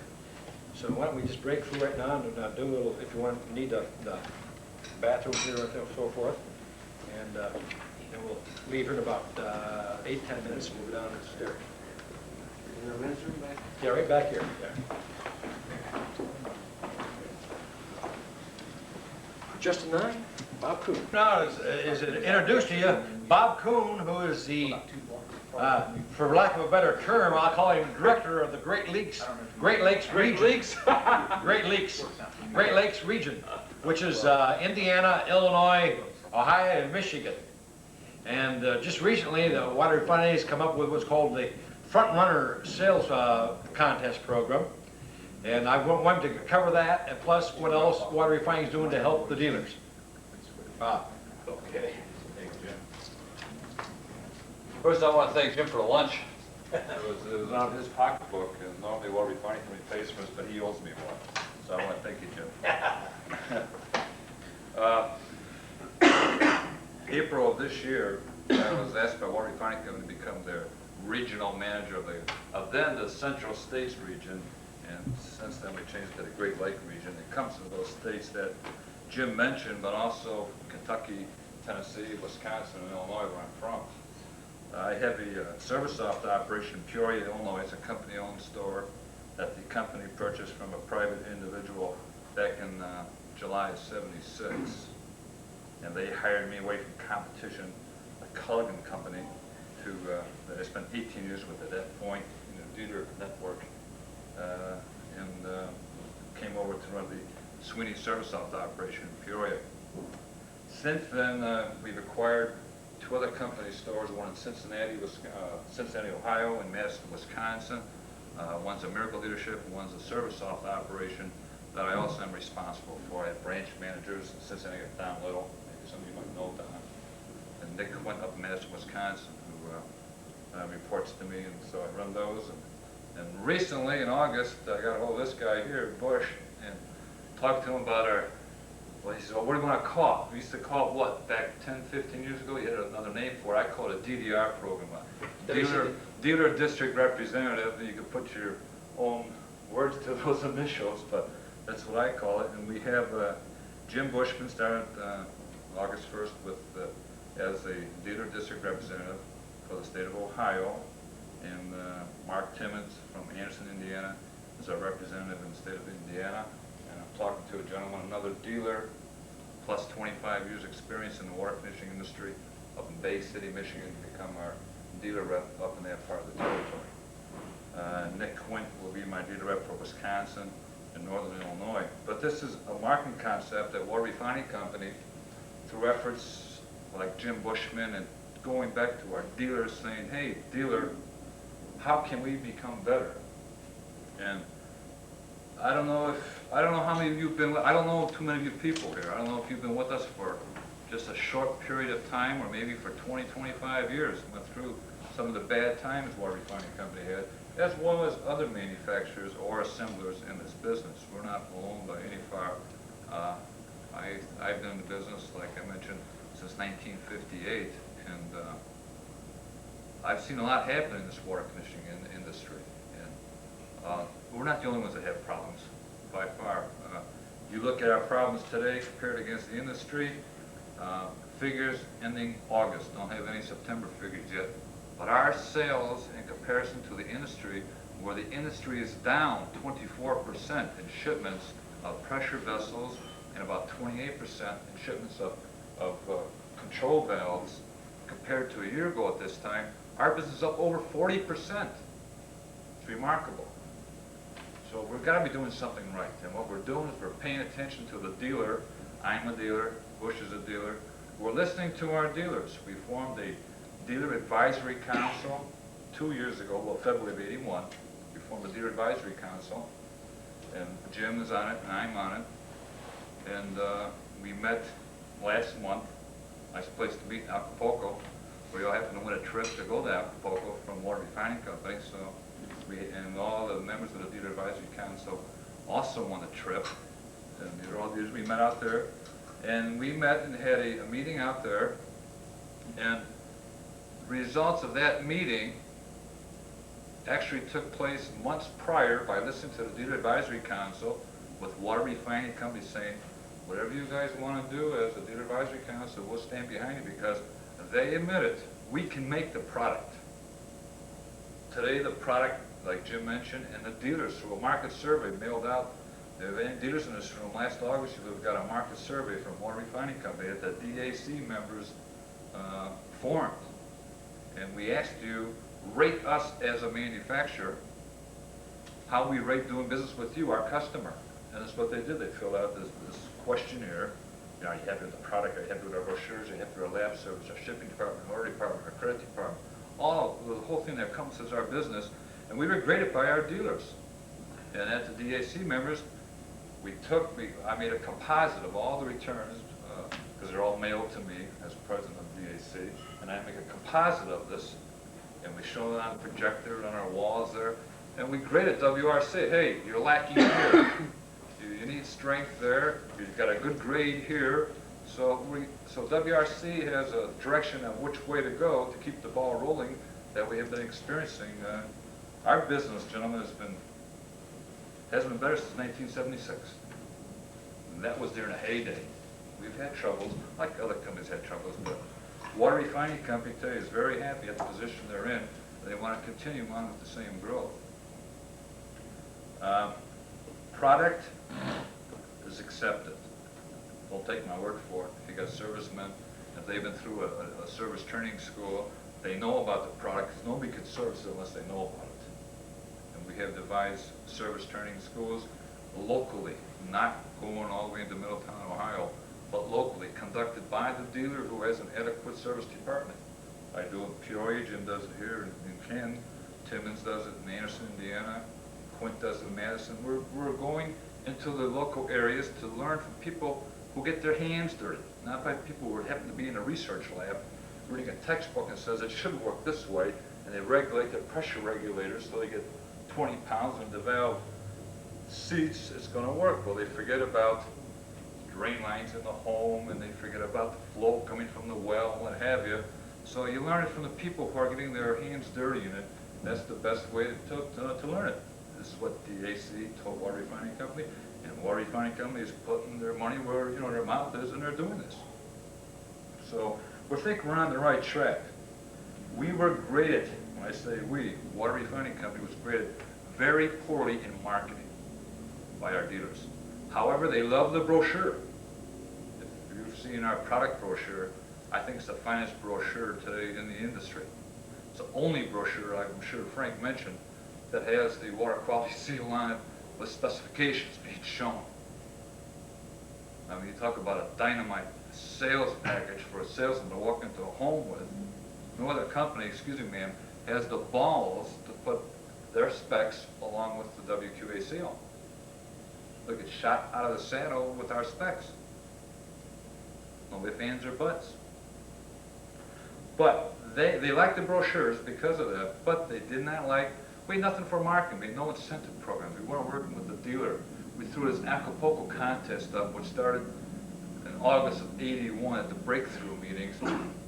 S1: So why don't we just break through right now and do a little, if you need the bathroom here and so forth. And then we'll leave here in about 8-10 minutes and we'll go down the stairs.
S2: Is there a men's room back?
S1: Yeah, right back here. Yeah. Just a 9? Bob Kuhn. Now, is it introduced to you, Bob Kuhn, who is the, for lack of a better term, I'll call him director of the Great Lakes region, which is Indiana, Illinois, Ohio, and Michigan. And just recently, the water refinery has come up with what's called the Front Runner Sales Contest Program. And I want to cover that, and plus what else water refining is doing to help the dealers. Bob.
S11: Okay, thanks, Jim. First, I want to thank Jim for the lunch. It was out of his pocketbook, and normally water refining can be placements, but he owes me one. So I want to thank you, Jim. April of this year, I was asked by Water Refining Company to become their regional manager of then the Central States region, And since then, we changed to the Great Lake region. It comes from those states that Jim mentioned, but also Kentucky, Tennessee, Wisconsin, and Illinois, where I'm from. I have a Service-Soft operation in Peoria, Illinois. It's a company-owned store that the company purchased from a private individual back in July of '76. And they hired me away from competition, a Culligan company, that I spent 18 years with at that point in a dealer network, and came over to run the Sweeney Service-Soft operation in Peoria. Since then, we've acquired 2 other company stores, one in Cincinnati, Ohio, and Madison, Wisconsin. One's a Miracle Leadership, and one's a Service-Soft operation that I also am responsible for. I have branch managers in Cincinnati, Don Little, maybe some of you might know Don, and Nick went up in Madison, Wisconsin, who reports to me, and so I run those. And recently, in August, I got a hold of this guy here, Bush, and talked to him about our, well, he said, well, what do you want to call it? We used to call it what? Back 10, 15 years ago, you had another name for it. I called it a DDR program, dealer district representative, and you could put your own words to those initials, but that's what I call it. And we have Jim Bushman started August 1st with, as a dealer district representative for the state of Ohio, and Mark Timmons from Anderson, Indiana, is our representative in the state of Indiana. And I'm talking to a gentleman, another dealer, plus 25 years experience in the water conditioning industry up in Bay City, Michigan, to become our dealer rep up in that part of the territory. Nick Quint will be my dealer rep for Wisconsin and Northern Illinois. But this is a marketing concept that Water Refining Company, through efforts like Jim Bushman and going back to our dealers saying, hey, dealer, how can we become better? And I don't know how many of you have been, I don't know too many of you people here. I don't know if you've been with us for just a short period of time or maybe for 20, 25 years. Went through some of the bad times Water Refining Company had, as well as other manufacturers or assemblers in this business. We're not alone by any far. I've been in the business, like I mentioned, since 1958, and I've seen a lot happen in this water conditioning industry. And we're not the only ones that have problems, by far. You look at our problems today compared against the industry, figures ending August, don't have any September figures yet, but our sales in comparison to the industry, where the industry is down 24% in shipments of pressure vessels and about 28% in shipments of control valves, compared to a year ago at this time, our business is up over 40%. It's remarkable. So we've got to be doing something right. And what we're doing is we're paying attention to the dealer. I'm a dealer. Bush is a dealer. We're listening to our dealers. We formed a dealer advisory council 2 years ago, well, February of '81. We formed a dealer advisory council, and Jim is on it, and I'm on it. And we met last month. Nice place to meet in Acapulco. We all happen to win a trip to go to Acapulco from Water Refining Company, so and all the members of the Dealer Advisory Council also won a trip. And they're all dealers. We met out there, and we met and had a meeting out there, and results of that meeting actually took place months prior by listening to the Dealer Advisory Council with Water Refining Company saying, whatever you guys want to do as a Dealer Advisory Council, we'll stand behind you, because they admitted we can make the product. Today the product, like Jim mentioned, and the dealers through a market survey mailed out. There are any dealers in this room. Last August we've got a market survey from Water Refining Company that the DAC members formed. And we asked you, rate us as a manufacturer, how we rate doing business with you, our customer. And that's what they did. They filled out this questionnaire. You know, are you happy with the product? Are you happy with our brochures? Are you happy with our lab service, our shipping department, our order department, our credit department? All the whole thing that encompasses our business. And we were graded by our dealers. And at the DAC members, I made a composite of all the returns, because they're all mailed to me as president of DAC. And I make a composite of this, and we show it on the projector on our walls there. And we graded WRC. Hey, you're lacking here. You need strength there. You've got a good grade here. So WRC has a direction of which way to go to keep the ball rolling that we have been experiencing. Our business, gentlemen, has been Hasn't been better since 1976. And that was during a heyday. We've had troubles, like other companies had troubles, but Water Refining Company today is very happy at the position they're in. They want to continue on with the same growth. Product is accepted. Don't take my word for it. If you got servicemen, if they've been through a service training school, they know about the product, because nobody can service it unless they know about it. And we have devised service training schools locally, not going all the way into Middletown, Ohio, but locally, conducted by the dealer who has an adequate service department. I do it in Peoria, Jim does it here in Canton, Timmons does it in Anderson, Indiana, Quint does it in Madison. We're going into the local areas to learn from people who get their hands dirty, not by people who happen to be in a research lab reading a textbook and says it should work this way, and they regulate the pressure regulators so they get 20 pounds and the valve seats, it's going to work. Well, they forget about drain lines in the home, and they forget about the flow coming from the well, and what have you. So you learn it from the people who are getting their hands dirty in it. That's the best way to learn it. This is what the AC told Water Refining Company, and Water Refining Company is putting their money where their mouth is, and they're doing this. So we think we're on the right track. We were graded, when I say we, Water Refining Company was graded very poorly in marketing by our dealers. However, they love the brochure. If you've seen our product brochure, I think it's the finest brochure today in the industry. It's the only brochure, I'm sure Frank mentioned, that has the water quality seal on it with specifications being shown. I mean, you talk about a dynamite sales package for a salesman to walk into a home with. No other company, excuse me ma'am, has the balls to put their specs along with the WQA seal. They'll get shot out of the saddle with our specs. No ifs, ands, or buts. But they like the brochures because of that, but they did not like, we had nothing for marketing, we had no incentive programs, we weren't working with the dealer. We threw this Acapulco contest up, which started in August of '81 at the breakthrough meetings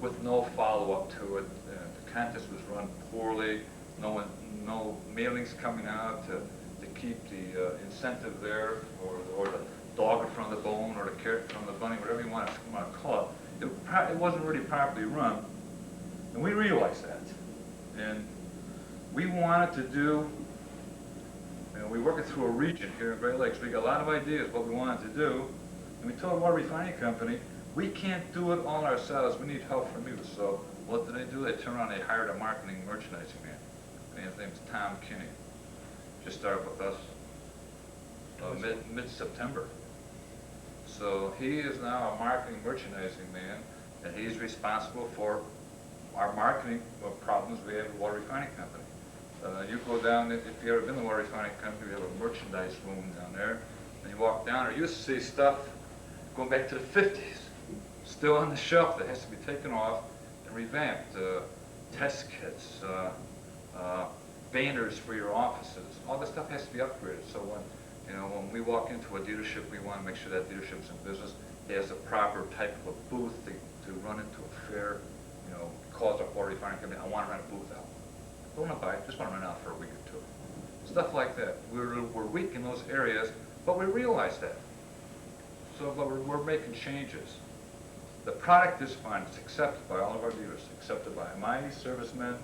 S11: with no follow-up to it. The contest was run poorly, no mailings coming out to keep the incentive there, or the dog in front of the bone, or the carrot in front of the bunny, whatever you want to call it. It wasn't really properly run, and we realized that. And we wanted to do, we worked through a region here in Great Lakes. We got a lot of ideas what we wanted to do, and we told Water Refining Company, we can't do it all ourselves, we need help from you. So what did they do? They turned around, they hired a marketing merchandising man. His name's Tom Kinney. Just started with us mid-September. So he is now a marketing merchandising man, and he's responsible for our marketing problems we have at Water Refining Company. You go down, if you've ever been to Water Refining Company, we have a merchandise room down there, and you walk down there, you see stuff going back to the 50s, still on the shelf that has to be taken off and revamped. Test kits, banners for your offices. All this stuff has to be upgraded. So when we walk into a dealership, we want to make sure that dealership's in business. It has a proper type of a booth to run into a fair, calls up Water Refining Company, I want to rent a booth out. Don't want to buy it, just want to rent out for a week or two. Stuff like that. We're weak in those areas, but we realize that. So, but we're making changes. The product is fine. It's accepted by all of our dealers, accepted by my servicemen,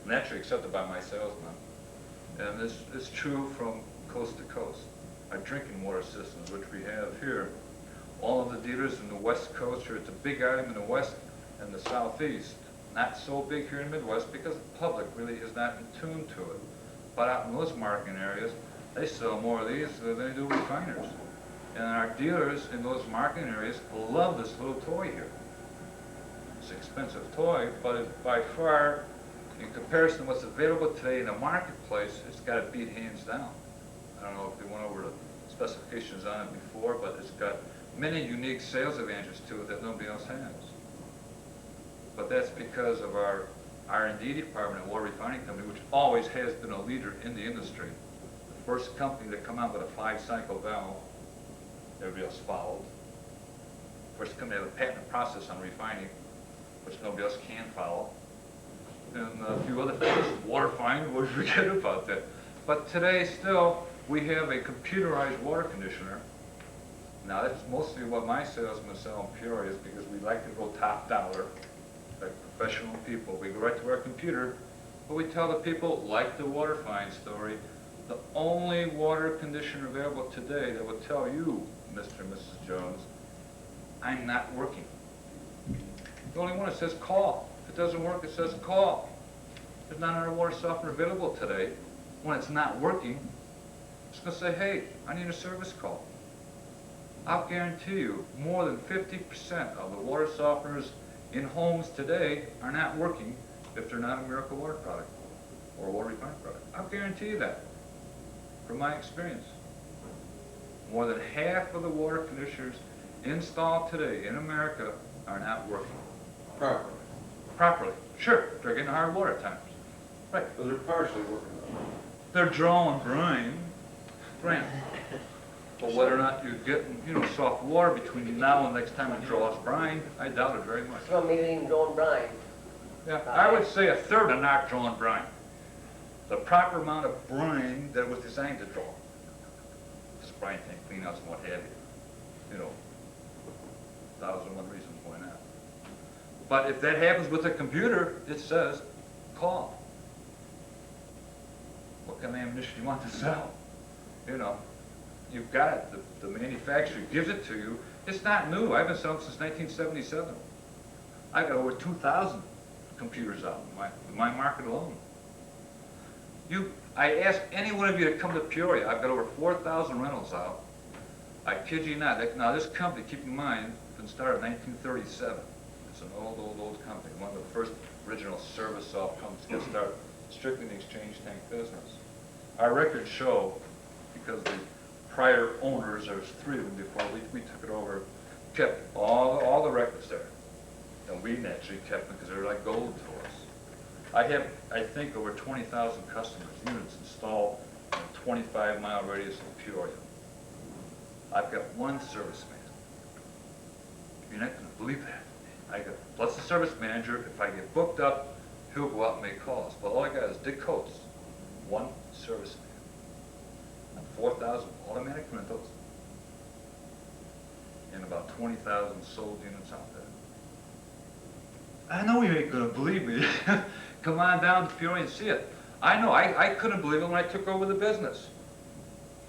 S11: naturally accepted by my salesmen. And this is true from coast to coast. Our drinking water systems, which we have here, all of the dealers in the West Coast, here it's a big item in the West and the Southeast. Not so big here in the Midwest because the public really is not in tune to it. But out in those marketing areas, they sell more of these than they do refiners. And our dealers in those marketing areas love this little toy here. It's an expensive toy, but it's by far, in comparison to what's available today in the marketplace, it's got to beat hands down. I don't know if we went over the specifications on it before, but it's got many unique sales advantages to it that nobody else has. But that's because of our R&D department at Water Refining Company, which always has been a leader in the industry. The first company to come out with a 5-cycle valve, everybody else followed. First company to have a patent process on refining, which nobody else can follow. And a few other things, water fine, we forget about that. But today still, we have a computerized water conditioner. Now, that's mostly what my salesmen sell in Peoria is because we like to go top dollar, like professional people. We go right to our computer, but we tell the people, like the water fine story, the only water conditioner available today that will tell you, Mr. and Mrs. Jones, I'm not working. The only one that says call. If it doesn't work, it says call. There's not another water softener available today. When it's not working, it's going to say, hey, I need a service call. I'll guarantee you more than 50% of the water softeners in homes today are not working if they're not a Miracle Water product or a water refining product. I'll guarantee you that from my experience. More than half of the water conditioners installed today in America are not working properly. Sure, they're getting hard water at times. Right.
S10: But they're partially working.
S11: They're drawing brine. But whether or not you're getting, soft water between now and next time it draws brine, I doubt it very much.
S2: Some maybe even drawing brine.
S11: Yeah, I would say a third are not drawing brine. The proper amount of brine that it was designed to draw. This brine tank cleanouts and what have you. 1,001 reasons why not. But if that happens with a computer, it says, call. What kind of ammunition do you want to sell? You've got it. The manufacturer gives it to you. It's not new. I've been selling since 1977. I got over 2,000 computers out in my market alone. I ask any one of you to come to Peoria. I've got over 4,000 rentals out. I kid you not. Now this company, keep in mind, been started in 1937. It's an old company. One of the first original service soft companies to get started, strictly in the exchange tank business. Our records show, because the prior owners, there was 3 of them before we took it over, kept all the records there. And we naturally kept them because they were like gold to us. I have, I think, over 20,000 customers, units installed in a 25-mile radius of Peoria. I've got one serviceman. You're not going to believe that. Plus the service manager, if I get booked up, he'll go out and make calls. But all I got is Dick Coates, one serviceman. 4,000 automatic rentals and about 20,000 sold units out there. I know you ain't gonna believe me. Come on down to Peoria and see it. I know, I couldn't believe it when I took over the business.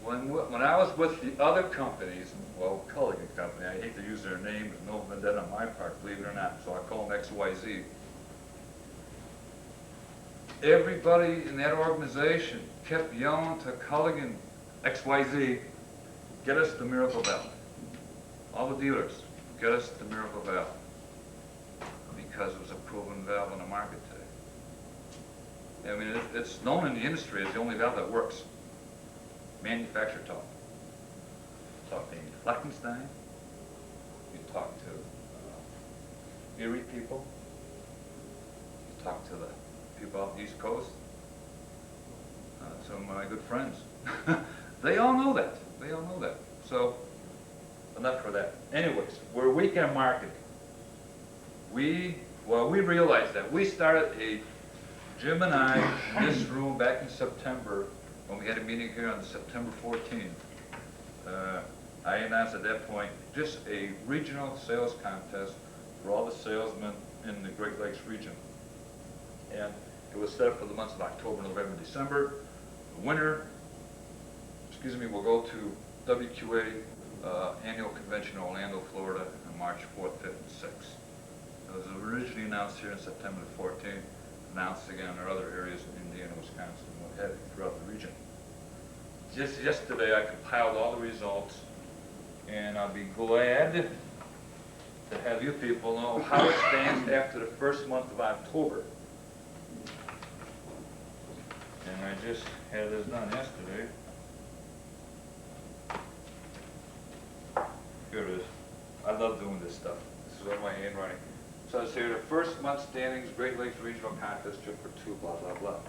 S11: When I was with the other companies, well, Culligan Company, I hate to use their name, there's no vendetta on my part, believe it or not, so I call them XYZ. Everybody in that organization kept yelling to Culligan, XYZ, get us the Miracle Valve. All the dealers, get us the Miracle Valve. Because it was a proven valve on the market today. I mean, it's known in the industry as the only valve that works. Manufacturer talk. Talk to Fleckenstein. You talk to Erie people. You talk to the people off the East Coast. Some of my good friends. They all know that. They all know that. So, enough for that. Anyways, we're weak in marketing. We realized that. We started Jim and I, in this room back in September, when we had a meeting here on September 14th. I announced at that point just a regional sales contest for all the salesmen in the Great Lakes region. And it was set up for the months of October, November, December. The winner, will go to WQA annual convention in Orlando, Florida on March 4th, 5th, and 6th. It was originally announced here in September the 14th, announced again in our other areas in Indiana, Wisconsin, and what have you, throughout the region. Just yesterday I compiled all the results, and I'll be glad to have you people know how it stands after the first month of October. And I just had this done yesterday. Here it is. I love doing this stuff. This is all my handwriting. So it's here, the first month standings, Great Lakes Regional Contest, Trip for 2, blah, blah, blah.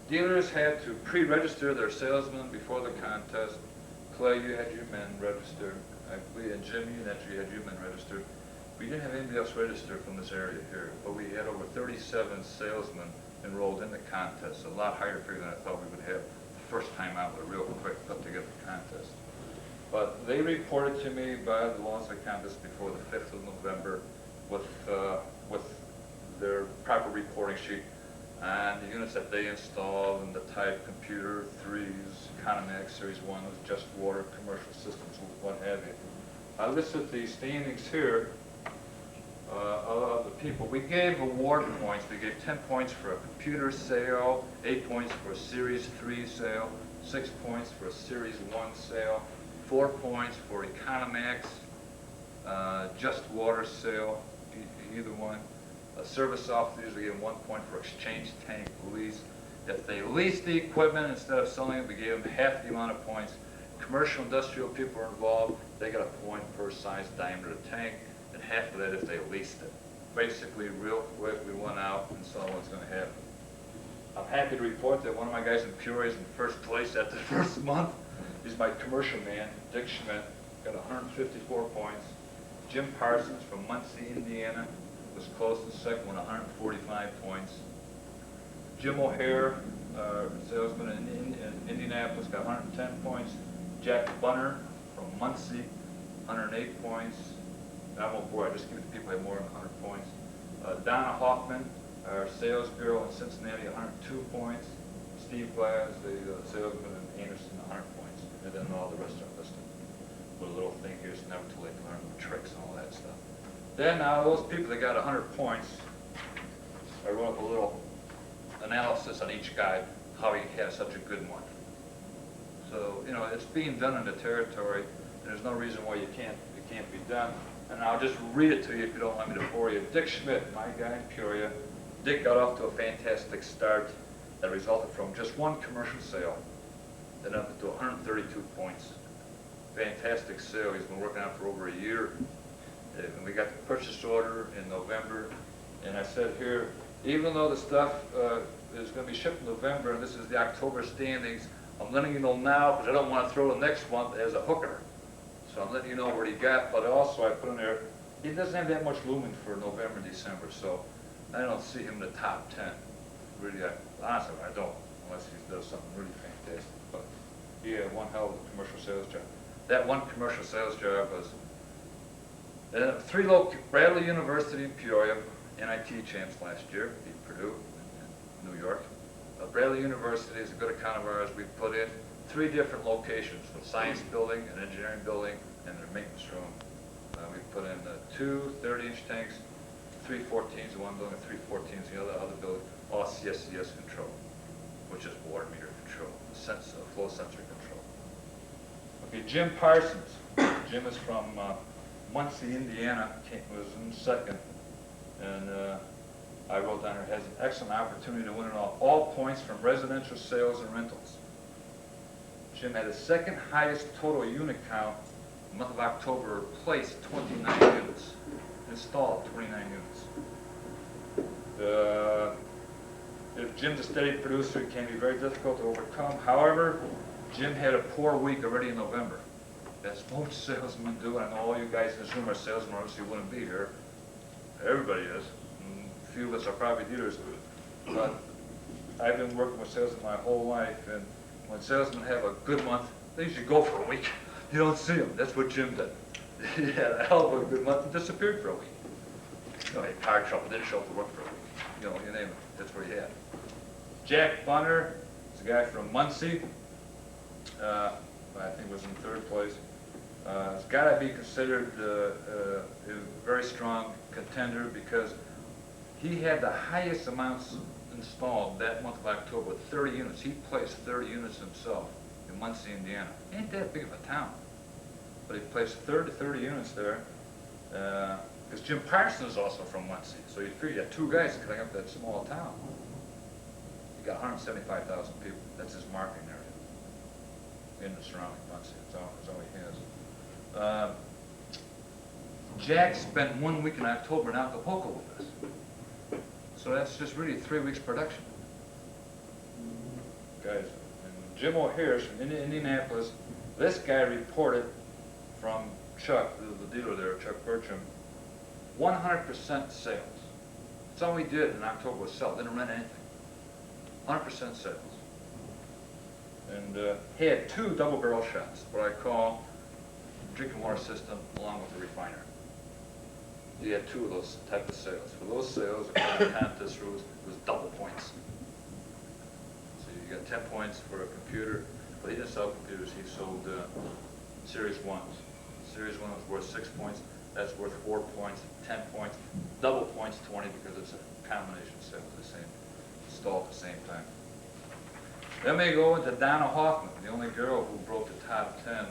S11: Dealers had to pre-register their salesmen before the contest. Clay, you had your men registered. I believe, and Jim, you naturally had your men registered. We didn't have anybody else registered from this area here, but we had over 37 salesmen enrolled in the contest, a lot higher figure than I thought we would have. first time out with a real quick put together contest. But they reported to me by the launch of the contest before the 5th of November with their proper reporting sheet on the units that they installed and the type, computer, 3s, Economax, Series 1, just water, commercial systems, what have you. I listed the standings here of the people. We gave award points. We gave 10 points for a computer sale, 8 points for a Series 3 sale, 6 points for a Series 1 sale, 4 points for Economax, just water sale, either one. Service officers, we gave them 1 point for exchange tank lease. If they leased the equipment instead of selling it, we gave them half the amount of points. Commercial industrial people are involved, they got a point per size diameter of tank, and half of that if they leased it. Basically, real quick, we went out and saw what's going to happen. I'm happy to report that one of my guys in Peoria is in first place at the first month. He's my commercial man, Dick Schmidt, got 154 points. Jim Parsons from Muncie, Indiana, was close to second with 145 points. Jim O'Hare, salesman in Indianapolis, got 110 points. Jack Bunner from Muncie, 108 points. I won't bore, I just give it to people who have more than 100 points. Donna Hoffman, our sales bureau in Cincinnati, 102 points. Steve Glass, the salesman in Anderson, 100 points. And then all the rest are listed. With a little thing here, it's never too late to learn the tricks and all that stuff. Then those people that got 100 points, I wrote up a little analysis on each guy, how he had such a good month. So, you know, it's being done in the territory, and there's no reason why it can't be done. And I'll just read it to you if you don't want me to bore you. Dick Schmidt, my guy in Peoria, Dick got off to a fantastic start that resulted from just one commercial sale, then up to 132 points. Fantastic sale. He's been working on it for over a year. And we got the purchase order in November, and I said here, even though the stuff is going to be shipped in November, and this is the October standings, I'm letting you know now because I don't want to throw the next month as a hooker. So I'm letting you know what he got, but also I put in there, he doesn't have that much looming for November and December, so I don't see him in the top 10. Really, honestly, I don't, unless he does something really fantastic. But he had one hell of a commercial sales job. That one commercial sales job was Bradley University in Peoria, NIT champs last year, beat Purdue in New York. Bradley University is a good account of ours. We put in 3 different locations, a science building, an engineering building, and their maintenance room. We put in 2 30-inch tanks, 3 14s in one building, 3 14s in the other building, all CSCS control, which is water meter control, flow sensor control. Okay, Jim Parsons. Jim is from Muncie, Indiana, was in second, and I wrote down here, has an excellent opportunity to win it all points from residential sales and rentals. Jim had the second highest total unit count in the month of October, placed 29 units, installed 29 units. If Jim's a steady producer, it can be very difficult to overcome. However, Jim had a poor week already in November. That's most salesmen do. I know all you guys in this room are salesmen, or else you wouldn't be here. Everybody is. A few of us are probably dealers. But I've been working with salesmen my whole life, and when salesmen have a good month, they usually go for a week. You don't see them. That's what Jim did. He had a hell of a good month and disappeared for a week. You know, he had car trouble, didn't show up to work for a week. You know, you name it. That's what he had. Jack Bunner is a guy from Muncie. I think was in 3rd place. It's got to be considered a very strong contender because he had the highest amounts installed that month of October, 30 units. He placed 30 units himself in Muncie, Indiana. Ain't that big of a town. But he placed 30 units there. Because Jim Parsons is also from Muncie. So you figure you had 2 guys cutting up that small town. He got 175,000 people. That's his marketing area in the surrounding Muncie. That's all he has. Jack spent 1 week in October in Acapulco with us. So that's just really 3 weeks production. Guys, and Jim O'Hare from Indianapolis, this guy reported from Chuck, the dealer there, Chuck Bertram, 100% sales. That's all we did in October was sell, didn't rent anything. 100% sales. and had 2 double barrel shots, what I call drinking water system along with the refiner. He had 2 of those type of sales. For those sales, according to contest rules, it was double points. So you got 10 points for a computer, but he didn't sell computers, he sold Series 1s. Series 1 was worth 6 points, that's worth 4 points, 10 points, double points 20 because it's a combination sale at the same, installed at the same time. Then we go into Donna Hoffman, the only girl who broke the top 10.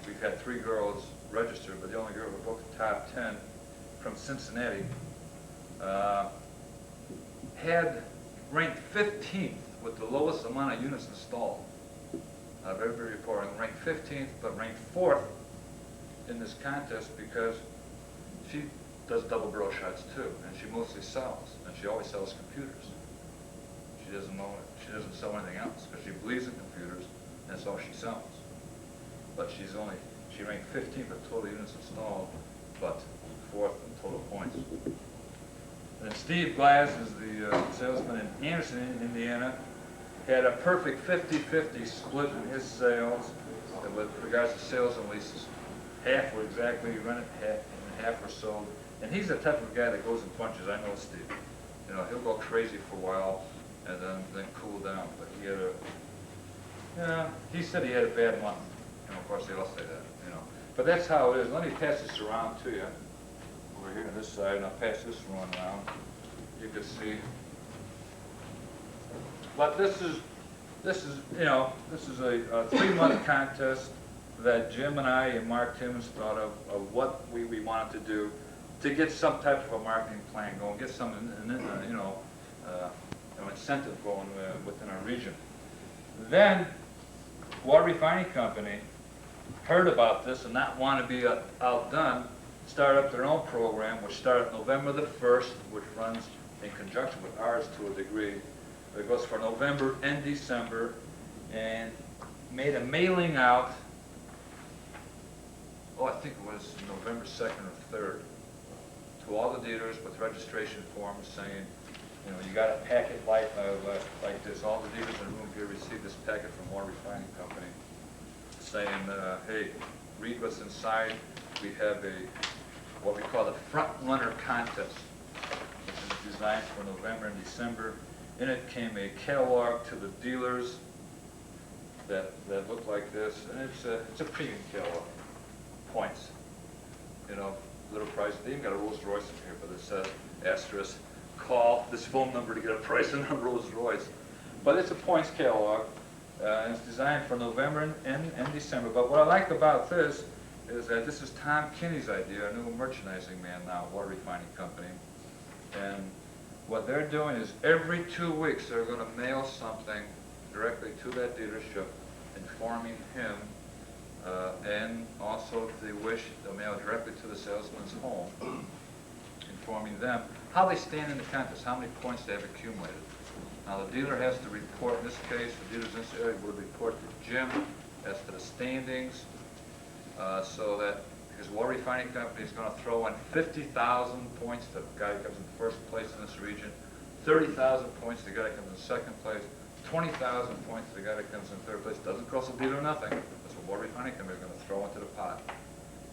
S11: We've had 3 girls registered, but the only girl who broke the top 10 from Cincinnati had ranked 15th with the lowest amount of units installed out of every report, and ranked 15th, but ranked 4th in this contest because she does double barrel shots too, and she mostly sells, and she always sells computers. She doesn't know it. She doesn't sell anything else because she believes in computers, and that's all she sells. But she ranked 15th with total units installed, but 4th in total points. And then Steve Glass is the salesman in Anderson, Indiana. Had a perfect 50-50 split in his sales with regards to sales and leases. Half were exactly rented, and half were sold. And he's the type of guy that goes in punches. I know Steve. You know, he'll go crazy for a while and then cool down. But he had he said he had a bad month. You know, of course they all say that, you know. But that's how it is. Let me pass this around to you. Over here on this side, and I'll pass this one around. You can see. But this is you know, this is a 3-month contest that Jim and I and Mark Timmons thought of what we wanted to do to get some type of a marketing plan going, get some you know, incentive going within our region. Then Water Refining Company heard about this and not want to be outdone, started up their own program, which started November the 1st, which runs in conjunction with ours to a degree. It goes for November and December, and made a mailing out, I think it was November 2nd or 3rd, to all the dealers with registration forms saying, you know, you got a packet like this. All the dealers in the room here received this packet from Water Refining Company saying, hey, read what's inside. We have what we call the Front Runner Contest, which is designed for November and December. In it came a catalog to the dealers that looked like this, and it's a premium catalog. Points, you know, little price. They even got a Rolls Royce in here, but it says asterisk, call this phone number to get a price on a Rolls Royce. But it's a points catalog, and it's designed for November and December. But what I like about this is that this is Tom Kinney's idea, a new merchandising man now, Water Refining Company. And what they're doing is every 2 weeks they're going to mail something directly to that dealership, informing him, and also if they wish, they'll mail directly to the salesman's home, informing them how they stand in the contest, how many points they have accumulated. Now the dealer has to report, in this case, the dealers in this area would report to Jim as to the standings, so that his Water Refining Company is going to throw in 50,000 points to the guy who comes in first place in this region, 30,000 points to the guy that comes in second place, 20,000 points to the guy that comes in third place. Doesn't cost the dealer nothing. That's what Water Refining Company is going to throw into the pot.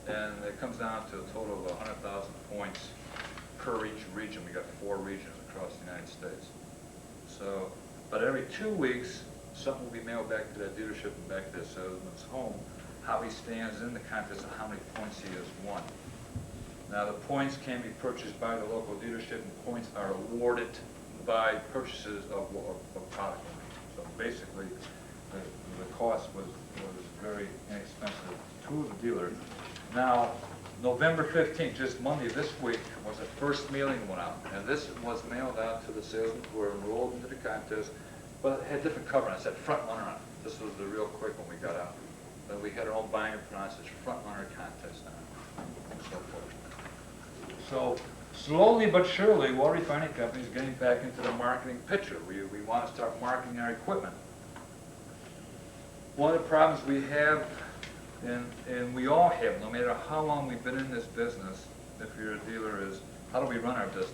S11: And it comes down to a total of 100,000 points per each region. We got 4 regions across the United States. So, but every 2 weeks, something will be mailed back to that dealership and back to the salesman's home, how he stands in the contest and how many points he has won. Now the points can be purchased by the local dealership, and points are awarded by purchases of product. So basically, the cost was very inexpensive to the dealer. Now, November 15th, just Monday this week, was the first mailing went out, and this was mailed out to the salesmen who were enrolled into the contest, but it had different cover. I said front runner on it. This was the real quick when we got out. Then we had our own binder put on it, says front runner contest on it, and so forth. So slowly but surely, Water Refining Company is getting back into the marketing picture. We want to start marketing our equipment. One of the problems we have, and we all have, no matter how long we've been in this business, if you're a dealer, is how do we run our business?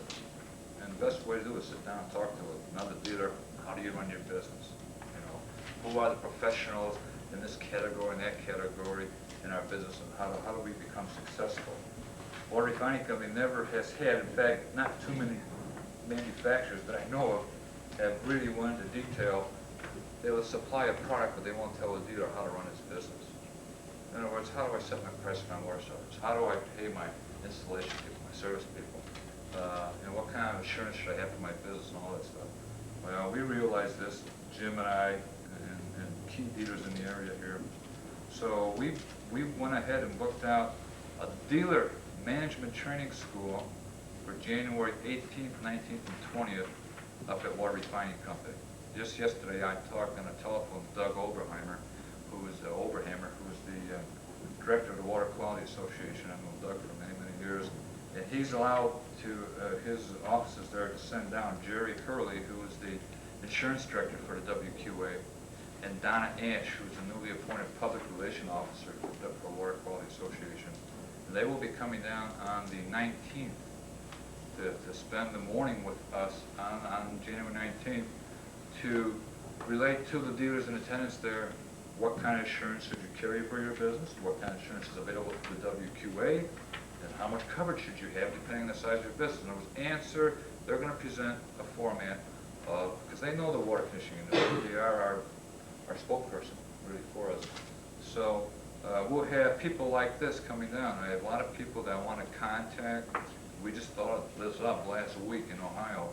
S11: And the best way to do it is sit down and talk to another dealer. How do you run your business? You know, who are the professionals in this category and that category in our business, and how do we become successful. Water refining company never has had, in fact, not too many manufacturers that I know of have really went into detail. They will supply a product, but they won't tell the dealer how to run his business. In other words, how do I set my price on my water service? How do I pay my installation people, my service people? What kind of insurance should I have for my business and all that stuff? Well, we realized this, Jim and I, and key dealers in the area here. So we went ahead and booked out a dealer management training school for January 18th, 19th, and 20th up at Water Refining Company. Just yesterday, I talked on the telephone to Doug Oberhammer, who is the director of the Water Quality Association. I've known Doug for many, many years. And he's allowed to, his offices there to send down Jerry Hurley, who is the insurance director for the WQA, and Donna Ash, who's a newly appointed public relation officer for Water Quality Association. And they will be coming down on the 19th to spend the morning with us on January 19th to relate to the dealers in attendance there what kind of insurance should you carry for your business, what kind of insurance is available through the WQA, and how much coverage should you have depending on the size of your business. In other words, they're going to present a format of, because they know the water conditioning industry, they are our spokesperson really for us. So we'll have people like this coming down. I have a lot of people that I want to contact. We just thought this up last week in Ohio.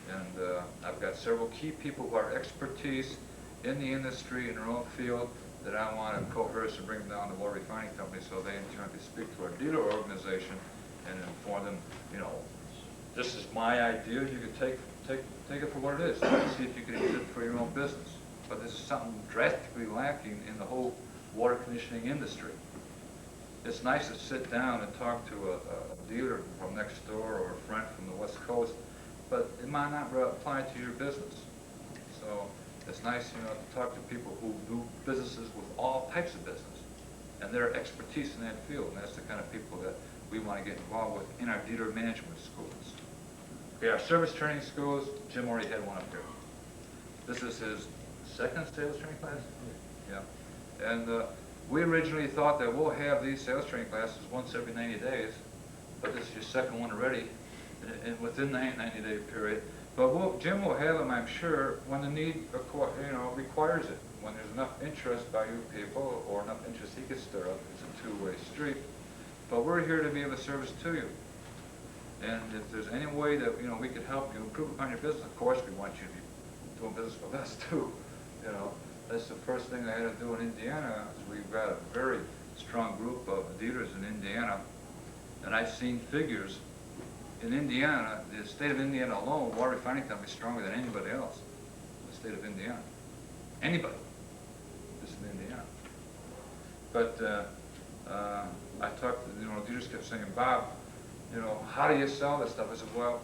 S11: And I've got several key people who are expertise in the industry, in their own field, that I want to coerce and bring them down to Water Refining Company so they in turn can speak to our dealer organization and inform them, this is my idea, you can take it for what it is, see if you can use it for your own business. But this is something drastically lacking in the whole water conditioning industry. It's nice to sit down and talk to a dealer from next door or a friend from the West Coast, but it might not apply to your business. So it's nice, to talk to people who do businesses with all types of business and their expertise in that field. And that's the kind of people that we want to get involved with in our dealer management schools. Okay, our service training schools, Jim already had one up here. This is his second sales training class? Yeah. And we originally thought that we'll have these sales training classes once every 90 days, but this is your second one already, and within the 90-day period. But Jim will have them, I'm sure, when the need requires it. When there's enough interest by you people, or enough interest he can stir up. It's a two-way street. But we're here to be of a service to you. And if there's any way that we could help you improve upon your business, of course we want you to be doing business with us too. That's the first thing I had to do in Indiana. Is we've got a very strong group of dealers in Indiana, and I've seen figures. In Indiana, the state of Indiana alone, Water Refining Company is stronger than anybody else in the state of Indiana. Anybody. Just in Indiana. But I talked to, dealers kept saying, Bob, how do you sell this stuff? I said, well,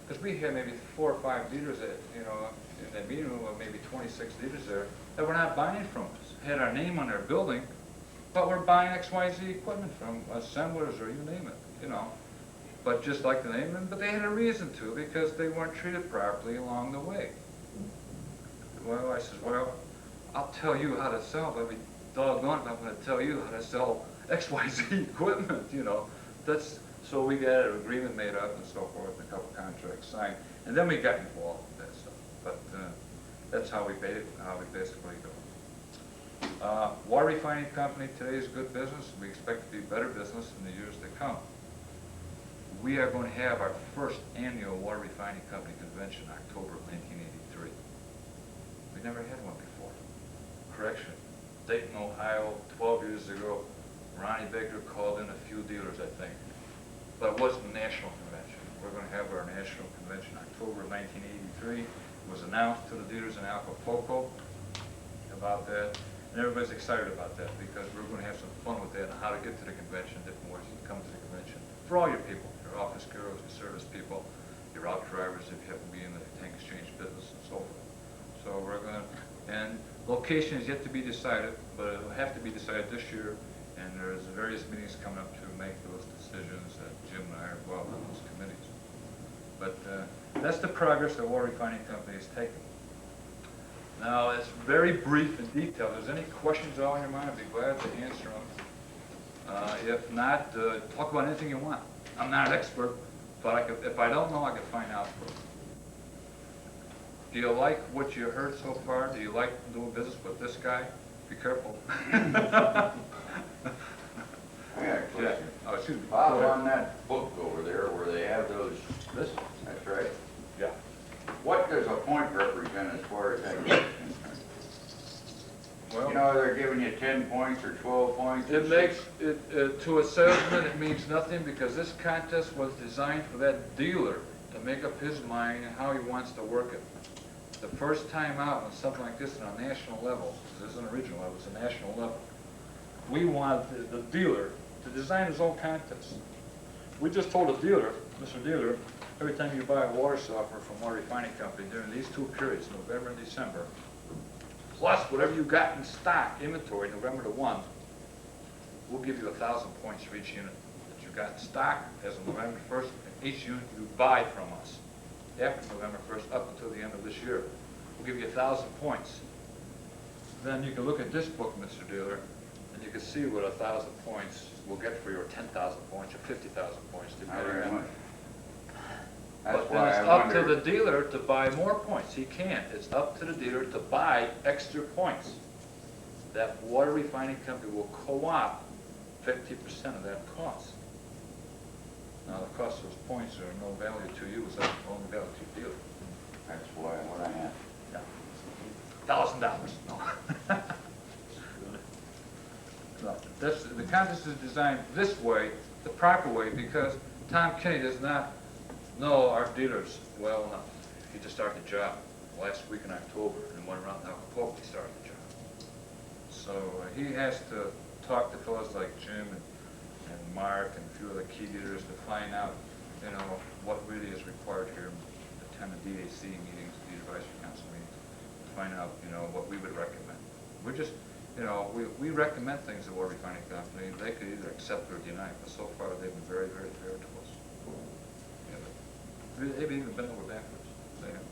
S11: because we had maybe 4 or 5 dealers that, in that meeting room, maybe 26 dealers there, that were not buying from us. Had our name on their building, but we're buying XYZ equipment from assemblers or you name it, But just like the name, but they had a reason to, because they weren't treated properly along the way. Well, I said, well, I'll tell you how to sell, but every doggone it, I'm going to tell you how to sell XYZ equipment, So we got an agreement made up and so forth, and a couple contracts signed, and then we got involved with that stuff. But that's how we basically go. Water Refining Company today is good business. We expect to be better business in the years to come. We are going to have our first annual Water Refining Company convention, October of 1983. We never had one before. Correction, Dayton, Ohio, 12 years ago, Ronnie Baker called in a few dealers, I think. But it wasn't a national convention. We're going to have our national convention October of 1983. It was announced to the dealers in Acapulco about that. And everybody's excited about that because we're going to have some fun with that and how to get to the convention, different ways to come to the convention. For all your people, your office girls, your service people, your out drivers if you happen to be in the tank exchange business and so forth. So we're going to, and location is yet to be decided, but it'll have to be decided this year. And there's various meetings coming up to make those decisions that Jim and I are involved in those committees. But that's the progress that Water Refining Company is taking. Now, it's very brief and detailed. If there's any questions at all in your mind, I'd be glad to answer them. If not, talk about anything you want. I'm not an expert, but if I don't know, I can find out for you. Do you like what you heard so far? Do you like doing business with this guy? Be careful.
S4: I got a
S11: Yeah.
S4: question.
S11: Oh, excuse me.
S4: Bob,
S11: Go ahead.
S4: on that book over there where they have those,
S11: This?
S4: that's right.
S11: Yeah.
S4: What does a point represent as far as that is concerned?
S11: Well,
S4: You know, they're giving you 10 points or 12 points. or
S11: it makes, to a salesman, it means nothing because this contest was designed for that dealer to make up his mind how he wants to work it. The first time out on something like this on a national level, this isn't a regional level, it's a national level, we wanted the dealer to design his own contest. We just told the dealer, Mr. Dealer, every time you buy a water softener from Water Refining Company during these 2 periods, November and December, plus whatever you got in stock, inventory, November to 1, we'll give you 1,000 points for each unit that you got in stock as of November 1st, and each unit you buy from us after November 1st up until the end of this year. We'll give you 1,000 points. Then you can look at this book, Mr. Dealer, and you can see what 1,000 points will get for you, or 10,000 points, or 50,000 points.
S4: Not very
S11: depending on-
S4: much. That's
S11: But then
S4: why
S11: it's
S4: I
S11: up to
S4: wonder.
S11: the dealer to buy more points. He can't. It's up to the dealer to buy extra points. That water refining company will co-op 50% of that cost. Now, the cost of those points are no value to you, it's only value to your dealer.
S4: That's why, what I asked.
S11: Yeah. $1,000, no. No, the contest is designed this way, the proper way, because Tom Kenny does not know our dealers well enough. He just started the job last week in October, and went around Acapulco, he started the job. So he has to talk to fellows like Jim and Mark and a few other key dealers to find out, you know, what really is required here, attend the DAC meetings, the advisory council meetings, to find out, you know, what we would recommend. We're just, you know, we recommend things to Water Refining Company. They could either accept or deny, but so far they've been very, very fair to us. Yeah, they've even been over backwards. They have.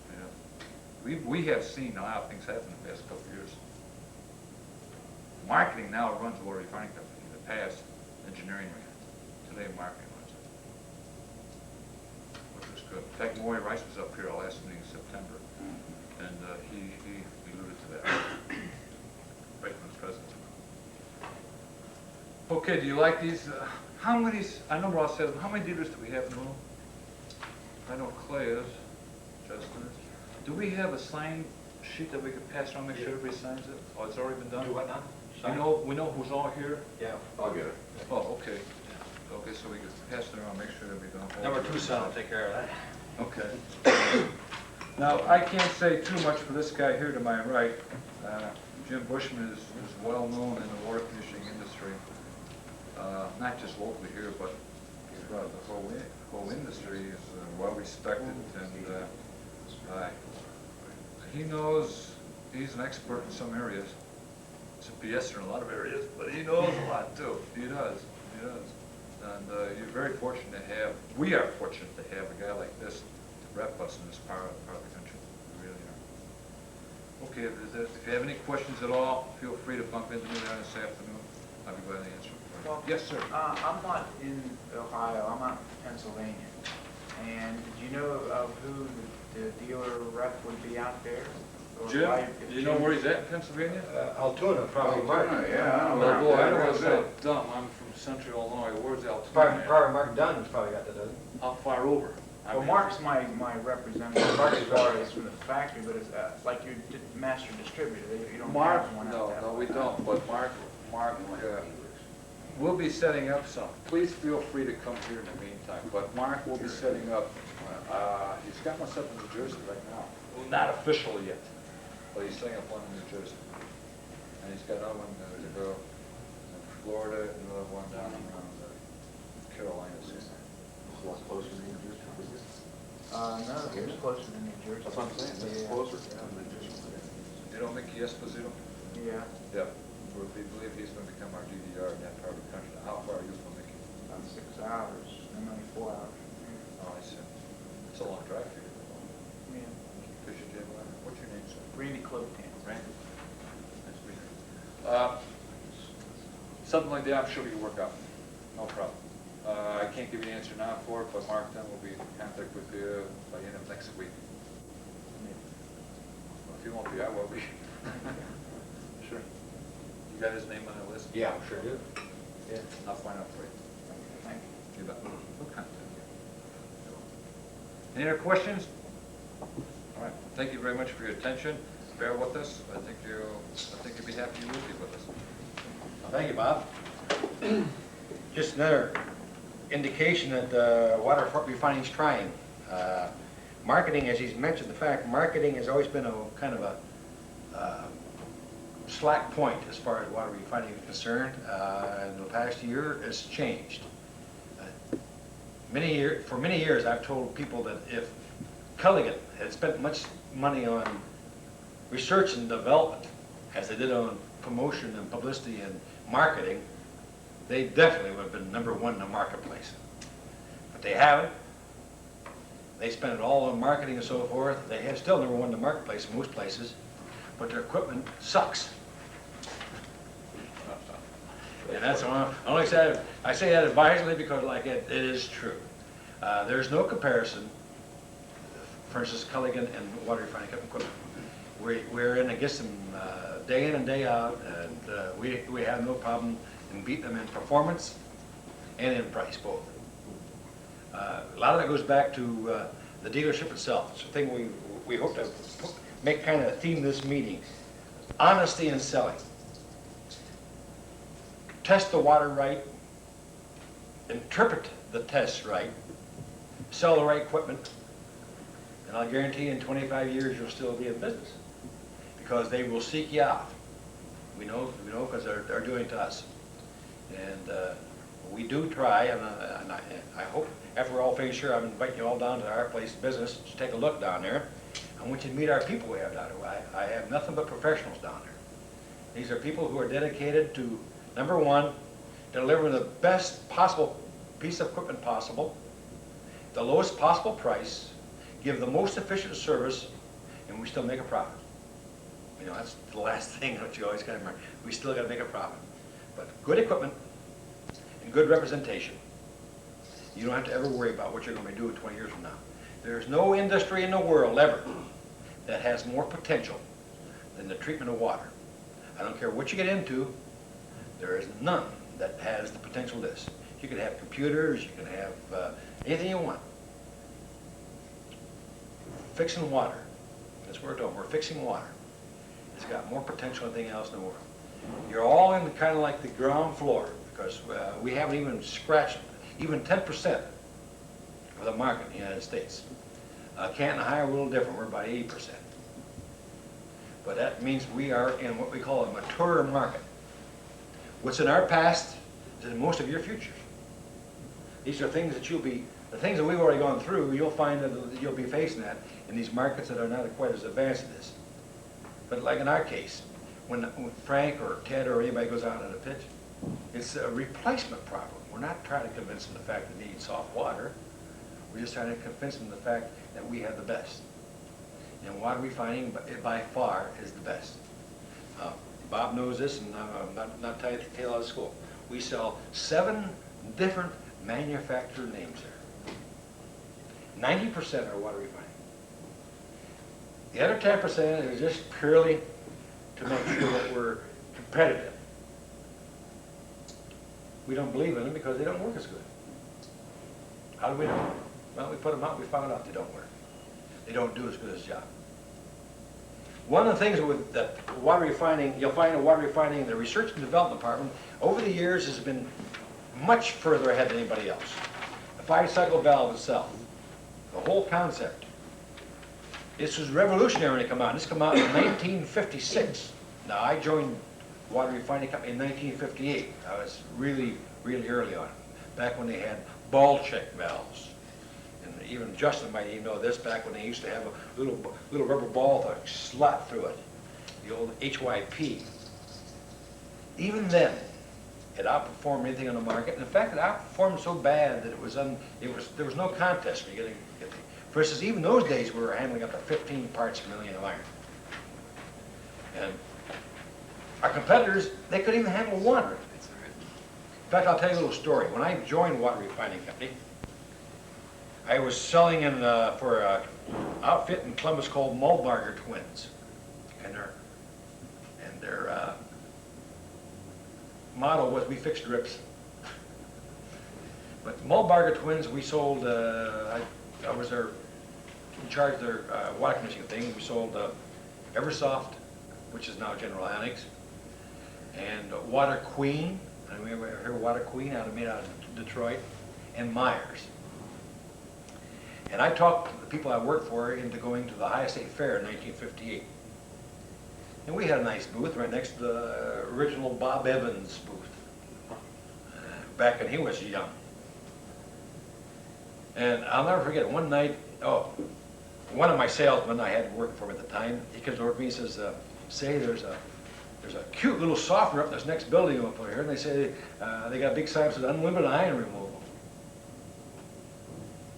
S11: Yeah. We have seen a lot of things happen in the past couple of years. Marketing now runs Water Refining Company. In the past, engineering ran it. Today, marketing runs it. Which was good. In fact, Maury Rice was up here our last meeting in September, and he alluded to that. Right when his president. Okay, do you like these? How many, I know Ross says, how many dealers do we have in the room? I know Clay is, Justin is. Do we have a sign sheet that we could pass around, make sure everybody signs it? Oh, it's already been done?
S5: Do what now?
S11: We know who's all here?
S5: Yeah.
S10: I'll get it.
S11: Oh, okay. Okay, so we can pass it around, make sure that we don't.
S5: Number 2 son will take care of that.
S11: Okay. Now, I can't say too much for this guy here to my right. Jim Bushman is well known in the water conditioning industry, not just locally here, but throughout the whole industry is well respected, and he knows, he's an expert in some areas. It's a BS in a lot of areas, but he knows a lot too. He does. And you're very fortunate to have, we are fortunate to have a guy like this to rep us in this part of the country. We really are. Okay, if you have any questions at all, feel free to bump into me there this afternoon. I'll be glad to answer them.
S3: Well,
S11: Yes, sir.
S3: I'm not in Ohio, I'm out in Pennsylvania. And did you know of who the dealer rep would be out there? Or
S11: Jim,
S3: if
S11: do you know
S3: Jim-
S11: where he's at in Pennsylvania?
S8: Altoona, probably Mark.
S4: Yeah, I don't
S11: Oh, boy, I
S4: know.
S11: don't want to sound dumb. I'm from central Illinois. Where's Altoona?
S8: Probably Mark Dunn's probably got that, doesn't he?
S11: How far over? I
S3: Well,
S11: mean,
S3: Mark's my representative,
S8: Mark
S3: as
S8: is
S3: far
S8: right.
S3: as from the factory, but it's like your master distributor, you don't
S11: Mark,
S3: have one out there.
S11: no, we don't, but Mark, we'll be setting up some. Please feel free to come here in the meantime, but Mark will be setting up, he's got one set in New Jersey right now. Well, not official yet, but he's setting up one in New Jersey. And he's got another one to go in Florida, and another one down around the Carolinas.
S9: A lot closer than New Jersey.
S3: No, it's closer to New Jersey.
S9: That's what I'm saying, that's
S3: Yeah.
S9: closer.
S11: You don't think Esposito?
S3: Yeah,
S11: Yeah. We believe he's going to become our DDR in that part of the country. How far are you from Mickey?
S3: about 6 hours, and only 4 hours.
S11: Oh, I see. It's a long drive for you.
S3: Yeah.
S11: Because you, Jim. What's your name, sir?
S3: Randy Clotan.
S11: Randy? Nice to meet you. Something like that, I'm sure we can work out. No problem. I can't give you an answer now for it, but Mark then will be in contact with you by the end of next week. Well, if you won't be, I will be. Sure. You got his name on the list?
S8: Yeah, sure do. Yeah.
S11: I'll find out for you.
S3: Thank you.
S11: You bet. We'll contact you.
S1: Any other questions?
S11: All right, thank you very much for your attention. Bear with us. I think you'll be happy you will be with us.
S1: Thank you, Bob. Just another indication that water refining is trying. Marketing, as he's mentioned, the fact marketing has always been a kind of a slack point as far as water refining is concerned. In the past year, it's changed. For many years, I've told people that if Culligan had spent much money on research and development, as they did on promotion and publicity and marketing, they definitely would have been #1 in the marketplace. But they haven't. They spent it all on marketing and so forth. They have still #1 in the marketplace in most places, but their equipment sucks. And that's I say that advisedly because, like, it is true. There's no comparison, for instance, Culligan and water refining equipment. We're in against them day in and day out, and we have no problem in beating them in performance and in price, both. A lot of that goes back to the dealership itself. It's a thing we hope to make kind of a theme of this meeting. Honesty in selling. Test the water right, interpret the tests right, sell the right equipment, and I'll guarantee you in 25 years you'll still be in business, because they will seek you out. We know because they're doing it to us. And we do try, and I hope after we're all finished here, I'm inviting you all down to our place of business to take a look down there. I want you to meet our people we have down there. I have nothing but professionals down there. These are people who are dedicated to, #1, delivering the best possible piece of equipment possible, the lowest possible price, give the most efficient service, and we still make a profit. You know, that's the last thing that you always got to remember. We still got to make a profit. But good equipment and good representation. You don't have to ever worry about what you're going to be doing 20 years from now. There's no industry in the world ever that has more potential than the treatment of water. I don't care what you get into, there is none that has the potential of this. You can have computers, you can have anything you want. Fixing water, that's what we're doing. We're fixing water. It's got more potential than anything else in the world. You're all in kind of like the ground floor, because we haven't even scratched even 10% of the market in the United States. Canton and Ohio are a little different. We're about 80%. But that means we are in what we call a mature market. What's in our past is in most of your futures. These are things that the things that we've already gone through, you'll find that you'll be facing that in these markets that are not quite as advanced as this. But like in our case, when Frank or Ted or anybody goes out on a pitch, it's a replacement problem. We're not trying to convince them the fact that they need soft water. We're just trying to convince them the fact that we have the best. And water refining, by far, is the best. Bob knows this, and I'm not telling you the tale out of school. We sell 7 different manufacturer names there. 90% are water refining. The other 10% is just purely to make sure that we're competitive. We don't believe in them because they don't work as good. How do we know? Well, we put them out, we found out they don't work. They don't do as good as job. One of the things with that water refining, you'll find in water refining, the research and development department, over the years has been much further ahead than anybody else. The 5-cycle valve itself, the whole concept. This was revolutionary when it came out. This came out in 1956. Now, I joined water refining company in 1958. I was really, really early on, back when they had ball check valves. And even Justin might even know this, back when they used to have a little rubber ball to slot through it, the old HYP. Even then, it outperformed anything on the market. And in fact, it outperformed so bad that there was no contest for getting it. For instance, even those days, we were handling up to 15 parts per million of iron. And our competitors, they couldn't even handle one. In fact, I'll tell you a little story. When I joined Water Refining Company, I was selling in for an outfit in Columbus called Mulbarger Twins. And their motto was, "We fix drips." But Mulbarger Twins, we sold, I was in charge of their water conditioning thing. We sold Eversoft, which is now General Annex, and Water Queen. And we ever heard of Water Queen, made out of Detroit, and Myers. And I talked the people I worked for into going to the Ohio State Fair in 1958. And we had a nice booth right next to the original Bob Evans booth, back when he was young. And I'll never forget, one night, one of my salesmen I had working for him at the time, he comes over to me and says, "Say, there's a cute little softener up in this next building up here, and they say they got a big sign that says unlimited iron removal."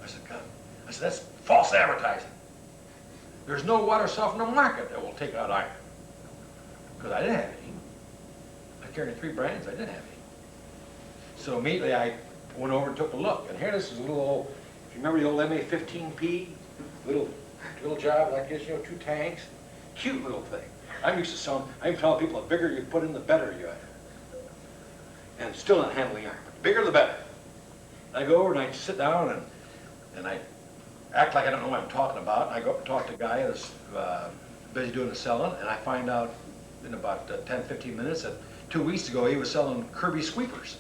S1: I said, "God," I said, "that's false advertising. There's no water softener market that will take out iron." Because I didn't have any. I carried 3 brands, I didn't have any. So immediately I went over and took a look, and here this is a little old, if you remember the old MA-15P, little job like this, 2 tanks, cute little thing. I'm used to selling, I'm telling people the bigger you put in, the better you have. And still not handling iron, but the bigger the better. I go over and I sit down and I act like I don't know what I'm talking about. And I go up and talk to a guy that's busy doing the selling, and I find out in about 10, 15 minutes that 2 weeks ago he was selling Kirby sweepers.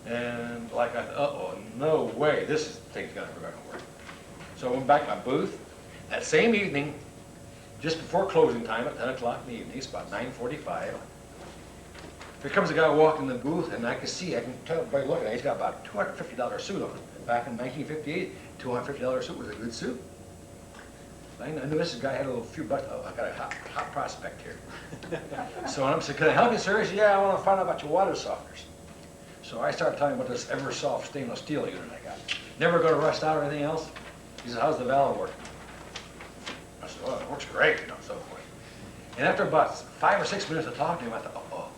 S1: And like I thought, uh-oh, no way, this thing's never gonna work. So I went back to my booth. That same evening, just before closing time at 10 o'clock in the evening, it's about 9:45, here comes a guy walking in the booth, and I can tell by looking at it, he's got about a $250 suit on. Back in 1958, $250 suit was a good suit. I knew this guy had a few bucks. Oh, I got a hot prospect here. So I'm saying, "Can I help you, sir?" He said, "Yeah, I want to find out about your water softeners." So I started telling him about this Eversoft stainless steel unit I got. Never going to rust out or anything else. He said, "How's the valve work?" I said, "Oh, it works great," so forth. And after about 5 or 6 minutes of talking to him, I thought,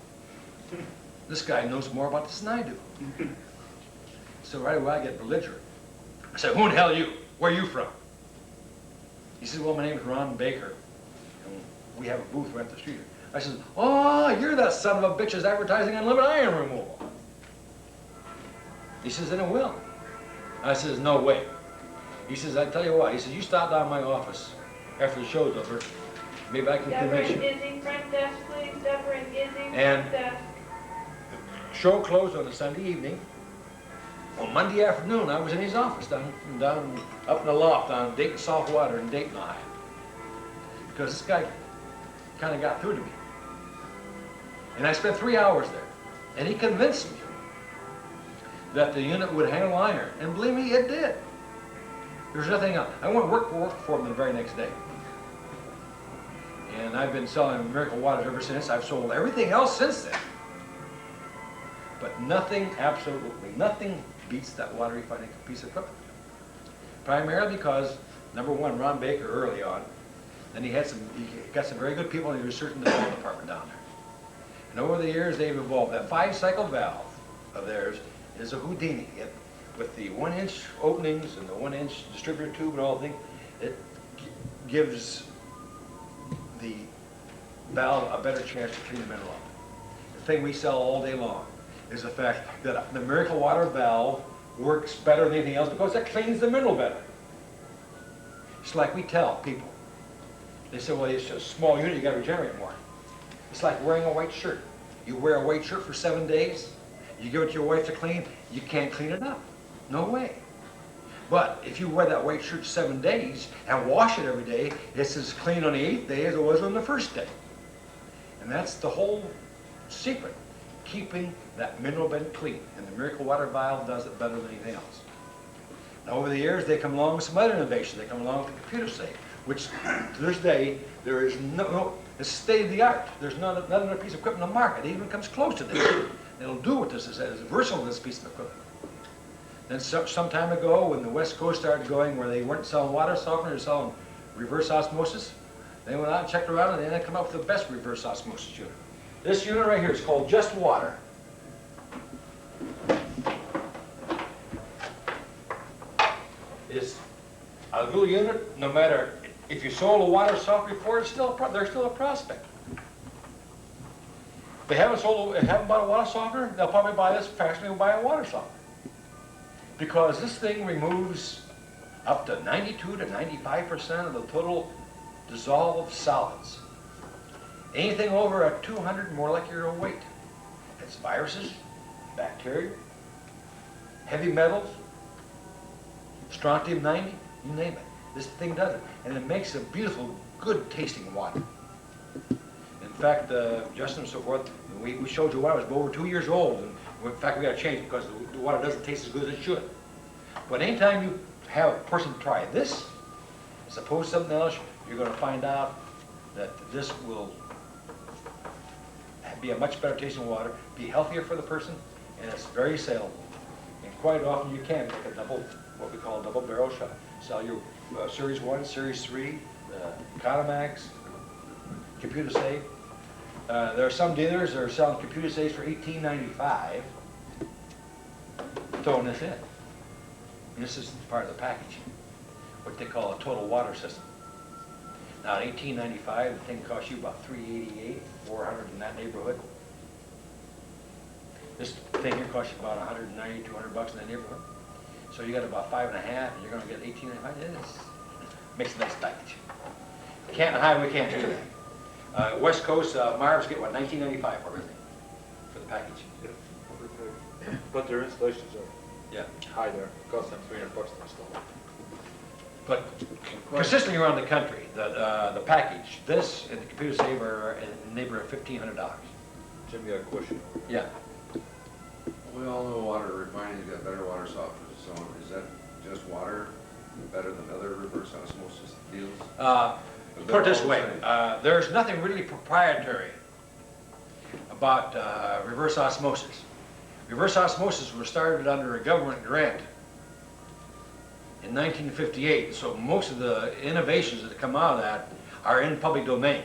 S1: this guy knows more about this than I do. So right away I get belligerent. I said, "Who in hell are you? Where are you from?" He said, "Well, my name is Ron Baker, and we have a booth right up the street." I said, "Oh, you're that son of a bitch that's advertising unlimited iron removal." He says, "Then it will." I says, "No way." He says, "I tell you what," he says, "you stop down my office after the show's over. Maybe I can convince you."
S12: Deborah and Izzy, front desk, please. Deborah and Izzy,
S1: And
S12: front desk.
S1: the show closed on a Sunday evening. On Monday afternoon, I was in his office down up in the loft on Dayton Salt Water in Dayton, Ohio. Because this guy kind of got through to me. And I spent 3 hours there. And he convinced me that the unit would handle iron. And believe me, it did. There's nothing else. I went to work for him the very next day. And I've been selling Miracle Waters ever since. I've sold everything else since then. But nothing, absolutely nothing, beats that water refining piece of equipment. Primarily because, number one, Ron Baker early on, and he got some very good people in the research and development department down there. And over the years, they've evolved. That 5-cycle valve of theirs is a Houdini. With the 1-inch openings and the 1-inch distributor tube and all the thing, it gives the valve a better chance to clean the mineral up. The thing we sell all day long is the fact that the Miracle Water valve works better than anything else because it cleans the mineral better. It's like we tell people. They say, "Well, it's just a small unit, you got to regenerate more." It's like wearing a white shirt. You wear a white shirt for 7 days, you give it to your wife to clean, you can't clean it up. No way. But if you wear that white shirt 7 days and wash it every day, it's as clean on the 8th day as it was on the 1st day. And that's the whole secret, keeping that mineral bed clean. And the Miracle Water valve does it better than anything else. Now, over the years, they come along with some other innovation. They come along with the computer safe, which to this day, there is it's state of the art. There's not another piece of equipment on the market that even comes close to this. It'll do what this is, as versatile as this piece of equipment. Then some time ago, when the West Coast started going where they weren't selling water softener, they were selling reverse osmosis, they went out and checked around and they come up with the best reverse osmosis unit. This unit right here is called Just Water. It's a little unit, no matter if you sold a water softener before, they're still a prospect. If they haven't bought a water softener, they'll probably buy this faster than they'll buy a water softener. Because this thing removes up to 92 to 95% of the total dissolved solids. Anything over a 200 molecular weight. It's viruses, bacteria, heavy metals, strontium-90, you name it. This thing does it. And it makes a beautiful, good tasting water. In fact, Justin and so forth, we showed you water was over 2 years old. And in fact, we got to change it because the water doesn't taste as good as it should. But anytime you have a person try this, as opposed to something else, you're going to find out that this will be a much better tasting water, be healthier for the person, and it's very saleable. And quite often you can make a double, what we call a double barrel shot. Sell your Series 1, Series 3, Economax, Computer Safe. There are some dealers that are selling Computer Safes for $18.95, throwing this in. And this is part of the package, what they call a total water system. Now at $18.95, the thing costs you about $388, $400 in that neighborhood. This thing here costs you about $190, $200 in that neighborhood. So you got about 5.5, and you're going to get $18.95. It makes a nice package. Canton Highway can't do that. West Coast, Myers get what, $19.95 for everything, for the package.
S11: But their installations are
S1: Yeah.
S11: high there, cost them $300 to install.
S1: But consistently around the country, the package, this and the Computer Save are in the neighborhood of $1,500.
S11: Jim, you got a question?
S1: Yeah.
S10: We all know water refining's got better water softeners, so is that just water better than other reverse osmosis deals?
S1: Put it this way, there's nothing really proprietary about reverse osmosis. Reverse osmosis was started under a government grant in 1958, so most of the innovations that come out of that are in public domain.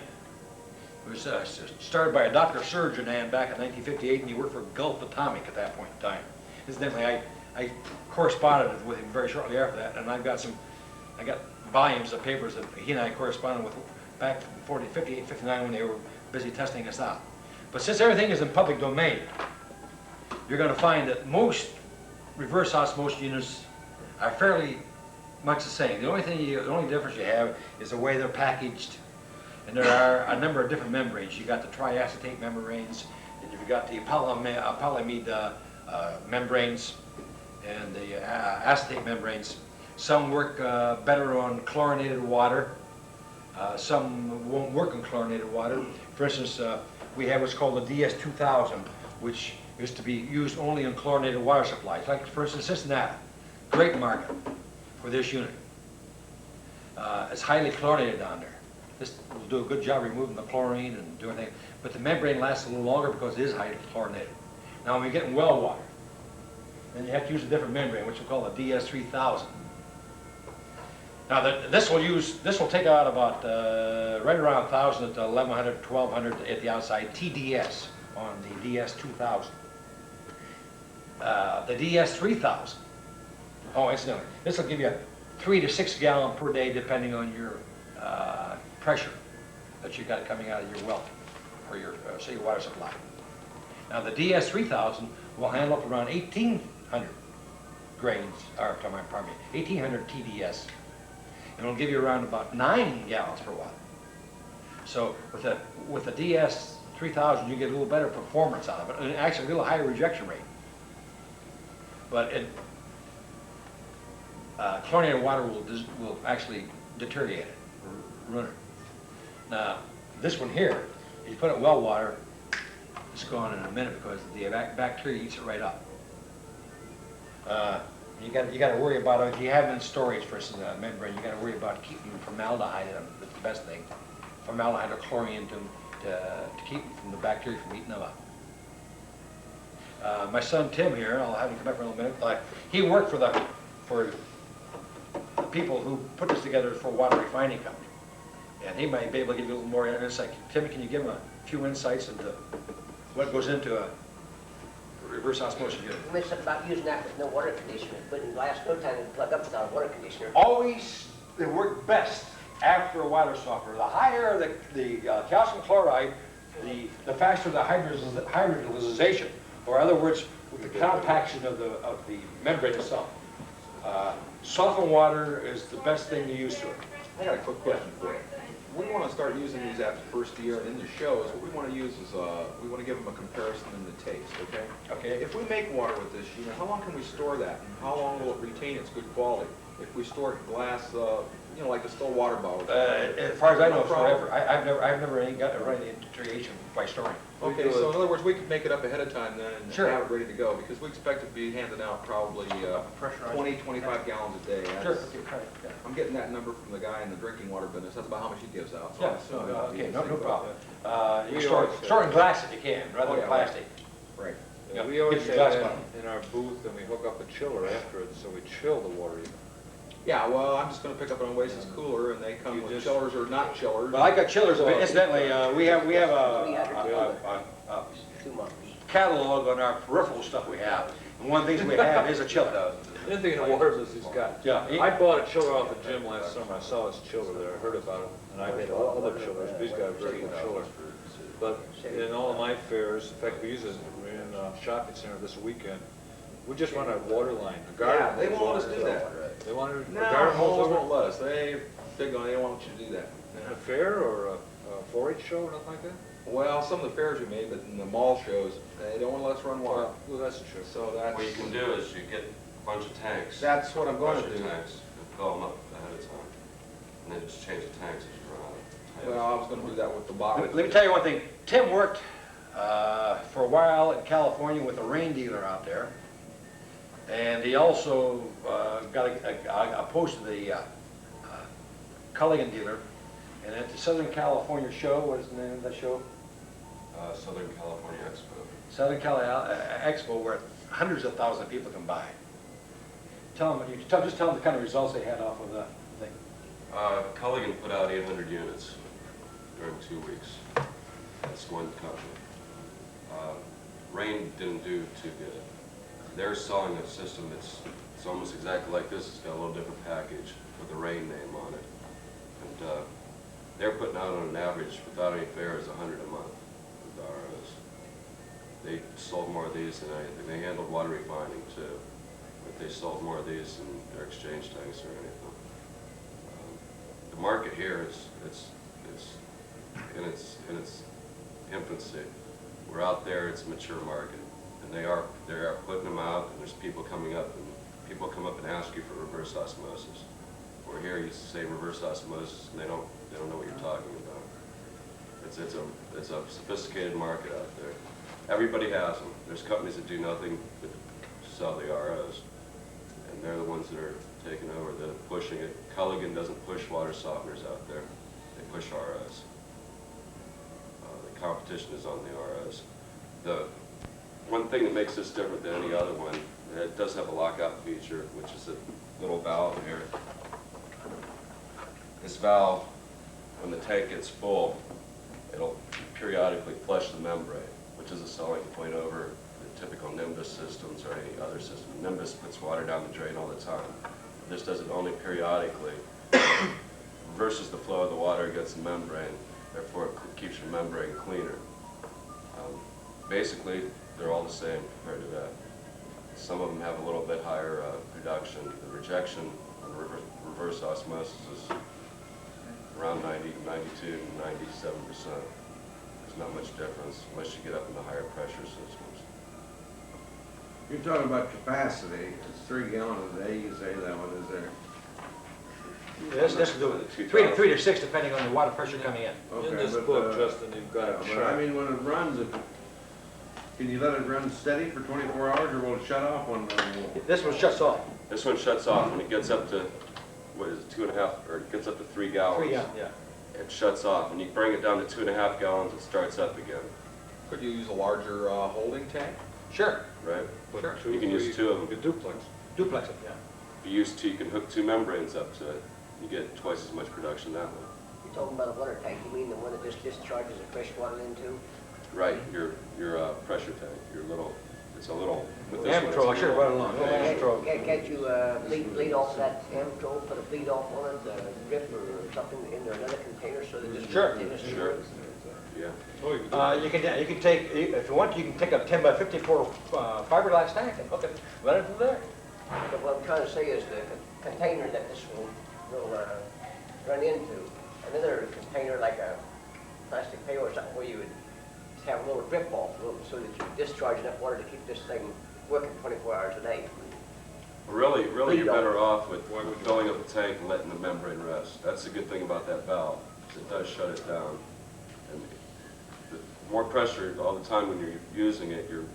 S1: It was started by a Dr. Surgeon back in 1958, and he worked for Gulf Atomic at that point in time. Incidentally, I corresponded with him very shortly after that, and I got volumes of papers that he and I corresponded with back in 58, 59 when they were busy testing us out. But since everything is in public domain, you're going to find that most reverse osmosis units are fairly much the same. The only difference you have is the way they're packaged. And there are a number of different membranes. You got the triacetate membranes, and you've got the polyamide membranes, and the acetate membranes. Some work better on chlorinated water. Some won't work on chlorinated water. For instance, we have what's called the DS2000, which is to be used only in chlorinated water supplies. Like, for instance, Cincinnati, great market for this unit. It's highly chlorinated down there. This will do a good job removing the chlorine and doing everything, but the membrane lasts a little longer because it is highly chlorinated. Now, when you get in well water, then you have to use a different membrane, which we call the DS3000. Now, this will take out about right around 1,000 to 1,100, 1,200 at the outside, TDS on the DS2000. The DS3000, oh, incidentally, this will give you 3 to 6 gallons per day depending on your pressure that you got coming out of your well or your, say, your water supply. Now, the DS3000 will handle up around 1,800 grains, or pardon me, 1,800 TDS. And it'll give you around about 9 gallons per watt. So with the DS3000, you get a little better performance out of it, and actually a little higher rejection rate. But chlorinated water will actually deteriorate it, ruin it. Now, this one here, if you put it in well water, it's gone in a minute because the bacteria eats it right up. You got to worry about it. If you have it in storage, for instance, a membrane, you got to worry about keeping formaldehyde in them. That's the best thing. Formaldehyde or chlorine to keep from the bacteria from eating them up. My son Tim here, I'll have him come back for a minute, he worked for the people who put this together for Water Refining Company. And he might be able to give you a little more insight. Tim, can you give him a few insights into what goes into a reverse osmosis unit?
S2: You mentioned something about using that with no water conditioner, but in glass no time to plug up without a water conditioner.
S1: Always, they work best after a water softener. The higher the calcium chloride, the faster the hydrolyzation, or in other words, the compaction of the membrane itself. Softened water is the best thing to use to it.
S9: I got a quick question for you. We want to start using these after the first year, and in the shows, what we want to use is, we want to give them a comparison in the taste, okay?
S1: Okay.
S9: If we make water with this unit, how long can we store that? And how long will it retain its good quality? If we store it in glass, you know, like the still water bottle.
S1: As far as I know, forever. I've never got run into deterioration by storing.
S9: Okay, so in other words, we could make it up ahead of time then and
S1: Sure.
S9: have it ready to go, because we expect to be handing out probably 20, 25 gallons a day.
S1: Sure.
S9: That's- I'm getting that number from the guy in the drinking water business. That's about how much he gives out. So
S1: Yeah,
S9: I'm assuming it'll be
S1: okay,
S9: the
S1: no
S9: same
S1: problem.
S9: about
S1: You can store in glass if you can, rather than
S9: yeah,
S1: plastic.
S9: that. Right.
S1: Yeah,
S11: We always
S1: get your
S11: have
S1: glass
S11: that
S1: bottle.
S11: in our booth, and we hook up a chiller after it, so we chill the water even.
S9: Yeah, well, I'm just gonna pick up an Oasis cooler, and they come
S11: You
S9: with
S11: just-
S9: chillers or not chillers.
S1: Well, I got chillers, incidentally, we have a
S2: 2 months.
S1: catalog on our peripheral stuff we have. And one of the things we have is a chiller.
S11: Anything in the water is he's got.
S1: Yeah.
S11: I bought a chiller off the gym last summer. I saw his chiller there. I heard about it, and I made other chillers. But he's got a very good chiller. But in all of my fairs, in fact, we use it. We're in a shopping center this weekend. We just run a water line. A garden
S9: Yeah, they
S11: hose
S9: won't let
S11: over
S9: us do that.
S11: They want to.
S9: No,
S11: garden hose
S9: Moles
S11: over
S9: won't let us. They don't want you to do that.
S11: in a fair or a 4-H show or nothing like that.
S9: Well, some of the fairs we made, but in the mall shows, they don't want to let us run water.
S11: Well, that's true.
S9: So that's,
S13: What you can do is you get a bunch of tanks.
S9: that's what I'm going to
S13: pressure
S9: do.
S13: tanks, and fill them up ahead of time. And then just change the tanks as you run out.
S9: Well, I was going to do that with the bottle.
S1: Let me tell you one thing. Tim worked for a while in California with a rain dealer out there. And he also got a post to the Culligan dealer. And at the Southern California show, what is the name of that show?
S13: Southern California Expo.
S1: Southern Cali Expo, where hundreds of thousands of people come by. Just tell them the kind of results they had off of the thing.
S13: Culligan put out 800 units during 2 weeks. That's one company. Rain didn't do too good. They're selling a system that's almost exactly like this. It's got a little different package with the Rain name on it. And they're putting out on an average, without any fares, 100 a month with the ROs. They sold more of these than anything. They handled water refining too, but they sold more of these than their exchange tanks or anything. The market here is in its infancy. We're out there; it's a mature market, and they are putting them out. And there's people coming up, and people come up and ask you for reverse osmosis. We're here, you say reverse osmosis, and they don't know what you're talking about. It's a sophisticated market out there. Everybody has them. There's companies that do nothing but sell the ROs, and they're the ones that are taking over. They're pushing it. Culligan doesn't push water softeners out there. They push ROs. The competition is on the ROs. The one thing that makes this different than any other one, it does have a lockout feature, which is a little valve here. This valve, when the tank gets full, it'll periodically flush the membrane, which is a selling point over the typical Nimbus systems or any other system. Nimbus puts water down the drain all the time. This does it only periodically, reverses the flow of the water against the membrane, therefore it keeps your membrane cleaner. Basically, they're all the same compared to that. Some of them have a little bit higher production. The rejection on reverse osmosis is around 92 to 97%. There's not much difference unless you get up in the higher pressure systems.
S10: You're talking about capacity, it's 3 gallons a day, you say that one is there.
S1: This will do it. 3 to 6, depending on the water pressure coming in.
S10: Okay,
S11: In this
S10: but,
S11: book, Justin, you've got a
S10: But I
S11: chart.
S10: mean, when it runs, can you let it run steady for 24 hours, or will it shut off one?
S1: This one shuts off.
S13: This one shuts off when it gets up to, what is it, 2.5, or it gets up to 3 gallons.
S1: 3 gallons, yeah.
S13: It shuts off. When you bring it down to 2.5 gallons, it starts up again.
S9: Could you use a larger holding tank?
S1: Sure,
S13: right?
S1: sure.
S13: You can use two of them.
S11: You can duplex.
S1: Duplex it, yeah.
S13: If you use two, you can hook two membranes up to it. You get twice as much production that way.
S2: You're talking about a water tank, you mean the one that just discharges the fresh water into?
S13: Right, your pressure tank, your little, it's a little, with this one, it's
S1: Amtrol, I
S13: a
S1: should have
S13: little-
S1: run along. Amtrol.
S2: Can't you bleed off that Amtrol, put a bleed off on it, drip or something into another container so that it's
S1: Sure.
S13: Sure. Yeah.
S11: Oh, you can do
S1: You can take, if you want, you can take a 10 by 54 fiberglass tank and hook it right into there.
S2: But what I'm trying to say is the container that this will run into, another container like a plastic pail or something where you would have a little drip off so that you discharge enough water to keep this thing working 24 hours a day.
S13: Really, you're
S2: Bleed off.
S13: better off with filling up the tank and letting the membrane rest. That's the good thing about that valve, is it does shut it down. And the more pressure all the time when you're using it, you're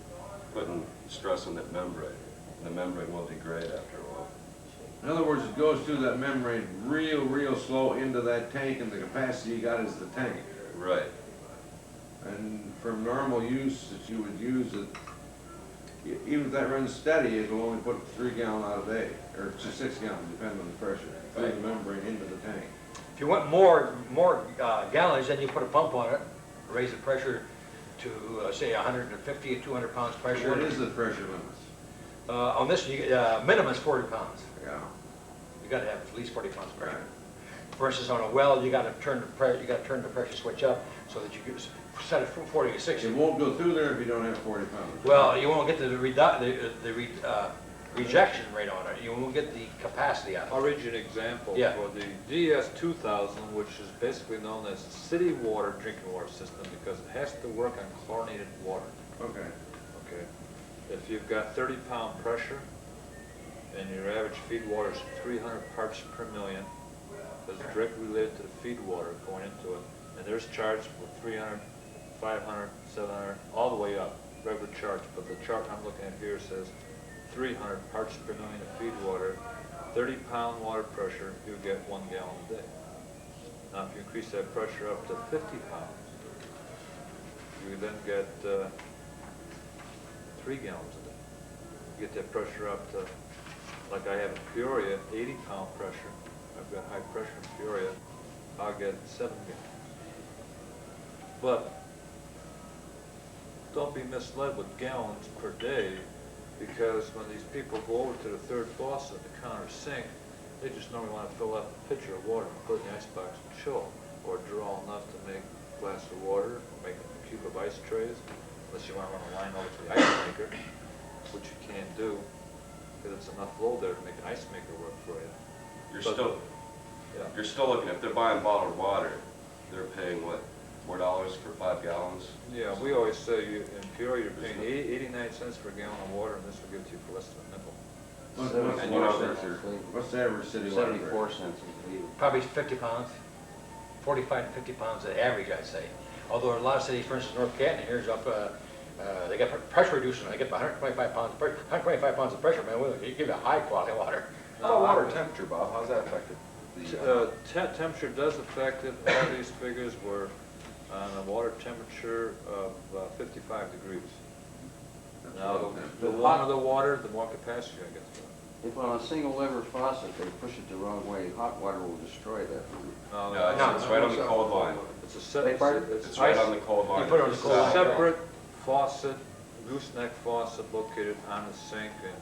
S13: putting stress on that membrane. And the membrane will degrade after a while.
S10: In other words, it goes through that membrane real slow into that tank, and the capacity you got is the tank.
S13: Right.
S10: And from normal use that you would use it, even if that runs steady, it'll only put 3 gallon out a day, or 6 gallons, depending on the pressure, through the membrane into the tank.
S1: If you want more gallons, then you put a pump on it, raise the pressure to, say, 150 or 200 pounds pressure.
S10: What is the pressure limits?
S1: On this, you get, minimum is 40 pounds.
S10: Yeah.
S1: You gotta have at least 40 pounds pressure.
S10: Right.
S1: For instance, on a well, you gotta turn the pressure switch up so that you can set it from 40 to 60.
S10: It won't go through there if you don't have 40 pounds.
S1: Well, you won't get the rejection rate on it. You won't get the capacity out
S11: I'll
S1: of it.
S11: read you an example.
S1: Yeah.
S11: For the DS2000, which is basically known as city water drinking water system because it has to work on chlorinated water.
S10: Okay.
S11: Okay. If you've got 30-pound pressure and your average feed water is 300 parts per million, that's directly related to the feed water going into it. And there's charged for 300, 500, 700, all the way up, regular charge. But the chart I'm looking at here says 300 parts per million of feed water, 30-pound water pressure, you get 1 gallon a day. Now, if you increase that pressure up to 50 pounds, you then get 3 gallons a day. You get that pressure up to, like I have in Peoria, 80-pound pressure. I've got high pressure in Peoria. I'll get 7 gallons. But don't be misled with gallons per day, because when these people go over to the third faucet, the counter sink, they just normally want to fill up a pitcher of water and put it in the icebox and chill, or draw enough to make a glass of water, or make a cube of ice trays, unless you want to run a line over to the ice maker, which you can't do, because it's enough flow there to make an ice maker work for you.
S13: You're
S11: But-
S13: still,
S11: Yeah.
S13: you're still looking, if they're buying bottled water, they're paying what, $4 for 5 gallons?
S11: Yeah, we always say in Peoria, you're paying 89 cents per gallon of water, and this will give it to you for less than a nickel.
S13: And you know,
S10: What's the average city water rate?
S6: 74 cents is the
S1: Probably 50 pounds, 45 to 50 pounds the average, I'd say. Although a lot of cities, for instance, North Canton here's up, they got pressure reducing. They get 125 pounds, 125 pounds of pressure, man. You give you high quality water.
S9: How about water temperature, Bob? How's that affected?
S11: Temperature does affect it. All these figures were on a water temperature of 55 degrees. Now, the warmer the water, the more capacity I get.
S6: If on a single lever faucet they push it the wrong way, hot water will destroy that.
S13: No, it's right on the cold line.
S11: It's a separate.
S13: It's right on the cold line.
S1: You put it on the cold line.
S11: Separate faucet, gooseneck faucet located on the sink, and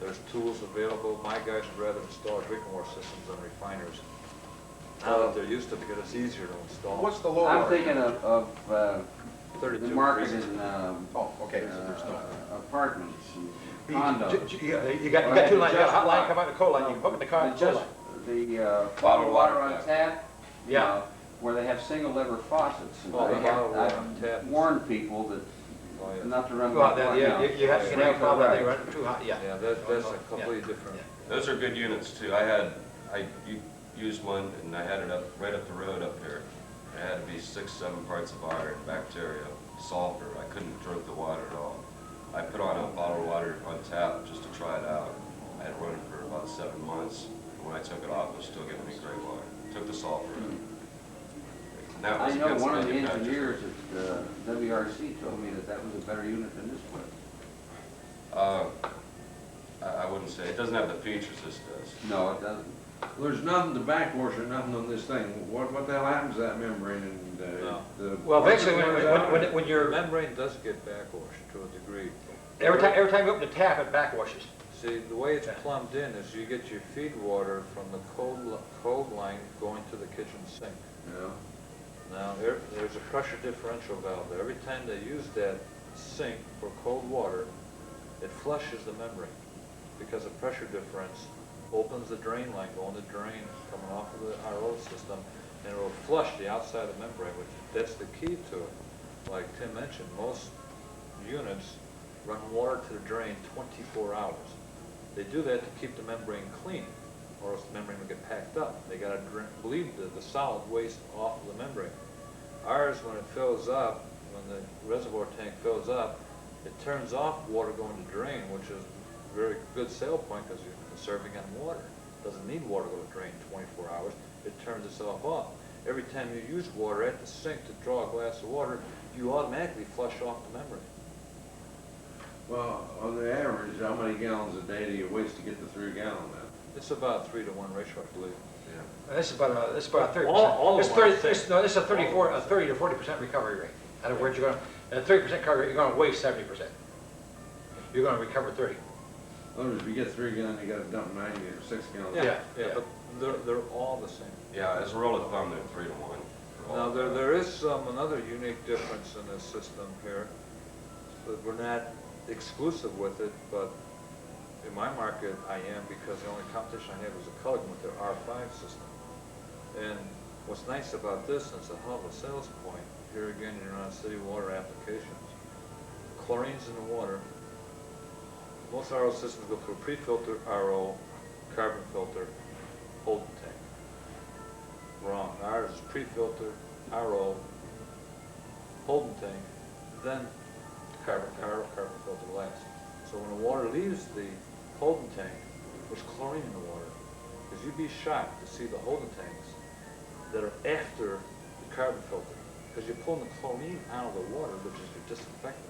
S11: there's tools available. My guys would rather install drinking water systems than refiners. Now that they're used to it, because it's easier to install.
S9: What's the low
S6: I'm
S9: water?
S6: thinking of
S11: 32
S6: the market
S11: degrees.
S6: in
S9: Oh, okay, so there's no.
S6: apartments and
S1: You
S6: condos.
S1: got two lines. You got a hot line, come out the cold line. You can hook it in the car.
S6: But just the
S13: Bottled
S6: bottled water
S13: water,
S6: on tap.
S1: Yeah.
S6: Where they have single lever faucets. And
S11: Oh, the bottled water
S6: I've
S11: on tap.
S6: warned people that
S11: Oh, yeah.
S6: not to run.
S1: Well,
S6: that
S1: yeah,
S6: water.
S1: you have to have a problem. They run too hot. Yeah.
S11: Yeah, that's a completely different.
S13: Those are good units too. I used one and I had it up, right up the road up here. It had to be 6, 7 parts of iron, bacteria, sulfur. I couldn't drink the water at all. I put on a bottle of water on tap just to try it out. I had it running for about 7 months. And when I took it off, it was still giving me great water. Took the sulfur out. And that
S6: I
S13: was
S6: know
S13: against
S6: one of the
S13: manufacturers.
S6: engineers at WRC told me that that was a better unit than this one.
S13: I wouldn't say, it doesn't have the features this does.
S6: No, it doesn't.
S10: There's nothing to backwash or nothing on this thing. What the hell happens to that membrane and,
S11: No.
S10: the.
S1: Well, eventually, when
S11: The
S1: you're,
S11: membrane does get backwashed to a degree.
S1: every time you open the tap, it backwashes.
S11: See, the way it's plumbed in is you get your feed water from the cold line going to the kitchen sink.
S10: Yeah.
S11: Now, there's a pressure differential valve there. Every time they use that sink for cold water, it flushes the membrane because the pressure difference opens the drain line, going to drain, coming off of the RO system, and it will flush the outside of the membrane, which that's the key to it. Like Tim mentioned, most units run water to the drain 24 hours. They do that to keep the membrane clean, or else the membrane will get packed up. They gotta bleed the solid waste off of the membrane. Ours, when it fills up, when the reservoir tank fills up, it turns off water going to drain, which is a very good sale point because you're conserving on water. Doesn't need water to go to drain 24 hours. It turns itself off. Every time you use water at the sink to draw a glass of water, you automatically flush off the membrane.
S10: Well, on the average, how many gallons a day do you waste to get the 3 gallon then?
S11: It's about 3 to 1 ratio, I believe.
S1: This is about a 30%.
S11: All
S1: This
S11: of them are
S1: 30, this, no, this is a 30 to 40% recovery rate. In other words, you're gonna, at a 30% recovery rate, you're gonna waste 70%. You're gonna recover 30.
S10: In other words, if you get 3 gallons, you gotta dump 90 or 6 gallons.
S1: Yeah.
S11: But they're all the same.
S13: Yeah, as a rule of thumb, they're 3 to 1.
S11: Now, there is another unique difference in this system here, but we're not exclusive with it, but in my market, I am, because the only competition I had was a Culligan with their R5 system. And what's nice about this, and it's a hell of a sales point, here again, you're on city water applications. Chlorine's in the water. Most RO systems go through a pre-filter RO, carbon filter, holding tank. Wrong. Ours is pre-filter, RO, holding tank, then carbon filter last. So when the water leaves the holding tank, there's chlorine in the water. Because you'd be shocked to see the holding tanks that are after the carbon filter. Because you're pulling the chlorine out of the water, which is your disinfectant.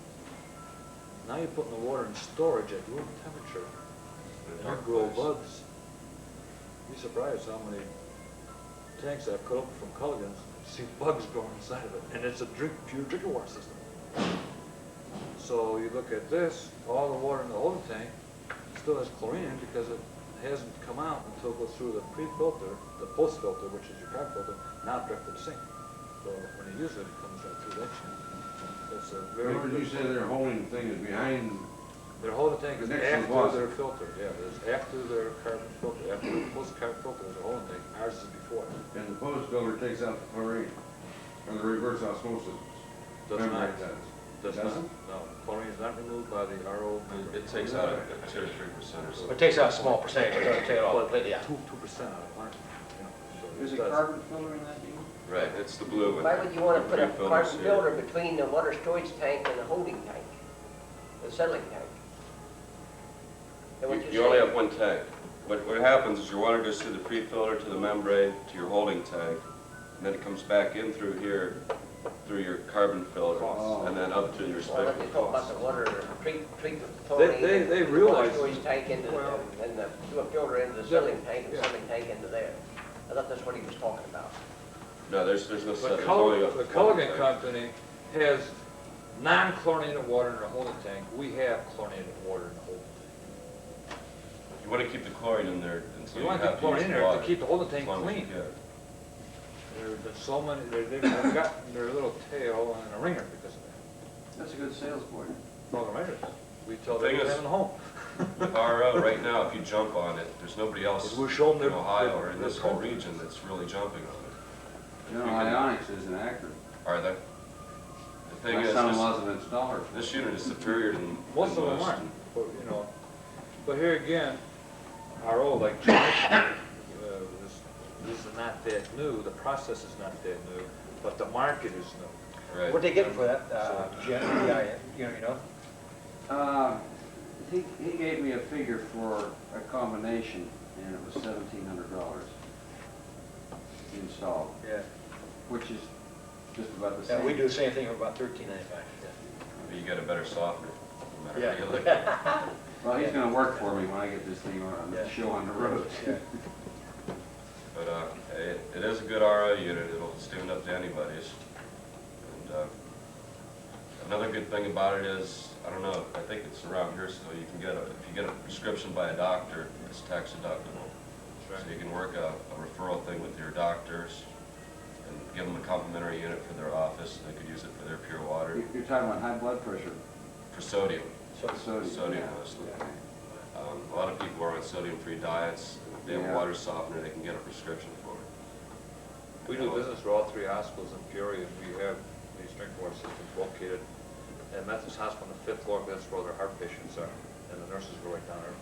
S11: Now you're putting the water in storage at room temperature, and you grow bugs. You'd be surprised how many tanks I've cut open from Culligan's, see bugs growing inside of it, and it's a pure drinking water system. So you look at this, all the water in the holding tank still has chlorine in it because it hasn't come out until it goes through the pre-filter, the post-filter, which is your carbon filter, now direct to the sink. So when you use it, it comes right through that channel. That's a very
S10: What did you say their holding thing is behind?
S11: Their holding tank is
S10: Next to the
S11: after
S10: faucet.
S11: their filter, yeah, it's after their carbon filter, after the post-carbon filter is a holding tank, ours is before.
S10: And the post filter takes out the chlorine, or the reverse osmosis.
S11: Does
S10: membrane
S11: not.
S10: does.
S11: Does not,
S10: Doesn't?
S11: no, chlorine is not removed by the RO membrane.
S13: It takes out a 2 to 3% or so.
S1: It takes out a small percentage, it doesn't take it all completely out.
S11: 2% out of plant, you know, so
S6: There's
S11: it
S6: a
S11: does.
S6: carbon filter in that deal?
S13: Right, it's the blue one.
S2: Why would you want to put a
S13: Three
S2: carbon
S13: filters
S2: filter
S13: here.
S2: between the water storage tank and the holding tank? The settling tank? Is that what
S13: You
S2: you're
S13: only
S2: saying?
S13: have one tank. What happens is your water goes through the pre-filter to the membrane to your holding tank, and then it comes back in through here, through your carbon filter, and then up to your
S2: Well, let me
S13: spigot.
S2: talk about the water, treat the chlorine.
S11: they
S2: and
S11: realize-
S2: water storage tank into,
S11: Well-
S2: and do a filter into the settling tank, and
S11: Yeah.
S2: settling tank into there. I thought that's what he was talking about.
S13: No, there's no set,
S11: But
S13: there's only a.
S11: The Culligan company has non-chlorinated water in their holding tank. We have chlorinated water in the holding tank.
S13: You want to keep the chlorine in there until
S11: You
S13: you
S11: want to
S13: have
S11: keep
S13: to use
S11: chlorine in
S13: the
S11: there
S13: water.
S11: to keep the holding
S13: as
S11: tank
S13: long as you
S11: clean.
S13: can.
S11: There's so many, they've gotten their little tail in a ringer because of that.
S6: That's a good sales point.
S11: Well, the ringers, we tell
S13: Thing
S11: them
S13: is-
S11: having a home.
S13: With RO, right now, if you jump on it, there's nobody else
S11: We're showing
S13: in
S11: them
S13: Ohio or in
S11: their
S13: this whole
S11: country.
S13: region that's really jumping on
S6: General Ionics isn't accurate.
S13: it. Are they? The thing
S6: My
S13: is,
S6: son
S13: this,
S6: wasn't installer.
S13: this unit is superior than
S11: Most of them
S13: most.
S11: aren't, but, you know, but here again, RO, like Jim mentioned, this is not that new, the process is not that new, but the market is new.
S13: Right.
S1: What they get for that, Jen, you know?
S6: He gave me a figure for a combination, and it was $1,700 installed,
S1: Yeah.
S6: which is just about the
S1: Yeah,
S6: same.
S1: we do the same thing for about $13.95.
S13: But you get a better softener. no matter where you live.
S6: Well, he's gonna work for me when I get this thing on the
S2: Yeah.
S6: show on the road.
S2: Yeah.
S13: But it is a good RO unit. It'll stand up to anybody's. And another good thing about it is, I don't know, I think it's around here still, you can get if you get a prescription by a doctor, it's tax deductible. So you can work a referral thing with your doctors and give them a complimentary unit for their office. They could use it for their pure water.
S6: You're talking about high blood pressure.
S13: For sodium.
S6: Sodium.
S13: Sodium
S6: Yeah.
S13: mostly. A lot of people are on sodium-free diets. If they have a
S6: Yeah.
S13: water softener, they can get a prescription for it.
S11: We do business with all 3 hospitals in Peoria, and we have these drinking water systems located at Methodist Hospital on the 5th floor, because that's where all their heart patients are, and the nurses go right down there,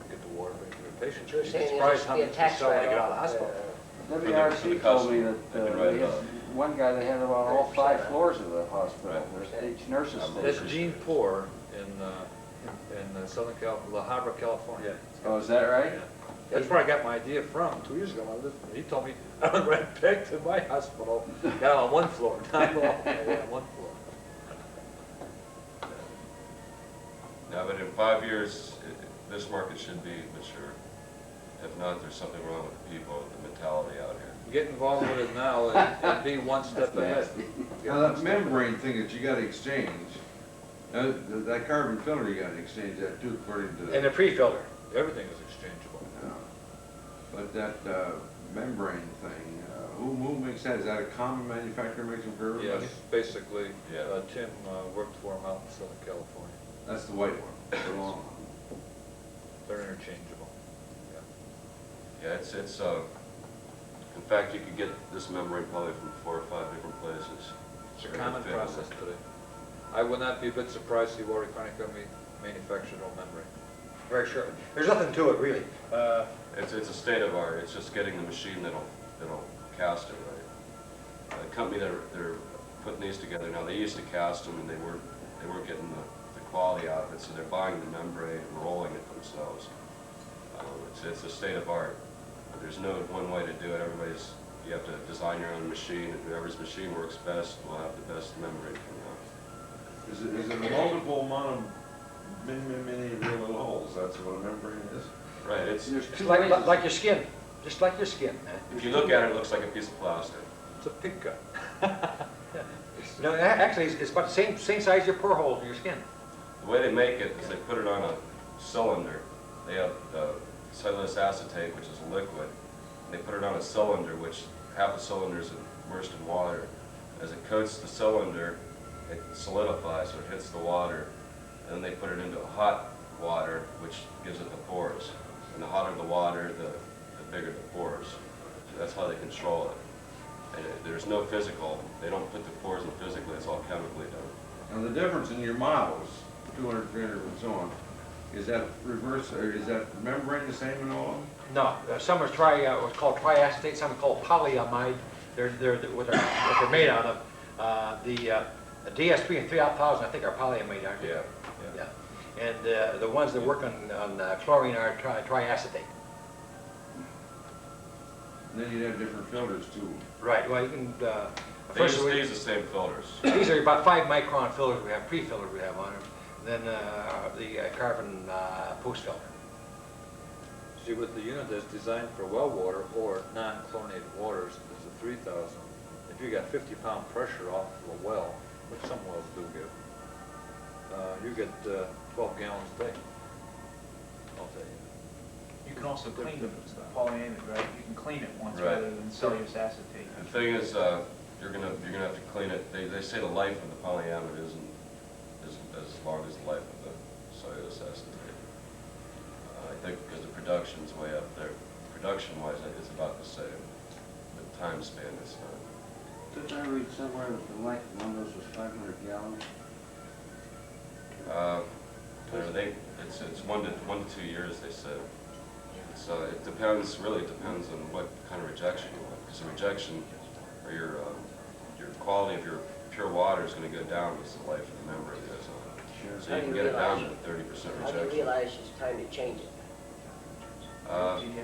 S11: get the water, bring it to their patients.
S2: You're
S11: You'd
S2: saying
S11: be
S2: there
S11: surprised
S2: should
S11: how
S2: be a
S11: much they
S2: tax
S11: sell when they get out of the
S2: write-off,
S11: hospital.
S6: WRC told me that
S13: They can write
S6: they
S13: it
S6: had,
S13: off.
S6: one guy, they had about all 5
S2: 30%.
S6: floors of the hospital,
S13: Right.
S6: there's each nurse's
S11: That's
S6: station.
S11: Gene Poor in Southern La Habra, California.
S6: Oh, is that right?
S11: Yeah. That's where I got my idea from 2 years ago. He told me I went right back to my hospital, got on 1 floor, not all, yeah, 1 floor.
S13: Yeah, but in 5 years, this market should be mature. If not, there's something wrong with the people, the mentality out here.
S11: Get involved with it now and be one step ahead.
S10: Now, that membrane thing that you gotta exchange, that carbon filter you gotta exchange that too, according to the.
S1: And the pre-filter.
S11: Everything is exchangeable.
S10: But that membrane thing, who makes that? Is that a common manufacturer makes them for everybody?
S11: Yes, basically,
S13: Yeah.
S11: Tim worked for him out in Southern California.
S10: That's the white one, the long one.
S11: They're interchangeable.
S13: Yeah, in fact, you could get this membrane probably from 4 or 5 different places.
S11: It's a common process today. I would not be a bit surprised if Water Refining Company manufactured no membrane.
S1: Very sure. There's nothing to it, really.
S13: It's a state of art. It's just getting the machine that'll cast it right. The company they're putting these together now, they used to cast them and they weren't getting the quality out of it, so they're buying the membrane and rolling it themselves. It's a state of art. There's no one way to do it. You have to design your own machine, and whoever's machine works best will have the best membrane coming out.
S10: Is it a multiple amount of many real little holes? That's what a membrane is?
S13: Right,
S6: There's
S1: Just
S6: two
S1: like,
S6: ways.
S1: like your skin. Just like your skin.
S13: if you look at it, it looks like a piece of plastic.
S11: It's a pink gun.
S1: No, actually, it's about the same size as your pore holes in your skin.
S13: The way they make it is they put it on a cylinder. They have cellulose acetate, which is a liquid. They put it on a cylinder, which half the cylinder is immersed in water. As it coats the cylinder, it solidifies, so it hits the water. And then they put it into hot water, which gives it the pores. And the hotter the water, the bigger the pores. So that's how they control it. And there's no physical. They don't put the pores in physically. It's all chemically done.
S10: Now, the difference in your models, 200, 300, and so on, is that reverse, or is that membrane the same in all of them?
S1: No, some are what's called triacetate, some are called polyamide. They're what they're made out of. The DS3 and 3000, I think, are polyamide, aren't they?
S13: Yeah.
S1: Yeah. And the ones that work on chlorine are triacetate.
S10: And then you'd have different filters too.
S1: Right. Well, you can.
S13: They use the same filters.
S1: These are about 5-micron filters we have, pre-filters we have on them. Then the carbon post filter.
S11: See, with the unit that's designed for well water or non-chlorinated waters is the 3000. If you got 50-pound pressure off a well, which some wells do give, you get 12 gallons a day. I'll tell you.
S3: You can also clean the polyamide, right? You can clean it once
S13: Right.
S3: rather than cellulose acetate.
S13: The thing is, you're gonna have to clean it. They say the life of the polyamide isn't as long as the life of the cellulose acetate. I think because the production's way up there. Production-wise, it's about the same. The time span is not.
S6: Did I read somewhere that the life of one of those was 500 gallons?
S13: It's 1 to 2 years, they said. So it depends, really depends on what kind of rejection you want. Because the rejection, or your quality of your pure water is going to go down as the life of the membrane goes on.
S6: Sure.
S13: So you can get it down to 30% rejection.
S2: How do you realize it's time to change it?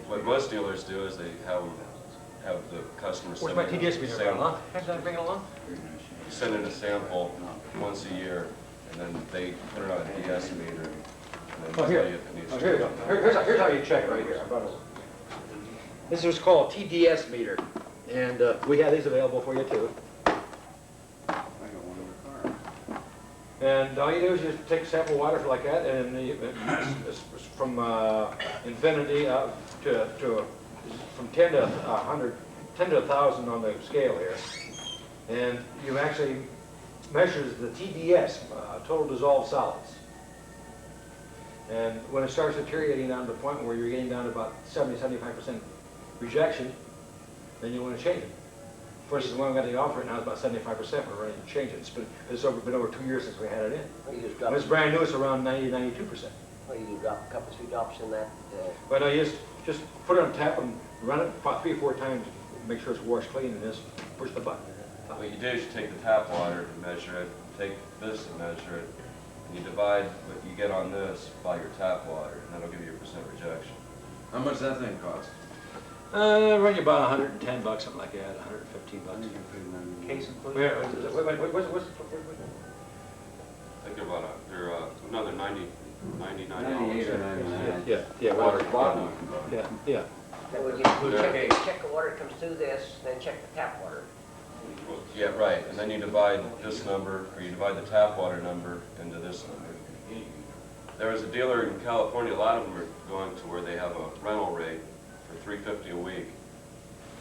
S13: What most dealers do is they have the customer
S1: Where's
S13: send
S1: my
S13: in
S1: TDS
S13: a
S1: meter?
S13: sample.
S1: Can I bring it along?
S13: You send in a sample once a year, and then they put it on a DS meter, and then
S1: Oh,
S13: tell
S1: here.
S13: you if it needs
S1: Oh,
S13: to.
S1: here you go. Here's how you check it right here. I brought it. This is what's called a TDS meter, and we have these available for you too.
S6: I got one in the car.
S1: And all you do is just take a sample of water like that, and it's from infinity to from 10 to 100, 10 to 1,000 on the scale here. And you actually measures the TDS, total dissolved solids. And when it starts deteriorating down to the point where you're getting down to about 70-75% rejection, then you want to change it. For instance, when we got the offer right now, it's about 75%. We're ready to change it. It's been over 2 years since we had it in.
S2: You just
S1: When
S2: drop,
S1: it's brand new, it's around 90-92%.
S2: well, you drop a couple, 3 drops in that,
S1: But no, you just put it on tap and run it about 3 or 4 times, make sure it's washed clean, and just push the button.
S13: What you do is you take the tap water and measure it, take this and measure it, and you divide what you get on this by your tap water, and that'll give you a percent rejection.
S10: How much does that thing cost?
S1: Run you about $110, something like that, $115.
S3: Case included?
S1: Wait, what's
S13: I think they're another 99
S6: 98 or
S13: dollars.
S6: 99.
S1: yeah,
S13: Water
S6: Bottom.
S1: yeah, yeah.
S2: then we check the water that comes through this, then check the tap water.
S13: Well, yeah, right, and then you divide this number, or you divide the tap water number into this number. There was a dealer in California, a lot of them are going to where they have a rental rate for $350 a week.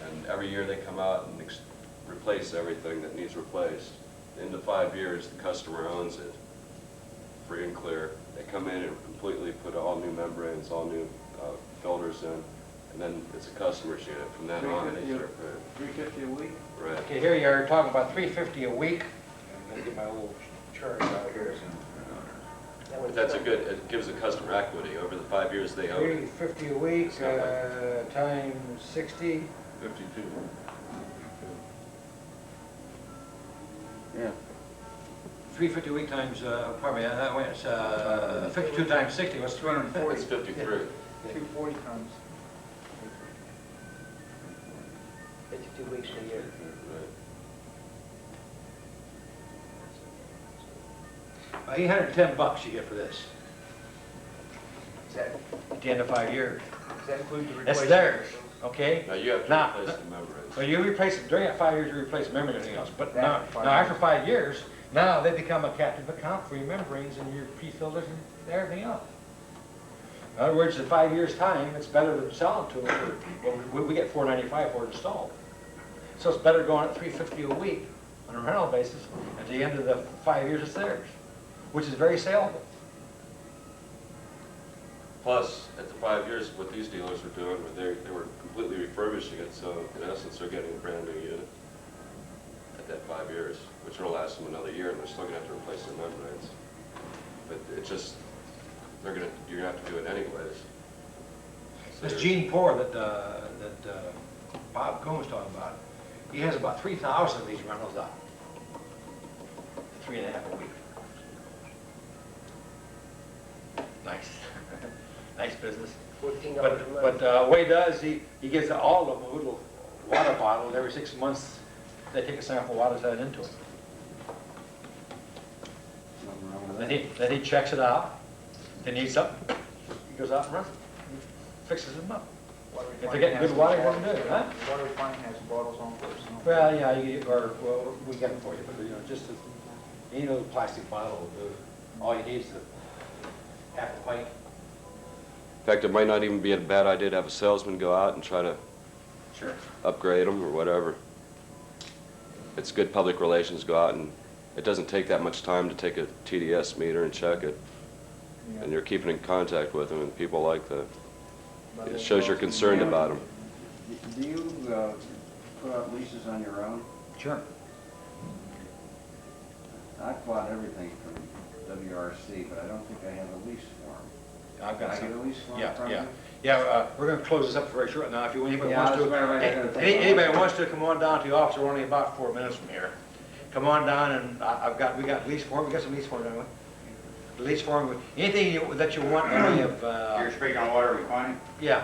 S13: And every year they come out and replace everything that needs replaced. Into 5 years, the customer owns it, free and clear. They come in and completely put all new membranes, all new filters in, and then it's a customer's unit. From then on, they start paying.
S6: $350 a week?
S13: Right.
S1: Okay, here you are talking about $350 a week. I'm gonna get my little chart out here.
S13: But that's a good, it gives the customer equity over the 5 years they own it.
S1: $350 a week times 60.
S10: 52.
S6: Yeah.
S1: $350 a week times, pardon me, wait, it's 52 times 60, what's 240?
S13: It's 53.
S3: 240 times.
S2: 52 weeks a year.
S1: $810 you get for this
S3: Is that,
S1: at the end of 5 years.
S3: does that include the
S1: That's
S3: replacement?
S1: theirs, okay?
S13: Now you have to
S1: Now,
S13: replace the membranes.
S1: well, you replace it, during that 5 years, you replace the membrane and everything else. But now,
S3: After 5
S1: now after 5 years, now they become a captive account for your membranes and your pre-filters and everything else. In other words, in 5 years' time, it's better to sell them to them. Well, we get $495 for it installed. So it's better going at $350 a week on a rental basis. At the end of the 5 years, it's theirs, which is very saleable.
S13: Plus, at the 5 years, what these dealers were doing, they were completely refurbishing it, so in essence, they're getting a brand new unit at that 5 years, which will last them another year, and they're still gonna have to replace their membranes. But it's just, you're gonna have to do it anyways. So
S1: This
S13: you're-
S1: Gene Poor that Bob Coon was talking about, he has about 3,000 of these rentals out. 3.5 a week. Nice. Nice business.
S2: $14
S1: But,
S2: a month.
S1: what he does, he gives all of them a little water bottle, and every 6 months, they take a sample of water, send it into it.
S6: Nothing wrong with that.
S1: Then he checks it out, they need something, he goes out and runs it, fixes them up.
S3: Water
S1: If they're getting
S3: refining
S1: good water, he
S3: has
S1: doesn't do it, huh?
S3: Water refining has bottles on first.
S1: Well, yeah, well, we get them for you, but, just any little plastic bottle will do. All you need is half a pint.
S13: In fact, it might not even be a bad idea to have a salesman go out and try to
S1: Sure.
S13: upgrade them or whatever. It's good public relations, go out and, it doesn't take that much time to take a TDS meter and check it. And you're keeping in contact with them, and people like that. It shows you're concerned about them.
S6: Do you put out leases on your own?
S1: Sure.
S6: I've bought everything from WRC, but I don't think I have a lease form.
S1: I've
S6: Can
S1: got
S6: I get a
S1: some.
S6: lease form
S1: Yeah,
S6: from
S1: yeah.
S6: you?
S1: Yeah, we're gonna close this up very short now. If anybody
S6: Yeah,
S1: wants
S6: that's what I gotta
S1: to,
S6: take
S1: anybody wants to come on down to the office, we're only about 4 minutes from here. Come on down and we got lease form, we got some lease form, don't we? Lease form, anything that you want, we have,
S4: You're speaking on water refining?
S1: yeah,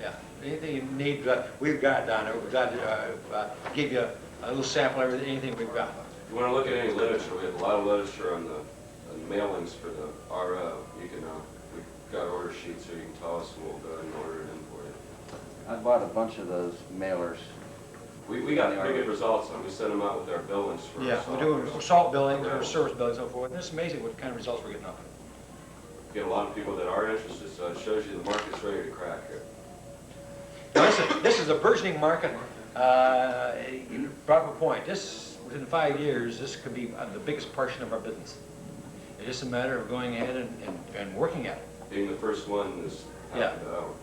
S1: yeah. Anything you need, we've got down there. We've got to give you a little sample of everything, anything we've got.
S13: If you want to look at any literature, we have a lot of literature on the mailings for the RO, you can, we've got order sheets, so you can tell us, and we'll go ahead and order it in for you.
S6: I bought a bunch of those mailers.
S13: We got pretty good results on, we send them out with our billings for.
S1: Yeah, we're doing salt billings or service billings and so forth, and it's amazing what kind of results we're getting off it.
S13: Get a lot of people that are interested, so it shows you the market's ready to crack here.
S1: Now, this is a burgeoning market. You brought up a point. This, within 5 years, this could be the biggest portion of our business. It's just a matter of going ahead and working at it.
S13: Being the first one is half of the hour.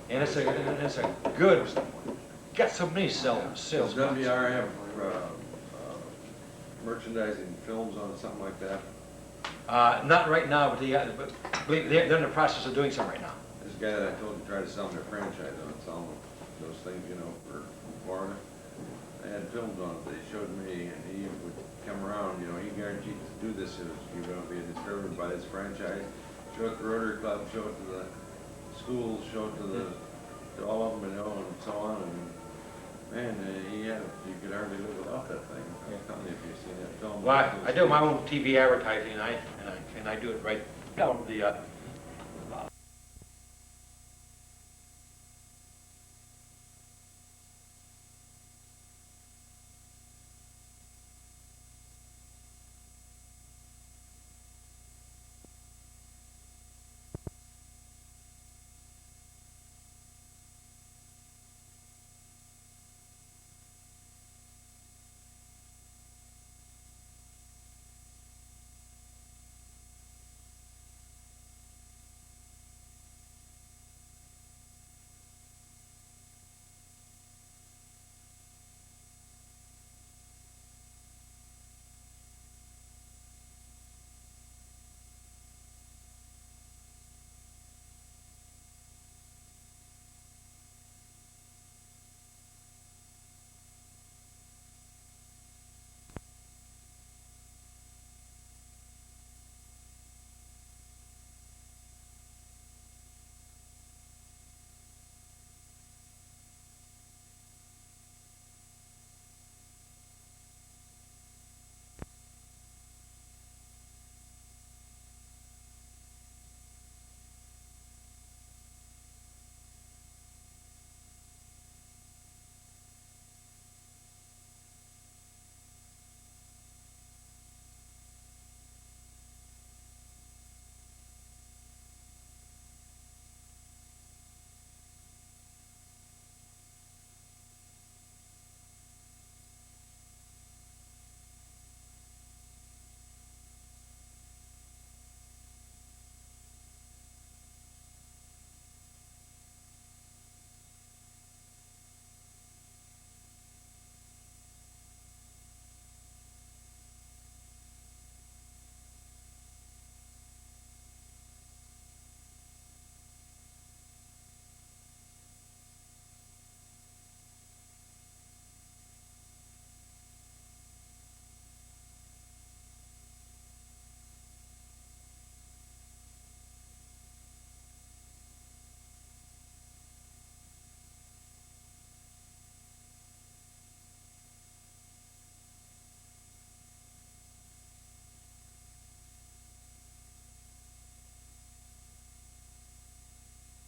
S1: And it's a good, got so many sales.
S10: Does WR have merchandising films on something like that?
S1: Not right now, but they're in the process of doing some right now.
S10: This guy that I told you tried to sell them their franchise on some of those things, you know, for Florida. They had films on it, they showed me, and he would come around, you know, he guaranteed to do this if you're gonna be disturbed by this franchise. Show it to the Rotary Club, show it to the schools, show it to all of them, you know, and so on, and man, you could hardly live without that thing. I'm telling you, if you've seen that film.
S1: Well, I do my own TV advertising, and I do it right down the